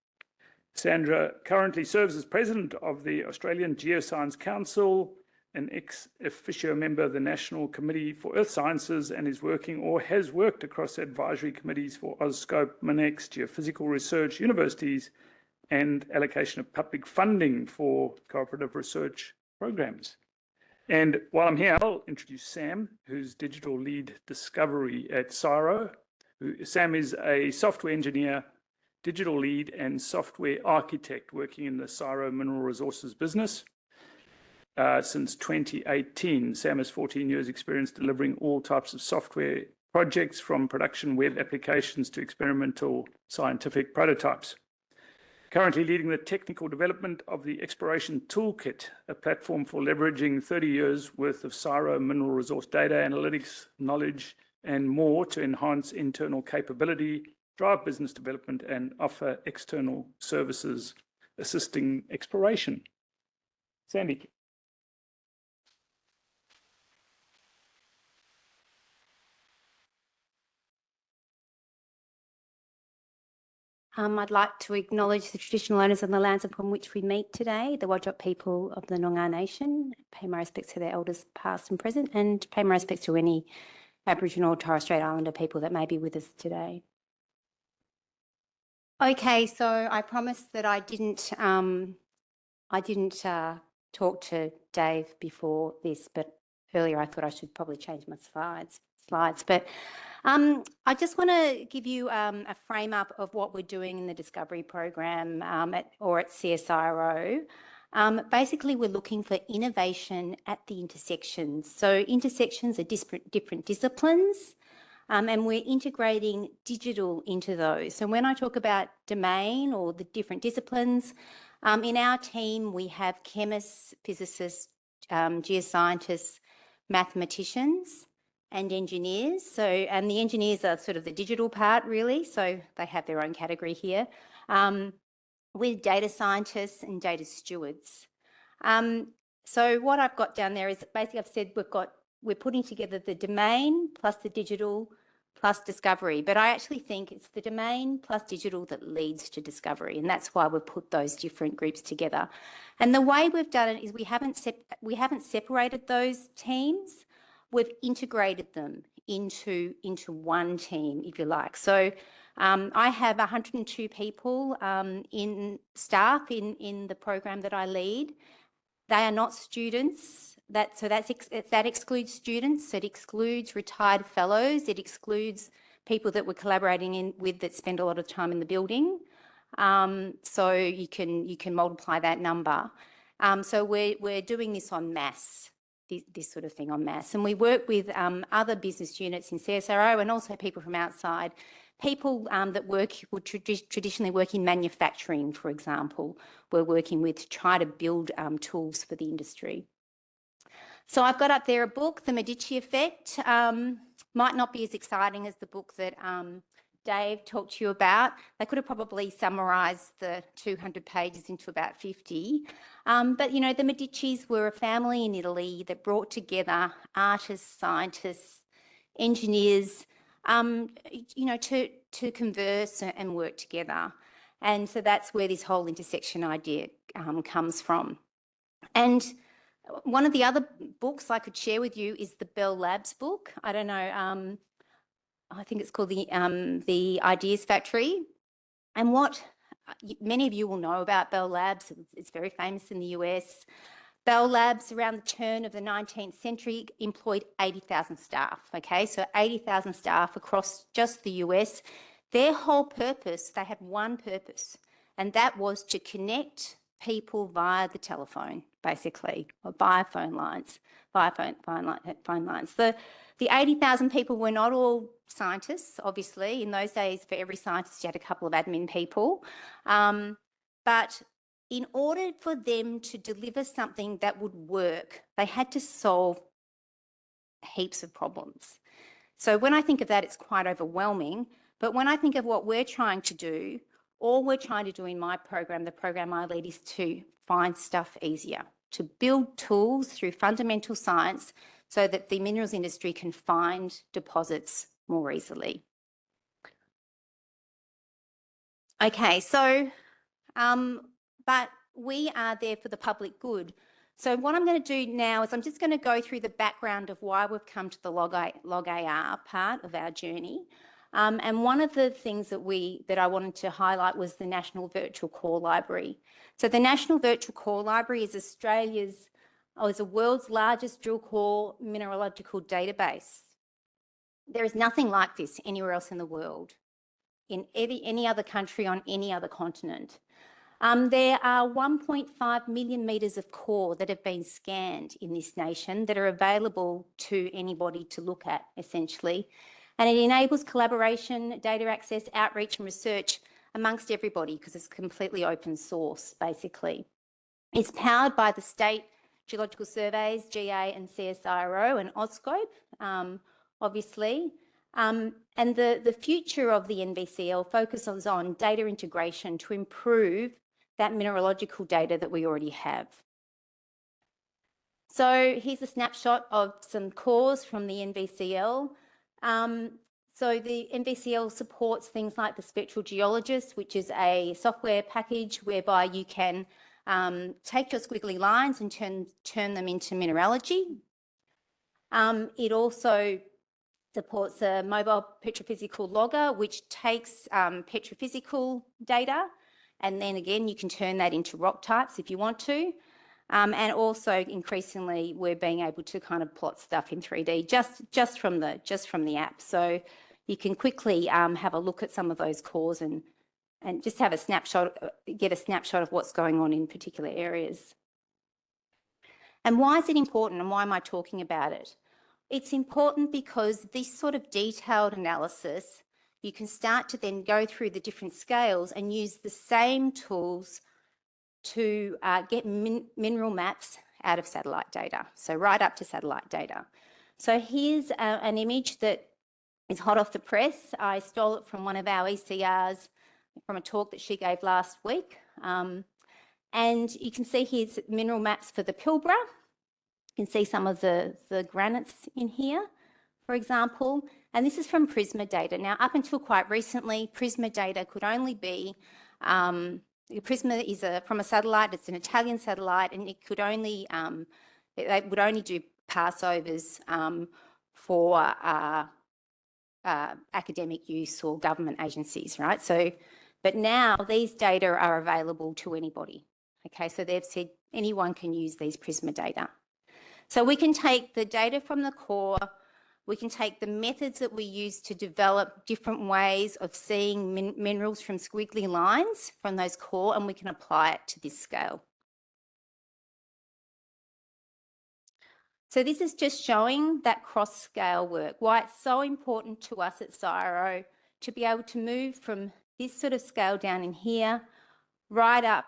Sandra currently serves as President of the Australian Geoscience Council, an ex officio member of the National Committee for Earth Sciences, and is working or has worked across advisory committees for AusScope, MinEx, Geophysical Research, universities, and allocation of public funding for cooperative research programs. And while I'm here, I'll introduce Sam, who's Digital Lead Discovery at CSIRO. Sam is a software engineer, digital lead and software architect working in the CSIRO Mineral Resources business. Since 2018, Sam has 14 years experience delivering all types of software projects, from production web applications to experimental scientific prototypes. Currently leading the technical development of the Exploration Toolkit, a platform for leveraging 30 years worth of CSIRO mineral resource data, analytics, knowledge, and more to enhance internal capability, drive business development, and offer external services assisting exploration. Sandy. I'd like to acknowledge the traditional owners of the lands upon which we meet today, the Whadjuk people of the Noongar Nation, pay my respects to their elders past and present, and pay my respects to any Aboriginal or Torres Strait Islander people that may be with us today. Okay, so I promised that I didn't talk to Dave before this, but earlier I thought I should probably change my slides. But I just want to give you a frame up of what we're doing in the discovery program at CSIRO. Basically, we're looking for innovation at the intersections. So intersections are different disciplines, and we're integrating digital into those. So when I talk about domain or the different disciplines, in our team, we have chemists, physicists, geoscientists, mathematicians, and engineers. So, and the engineers are sort of the digital part, really. So they have their own category here, with data scientists and data stewards. So what I've got down there is basically I've said we're putting together the domain plus the digital plus discovery, but I actually think it's the domain plus digital that leads to discovery, and that's why we've put those different groups together. And the way we've done it is we haven't separated those teams. We've integrated them into one team, if you like. So I have 102 people in staff in the program that I lead. They are not students. That excludes students. It excludes retired fellows. It excludes people that we're collaborating with that spend a lot of time in the building. So you can multiply that number. So we're doing this en masse, this sort of thing en masse. And we work with other business units in CSIRO and also people from outside. People that would traditionally work in manufacturing, for example, we're working with to try to build tools for the industry. So I've got up there a book, The Medici Effect. Might not be as exciting as the book that Dave talked to you about. They could have probably summarised the 200 pages into about 50. But, you know, the Medicis were a family in Italy that brought together artists, scientists, engineers, you know, to converse and work together. And so that's where this whole intersection idea comes from. And one of the other books I could share with you is the Bell Labs book. I don't know, I think it's called the Ideas Factory. And what many of you will know about Bell Labs, it's very famous in the US. Bell Labs, around the turn of the 19th century, employed 80,000 staff, okay? So 80,000 staff across just the US. Their whole purpose, they had one purpose, and that was to connect people via the telephone, basically, or via phone lines, phone lines. The 80,000 people were not all scientists, obviously. In those days, for every scientist, you had a couple of admin people. But in order for them to deliver something that would work, they had to solve heaps of problems. So when I think of that, it's quite overwhelming. But when I think of what we're trying to do, all we're trying to do in my program, the program I lead, is to find stuff easier, to build tools through fundamental science so that the minerals industry can find deposits more easily. Okay, so, but we are there for the public good. So what I'm going to do now is I'm just going to go through the background of why we've come to the log AR part of our journey. And one of the things that I wanted to highlight was the National Virtual Core Library. So the National Virtual Core Library is is the world's largest drill core mineralogical database. There is nothing like this anywhere else in the world, in any other country on any other continent. There are 1.5 million metres of core that have been scanned in this nation that are available to anybody to look at, essentially. And it enables collaboration, data access, outreach and research amongst everybody because it's completely open source, basically. It's powered by the State Geological Surveys, GA and CSIRO and AuScope, obviously. And the future of the NVCL focuses on data integration to improve that mineralogical data that we already have. So here's a snapshot of some cores from the NVCL. So the NVCL supports things like the Spectral Geologist, which is a software package whereby you can take your squiggly lines and turn them into mineralogy. It also supports a mobile petrophysical logger, which takes petrophysical data, and then again you can turn that into rock types if you want to. And also increasingly we're being able to kind of plot stuff in 3D just from the app. So you can quickly have a look at some of those cores and just have a snapshot, get a snapshot of what's going on in particular areas. And why is it important and why am I talking about it? It's important because this sort of detailed analysis, you can start to then go through the different scales and use the same tools to get mineral maps out of satellite data, so right up to satellite data. So here's an image that is hot off the press. I stole it from one of our ECRs from a talk that she gave last week. And you can see here's mineral maps for the Pilbara. You can see some of the granites in here, for example. And this is from Prisma data. Now, up until quite recently, Prisma data could only be Prisma is from a satellite. It's an Italian satellite, and it could only they would only do passovers for academic use or government agencies, right? So, but now these data are available to anybody. Okay, so they've said anyone can use these Prisma data. So we can take the data from the core. We can take the methods that we use to develop different ways of seeing minerals from squiggly lines from those core, and we can apply it to this scale. So this is just showing that cross-scale work, why it's so important to us at CSIRO to be able to move from this sort of scale down in here, right up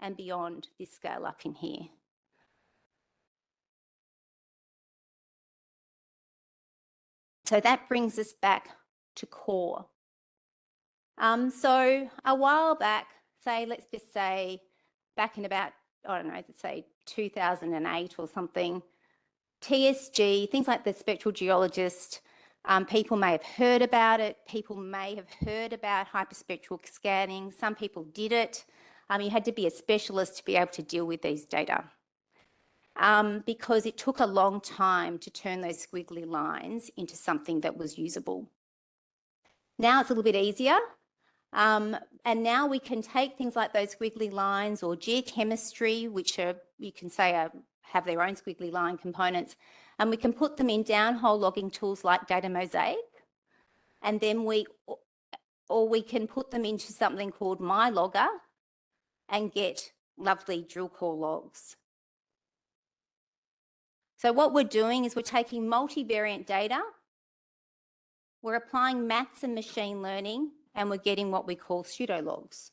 and beyond this scale up in here. So that brings us back to core. So a while back, let's just say back in about, I don't know, let's say 2008 or something, TSG, things like the spectral geologist, people may have heard about it. People may have heard about hyperspectral scanning. Some people did it. You had to be a specialist to be able to deal with these data. Because it took a long time to turn those squiggly lines into something that was usable. Now it's a little bit easier. And now we can take things like those squiggly lines or geochemistry, which are, you can say have their own squiggly line components, and we can put them in downhole logging tools like Data Mosaic. And then we can put them into something called MyLogger and get lovely drill core logs. So what we're doing is we're taking multivariate data, we're applying maths and machine learning, and we're getting what we call pseudologs,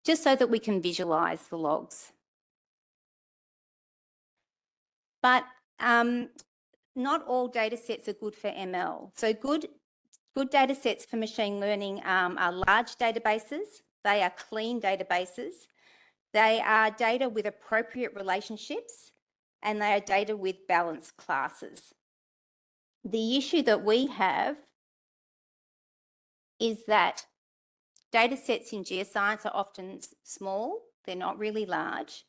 just so that we can visualize the logs. But not all data sets are good for ML. So good data sets for machine learning are large databases. They are clean databases. They are data with appropriate relationships, and they are data with balanced classes. The issue that we have is that data sets in geoscience are often small, they're not really large.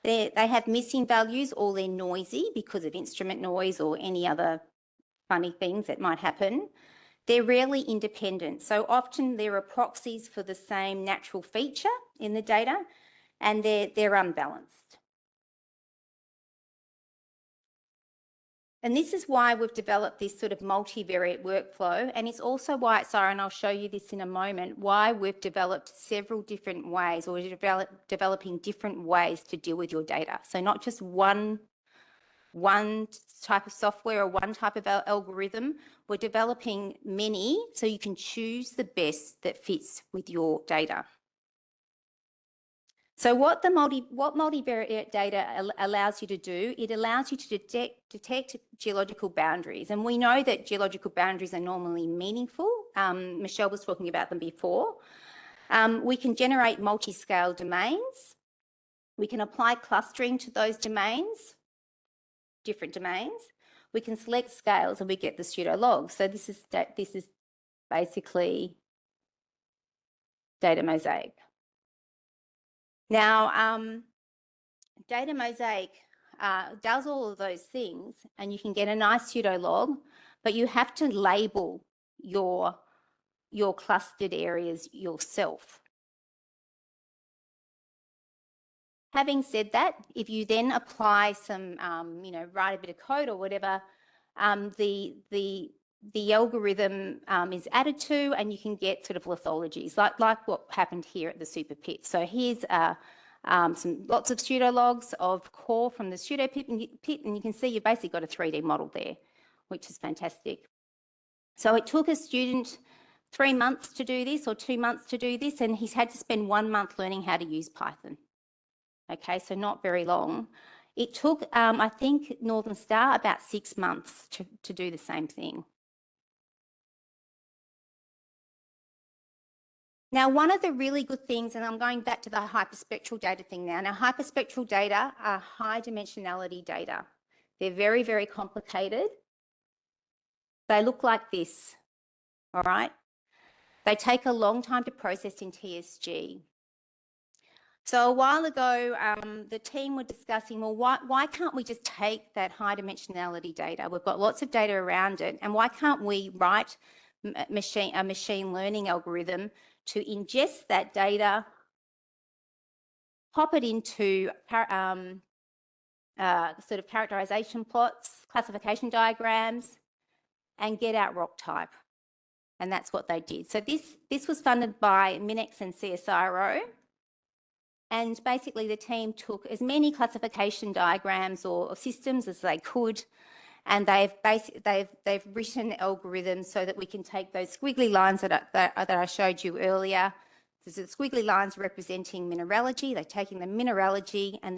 They have missing values, or they're noisy because of instrument noise or any other funny things that might happen. They're rarely independent, so often there are proxies for the same natural feature in the data, and they're unbalanced. And this is why we've developed this sort of multivariate workflow, and it's also why at CSIRO, and I'll show you this in a moment, why we've developed several different ways, or we're developing different ways to deal with your data. So not just one type of software or one type of algorithm, we're developing many so you can choose the best that fits with your data. So what multivariate data allows you to do, it allows you to detect geological boundaries. And we know that geological boundaries are normally meaningful. Michelle was talking about them before. We can generate multi-scale domains. We can apply clustering to those domains, different domains. We can select scales and we get the pseudo logs. So this is basically Data Mosaic. Now, Data Mosaic does all of those things, and you can get a nice pseudo log, but you have to label your clustered areas yourself. Having said that, if you then apply some, write a bit of code or whatever, the algorithm is added to, and you can get sort of lithologies, like what happened here at the super pit. So here's lots of pseudo logs of core from the pseudo pit, and you can see you've basically got a 3D model there, which is fantastic. So it took a student 3 months to do this, or 2 months to do this, and he's had to spend 1 month learning how to use Python. Okay, so not very long. It took, I think, Northern Star about 6 months to do the same thing. Now, one of the really good things, and I'm going back to the hyperspectral data thing now. Now, hyperspectral data are high dimensionality data. They're very, very complicated. They look like this, all right? They take a long time to process in TSG. So a while ago, the team were discussing, well, why can't we just take that high dimensionality data? We've got lots of data around it, and why can't we write a machine learning algorithm to ingest that data, pop it into sort of characterization plots, classification diagrams, and get out rock type. And that's what they did. So this was funded by MinEx and CSIRO. And basically the team took as many classification diagrams or systems as they could, and they've written algorithms so that we can take those squiggly lines that I showed you earlier. There's the squiggly lines representing mineralogy. They're taking the mineralogy and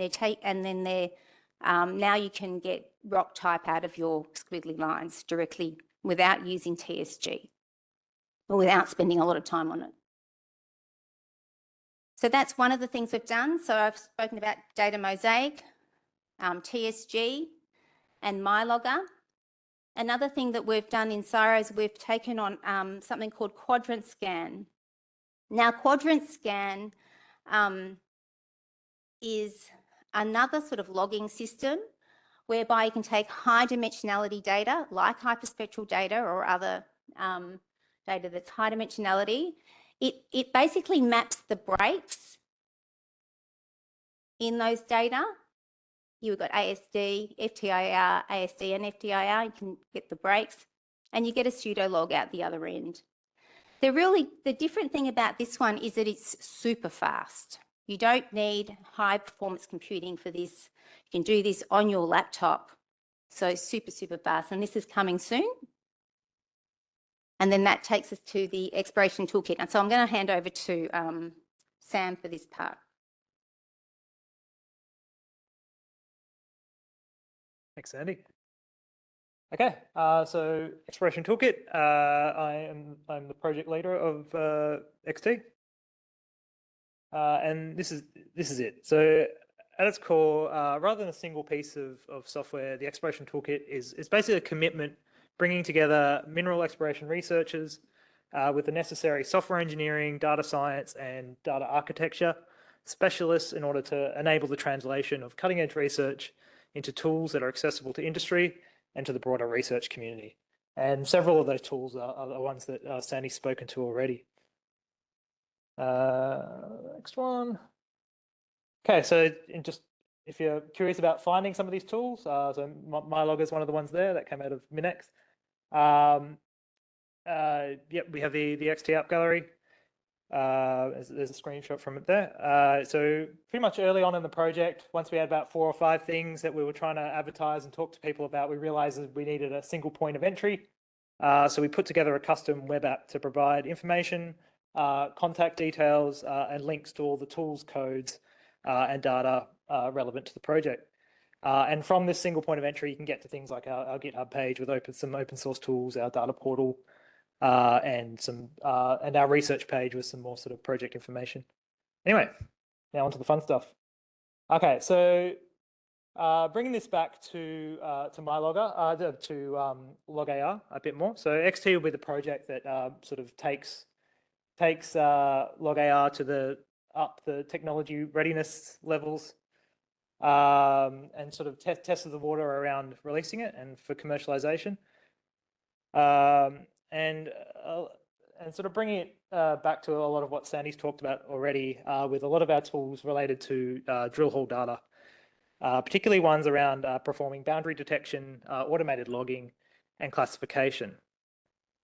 now you can get rock type out of your squiggly lines directly without using TSG or without spending a lot of time on it. So that's one of the things we've done. So I've spoken about data mosaic, TSG and MyLogger. Another thing that we've done in CSIRO is we've taken on something called quadrant scan. Now, quadrant scan is another sort of logging system whereby you can take high dimensionality data like hyperspectral data or other data that's high dimensionality. It basically maps the breaks in those data. You've got ASD, FTIR, ASD and FTIR. You can get the breaks and you get a pseudo log out the other end. The different thing about this one is that it's super fast. You don't need high performance computing for this. You can do this on your laptop. So super, super fast. And this is coming soon. And then that takes us to the exploration toolkit. And so I'm going to hand over to Sam for this part. Thanks, Sandy. Okay, so exploration toolkit. I'm the project leader of XT, and this is it. So at its core, rather than a single piece of software, the exploration toolkit is basically a commitment bringing together mineral exploration researchers with the necessary software engineering, data science, and data architecture specialists in order to enable the translation of cutting-edge research into tools that are accessible to industry and to the broader research community. And several of those tools are the ones that Sandy's spoken to already. Next one. Okay, so if you're curious about finding some of these tools, so MyLogger is one of the ones there that came out of MinEx. Yep, we have the XT app gallery. There's a screenshot from it there. So pretty much early on in the project, once we had about 4 or 5 things that we were trying to advertise and talk to people about, we realized that we needed a single point of entry. So we put together a custom web app to provide information, contact details, and links to all the tools, codes, and data relevant to the project. And from this single point of entry, you can get to things like our GitHub page with some open source tools, our data portal, and our research page with some more sort of project information. Anyway, now onto the fun stuff. Okay, so bringing this back to MyLogger, to LogAR a bit more. So XT will be the project that sort of takes LogAR to up the technology readiness levels and sort of tests the water around releasing it and for commercialization. And sort of bringing it back to a lot of what Sandy's talked about already with a lot of our tools related to drill hole data, particularly ones around performing boundary detection, automated logging, and classification,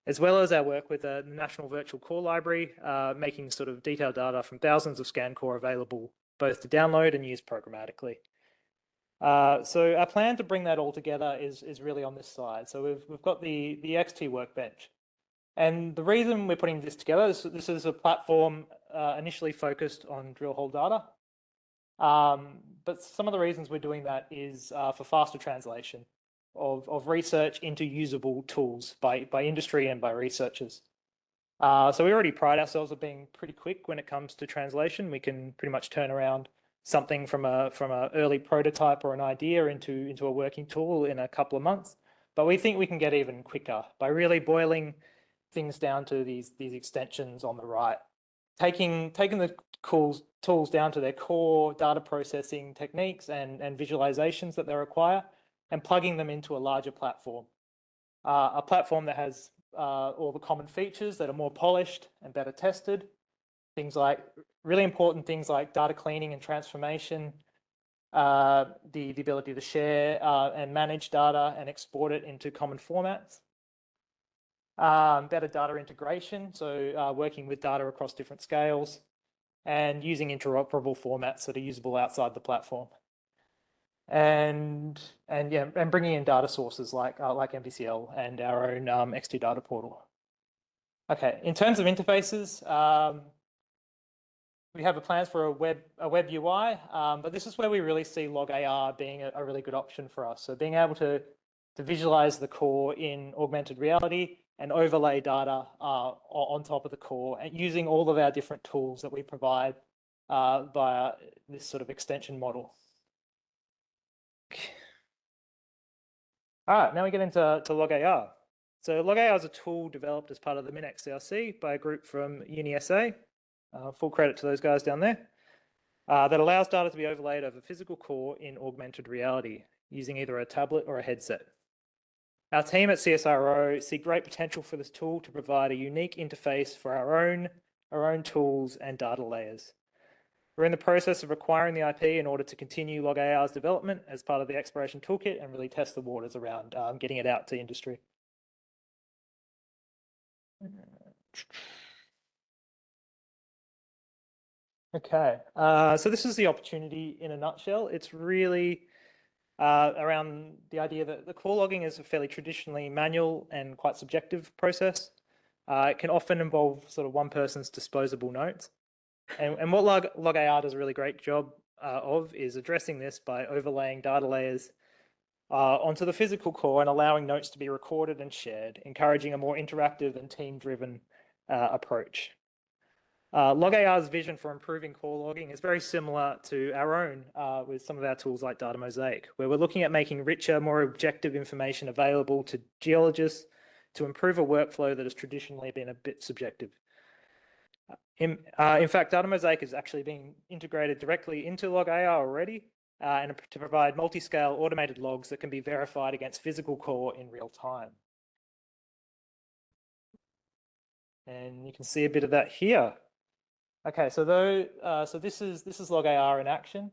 as well as our work with the National Virtual Core Library, making sort of detailed data from thousands of scan core available both to download and use programmatically. So our plan to bring that all together is really on this side. So we've got the XT workbench. And the reason we're putting this together is this is a platform initially focused on drill hole data. But some of the reasons we're doing that is for faster translation of research into usable tools by industry and by researchers. So we already pride ourselves on being pretty quick when it comes to translation. We can pretty much turn around something from a early prototype or an idea into a working tool in a couple of months. But we think we can get even quicker by really boiling things down to these extensions on the right, taking the tools down to their core data processing techniques and visualizations that they require, and plugging them into a larger platform, a platform that has all the common features that are more polished and better tested. Things like really important things like data cleaning and transformation, the ability to share and manage data and export it into common formats. Better data integration, so working with data across different scales, and using interoperable formats that are usable outside the platform. And bringing in data sources like MPCL and our own X2 data portal. Okay, in terms of interfaces, we have plans for a web UI, but this is where we really see log AR being a really good option for us. So being able to visualize the core in augmented reality and overlay data on top of the core, and using all of our different tools that we provide via this sort of extension model. All right, now we get into log AR. So log AR is a tool developed as part of the MinEx CRC by a group from UniSA. Full credit to those guys down there. That allows data to be overlaid over physical core in augmented reality using either a tablet or a headset. Our team at CSIRO see great potential for this tool to provide a unique interface for our own tools and data layers. We're in the process of acquiring the IP in order to continue log AR's development as part of the exploration toolkit and really test the waters around getting it out to industry. Okay, so this is the opportunity in a nutshell. It's really around the idea that the core logging is a fairly traditionally manual and quite subjective process. It can often involve sort of one person's disposable notes. And what log AR does a really great job of is addressing this by overlaying data layers onto the physical core and allowing notes to be recorded and shared, encouraging a more interactive and team-driven approach. Log AR's vision for improving core logging is very similar to our own with some of our tools like Data Mosaic, where we're looking at making richer, more objective information available to geologists to improve a workflow that has traditionally been a bit subjective. In fact, Data Mosaic is actually being integrated directly into log AR already and to provide multi-scale automated logs that can be verified against physical core in real time. And you can see a bit of that here. Okay, so this is log AR in action.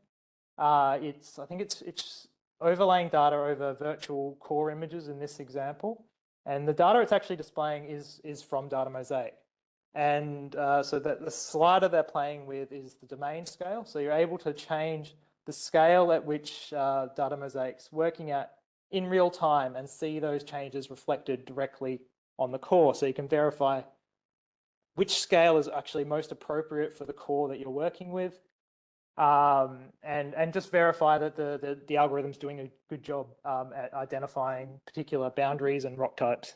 I think it's overlaying data over virtual core images in this example, and the data it's actually displaying is from Data Mosaic. And so the slider they're playing with is the domain scale. So you're able to change the scale at which Data Mosaic's working at in real time and see those changes reflected directly on the core. So you can verify which scale is actually most appropriate for the core that you're working with, and just verify that the algorithm's doing a good job at identifying particular boundaries and rock types.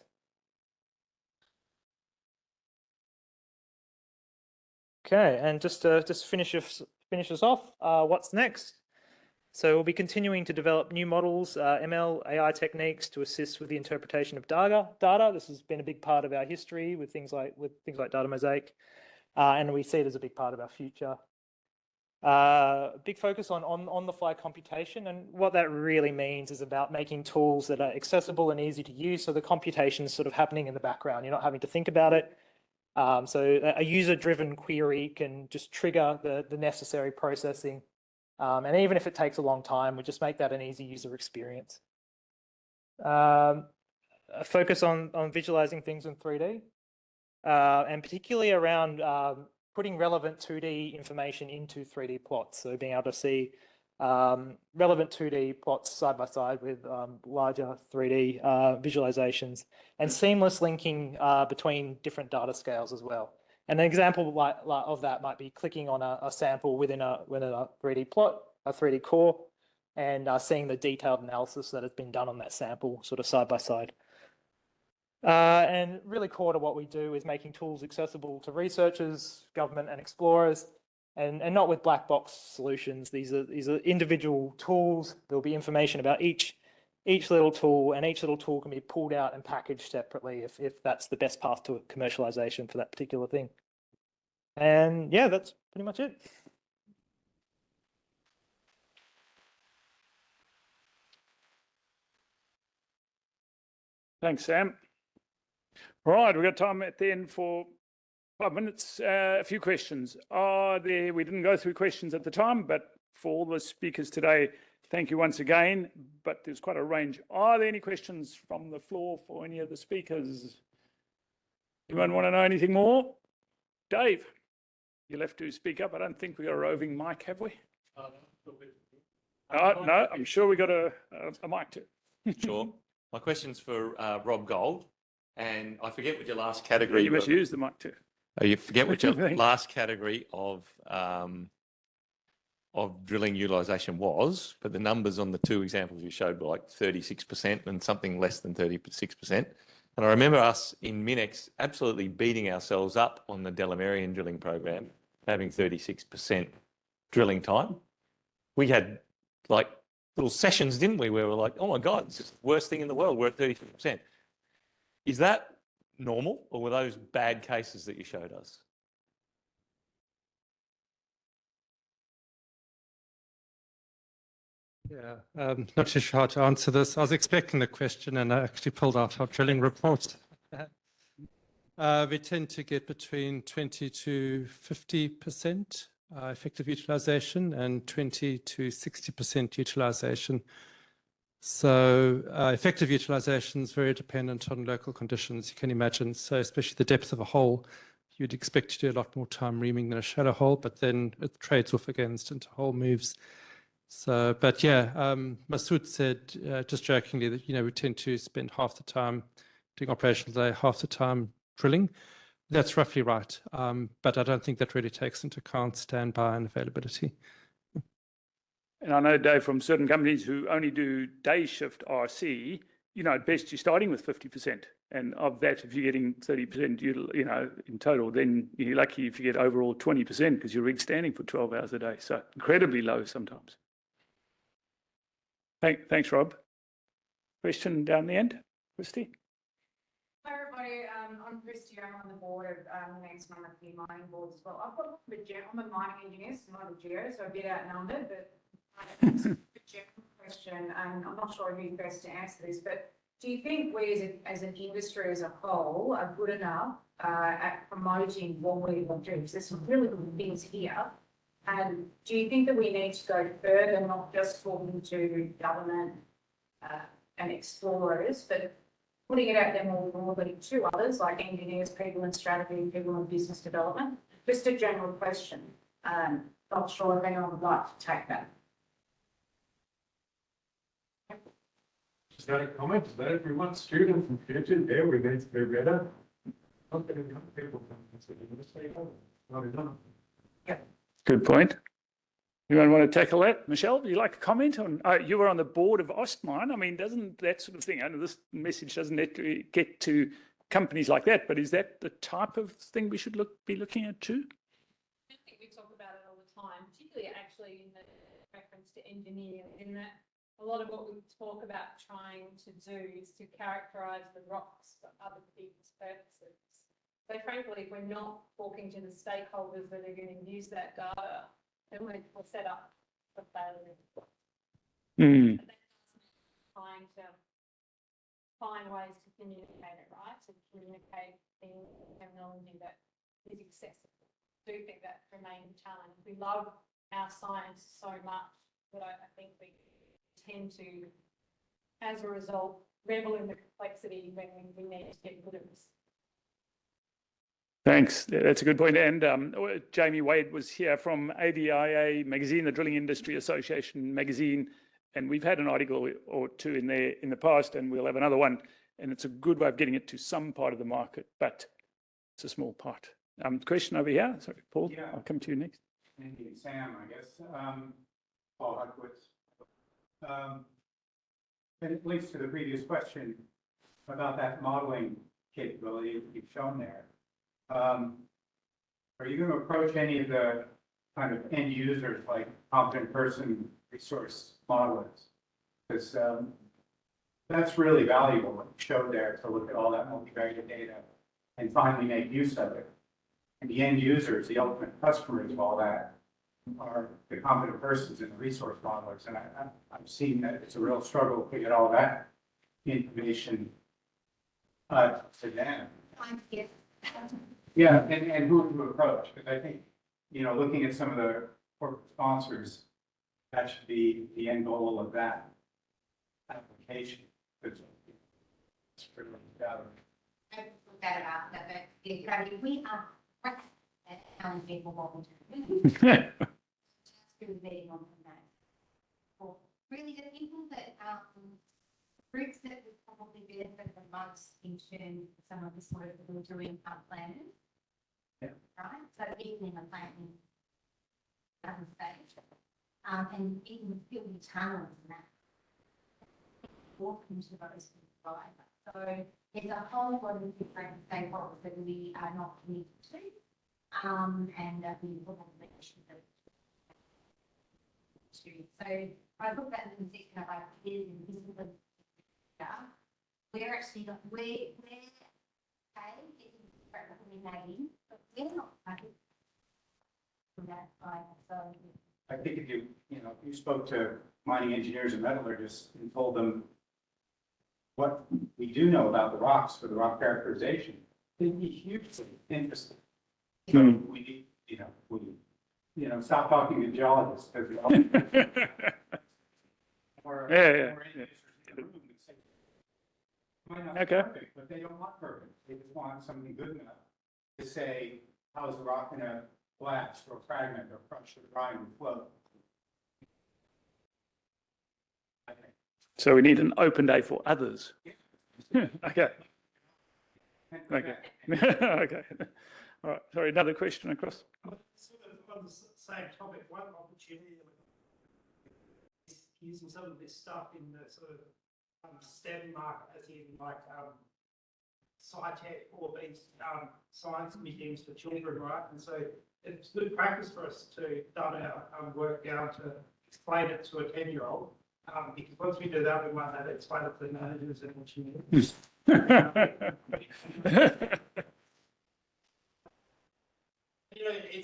Okay, and just to finish us off, what's next? So we'll be continuing to develop new models, ML, AI techniques to assist with the interpretation of data. This has been a big part of our history with things like Data Mosaic, and we see it as a big part of our future. Big focus on the fly computation, and what that really means is about making tools that are accessible and easy to use, so the computation is sort of happening in the background. You're not having to think about it. So a user-driven query can just trigger the necessary processing. And even if it takes a long time, we just make that an easy user experience. A focus on visualizing things in 3D, and particularly around putting relevant 2D information into 3D plots. So being able to see relevant 2D plots side by side with larger 3D visualizations, and seamless linking between different data scales as well. And an example of that might be clicking on a sample within a 3D plot, a 3D core, and seeing the detailed analysis that has been done on that sample sort of side by side. And really core to what we do is making tools accessible to researchers, government and explorers, and not with black box solutions. These are individual tools. There'll be information about each little tool, and each little tool can be pulled out and packaged separately if that's the best path to commercialization for that particular thing. And yeah, that's pretty much it. Thanks, Sam. Right, we've got time at the end for 5 minutes. A few questions. We didn't go through questions at the time, but for all the speakers today, thank you once again. But there's quite a range. Are there any questions from the floor for any of the speakers? Anyone want to know anything more? Dave. You'll have to speak up. I don't think we got a roving mic, have we? No, I'm sure we got a mic too. Sure. My question's for Rob Gold, and I forget what your last category. You must use the mic too. Oh, you forget what your Thanks. last category of drilling utilisation was, but the numbers on the two examples you showed were like 36% and something less than 36%. And I remember us in MinEx absolutely beating ourselves up on the Delamerian drilling program, having 36% drilling time. We had like little sessions, didn't we, where we were like, oh my God, it's the worst thing in the world. We're at 36%. Is that normal, or were those bad cases that you showed us? Yeah, not too sure how to answer this. I was expecting the question and I actually pulled out our drilling report. We tend to get between 20 to 50% effective utilization and 20 to 60% utilization. So effective utilization is very dependent on local conditions, you can imagine. So especially the depth of a hole, you'd expect to do a lot more time reaming than a shallow hole, but then it trades off against into hole moves. So, but yeah, Masood said, just jokingly, that, we tend to spend half the time doing operational day, half the time drilling. That's roughly right. But I don't think that really takes into account standby and availability. And I know, Dave, from certain companies who only do day shift RC, at best you're starting with 50%. And of that, if you're getting 30%, in total, then you're lucky if you get overall 20% because your rig's standing for 12 hours a day. So incredibly low sometimes. Thanks, Rob. Question down the end, Christy? Hi, everybody. I'm Christy. I'm on the board of MinEx, one of the mining boards as well. I'm a mining engineer, so not a geo, so a bit outnumbered, but it's a general question. I'm not sure who's best to answer this, but do you think we as an industry as a whole are good enough at promoting what we want to do? Because there's some really good things here. And do you think that we need to go further, not just talking to government and explorers, but putting it out there more broadly to others, like engineers, people in strategy, people in business development? Just a general question. Not sure if anyone would like to take that. Just got a comment that everyone, students and future, there we need to be better. Not getting people from Good point. Anyone want to tackle that? Michelle, would you like to comment on, you were on the board of Ostmine. I mean, doesn't that sort of thing, I know this message doesn't get to companies like that, but is that the type of thing we should be looking at too? I think we talk about it all the time, particularly actually in the reference to engineering, in that a lot of what we talk about trying to do is to characterise the rocks for other people's purposes. So frankly, if we're not talking to the stakeholders that are going to use that data, then we're set up for failure. Mm. Trying to find ways to communicate it, right? To communicate things, terminology that is accessible. I do think that remains a challenge. We love our science so much that I think we tend to, as a result, revel in the complexity when we need to get good at this. Thanks. That's a good point. And Jamie Wade was here from ADIA magazine, the Drilling Industry Association magazine, and we've had an article or two in there in the past, and we'll have another one. And it's a good way of getting it to some part of the market, but it's a small part. Question over here. Sorry, Paul. Yeah. I'll come to you next. Andy and Sam, I guess. Paul Hudkowitz. It leads to the previous question about that modeling capability that you've shown there. Are you going to approach any of the kind of end users like competent person resource modelers? Because that's really valuable what you showed there, to look at all that multivariate data and finally make use of it. And the end users, the ultimate customers of all that, are the competent persons and the resource modelers. And I've seen that it's a real struggle to get all that information to them. Yeah, and who to approach, because I think, looking at some of the corporate sponsors, that should be the end goal of that application. It's pretty much out of it. We are telling people what we're doing. Just really betting on that. For really good people that groups that would probably benefit the most in terms of some of this work that we're doing are planners. Yeah. Right? So even in the planning stage, and even building tunnels and that, walk into those providers. So there's a whole lot of different stakeholders that we are not committed to, and we will mention them. So I look at the section of ideas and visibility. We're actually not, we're okay, but we're not paid from that either. So I think if you spoke to mining engineers and metallurgists and told them what we do know about the rocks for the rock characterization, they'd be hugely interested. So we need, stop talking to geologists because more end users in the room would say, might not be perfect, but they don't want perfect. They just want something good enough to say, how is the rock going to blast or fragment or crush or grind and flow? So we need an open day for others. Okay. Okay. Okay. All right. Sorry, another question across. Sort of on the same topic, one opportunity is using some of this stuff in the sort of STEM market, as in like SciTech or these science museums for children, right? And so it's good practice for us to done our work down to explain it to a 10-year-old. Because once we do that, we might have to explain it to the managers and engineers.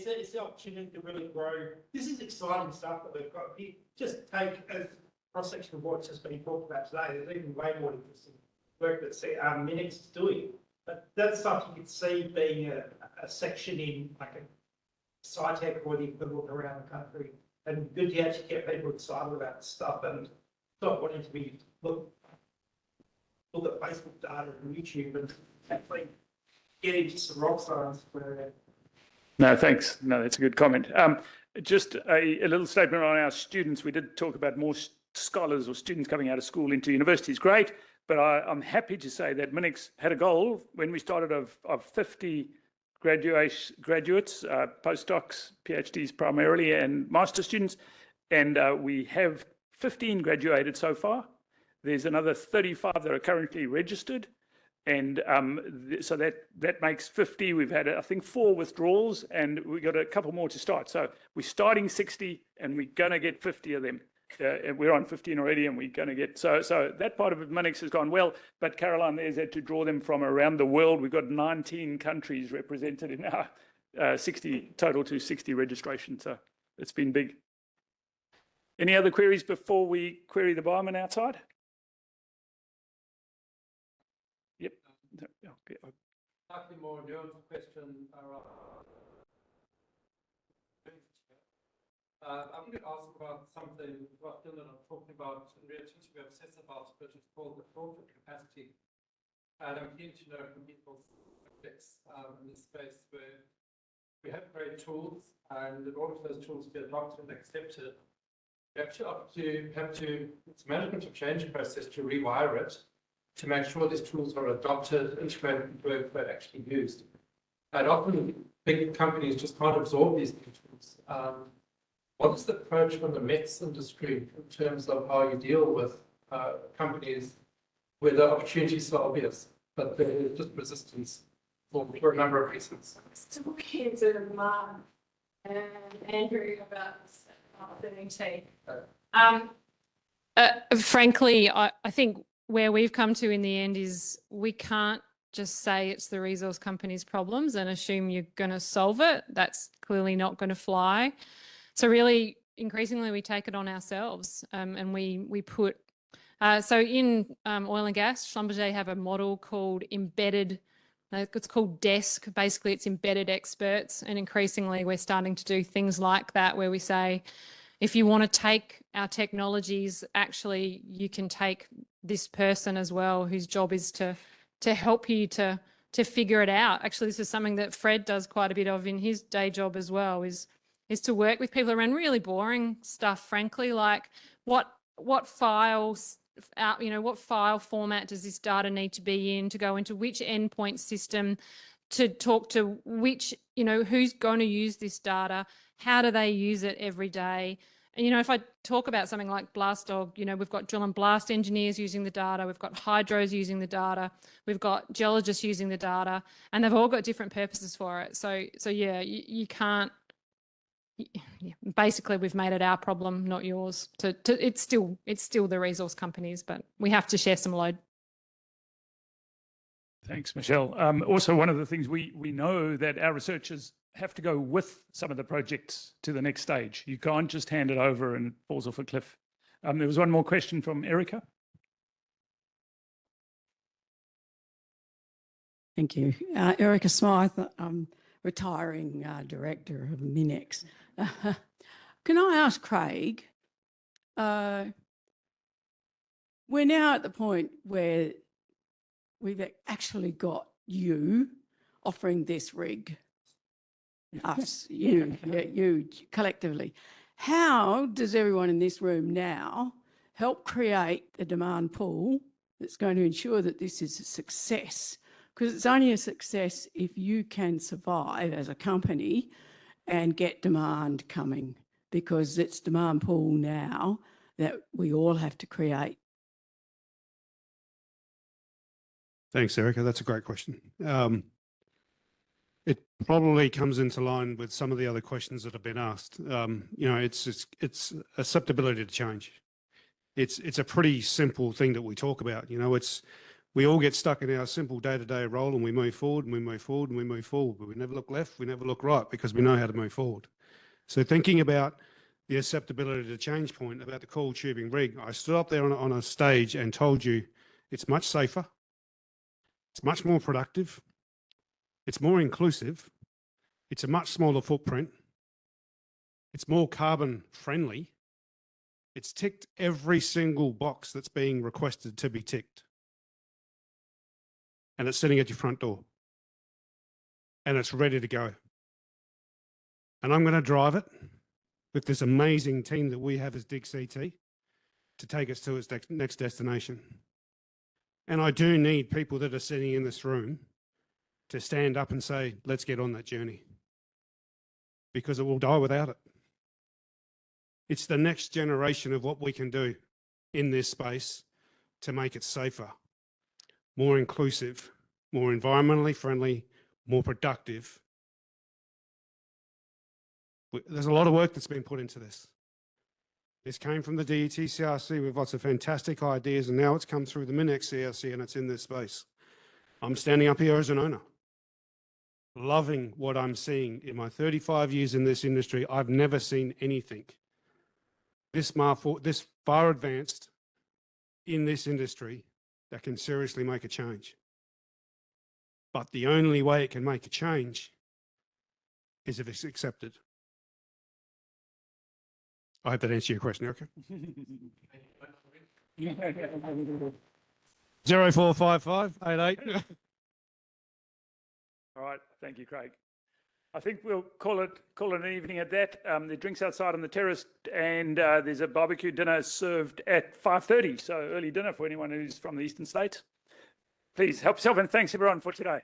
It's the opportunity to really grow. This is exciting stuff that we've got. We just take a cross-section of what's just been talked about today. There's even way more interesting work that MinEx is doing. But that's stuff you could see being a section in like a SciTech or the equivalent around the country. And good to actually get people excited about stuff and not wanting to be look at Facebook data and YouTube and actually get into some rock science where. No, thanks. No, that's a good comment. Just a little statement on our students. We did talk about more scholars or students coming out of school into universities. Great, but I'm happy to say that MinEx had a goal when we started of 50 graduates, postdocs, PhDs primarily, and master students, and we have 15 graduated so far. There's another 35 that are currently registered, and so that makes 50. We've had, I think, 4 withdrawals, and we've got a couple more to start. So we're starting 60, and we're going to get 50 of them. We're on 15 already, and we're going to get so that part of MinEx has gone well. But Caroline there's had to draw them from around the world. We've got 19 countries represented in our 60 total to 60 registration. So it's been big. Any other queries before we query the bioman outside? Yep. Okay. Slightly more nuanced question. I'm going to ask about something what Dylan was talking about, and we're we obsessed about, which is called the throughput capacity. And I'm keen to know from people's projects in this space where we have great tools, and in order for those tools to be adopted and accepted, we actually have to it's management of change process to rewire it to make sure these tools are adopted, integrated into workflow, actually used. And often big companies just can't absorb these new tools. What is the approach from the METS industry in terms of how you deal with companies where the opportunities are obvious, but there's just resistance for a number of reasons? Still keen to Mark and Andrew about this frankly, I think where we've come to in the end is we can't just say it's the resource company's problems and assume you're going to solve it. That's clearly not going to fly. So really, increasingly, we take it on ourselves and we put, so in oil and gas, Schlumberger have a model called embedded, it's called DESK. Basically, it's embedded experts. And increasingly, we're starting to do things like that where we say, if you want to take our technologies, actually, you can take this person as well, whose job is to help you to figure it out. Actually, this is something that Fred does quite a bit of in his day job as well, is to work with people around really boring stuff, frankly, like what files out, what file format does this data need to be in to go into which endpoint system, to talk to which, who's going to use this data, how do they use it every day. And, if I talk about something like BlastDog, we've got drill and blast engineers using the data, we've got hydros using the data, we've got geologists using the data, and they've all got different purposes for it. So yeah, you can't, basically we've made it our problem, not yours. It's still the resource companies, but we have to share some load. Thanks, Michelle. Also, one of the things we know that our researchers have to go with some of the projects to the next stage. You can't just hand it over and it falls off a cliff. There was one more question from Erica. Thank you. Erica Smythe, retiring director of MinEx. Can I ask Craig, we're now at the point where we've actually got you offering this rig, us, you collectively. How does everyone in this room now help create the demand pool that's going to ensure that this is a success? Because it's only a success if you can survive as a company and get demand coming, because it's demand pool now that we all have to create. Thanks, Erica. That's a great question. It probably comes into line with some of the other questions that have been asked. It's acceptability to change. It's a pretty simple thing that we talk about. We all get stuck in our simple day-to-day role, and we move forward and we move forward and we move forward, but we never look left, we never look right, because we know how to move forward. So thinking about the acceptability to change point about the coiled tubing rig, I stood up there on a stage and told you it's much safer, it's much more productive, it's more inclusive, it's a much smaller footprint, it's more carbon friendly, it's ticked every single box that's being requested to be ticked. And it's sitting at your front door. And it's ready to go. And I'm going to drive it with this amazing team that we have as Dig CT to take us to its next destination. And I do need people that are sitting in this room to stand up and say, let's get on that journey. Because it will die without it. It's the next generation of what we can do in this space to make it safer, more inclusive, more environmentally friendly, more productive. There's a lot of work that's been put into this. This came from the DET CRC with lots of fantastic ideas, and now it's come through the MinEx CRC and it's in this space. I'm standing up here as an owner, loving what I'm seeing. In my 35 years in this industry, I've never seen anything this far advanced in this industry that can seriously make a change. But the only way it can make a change is if it's accepted. I hope that answers your question, Erica. 045588. All right, thank you, Craig. I think we'll call it an evening at that. The drinks outside on the terrace, and there's a barbecue dinner served at 5:30, so early dinner for anyone who's from the eastern states. Please help yourself, and thanks everyone for today.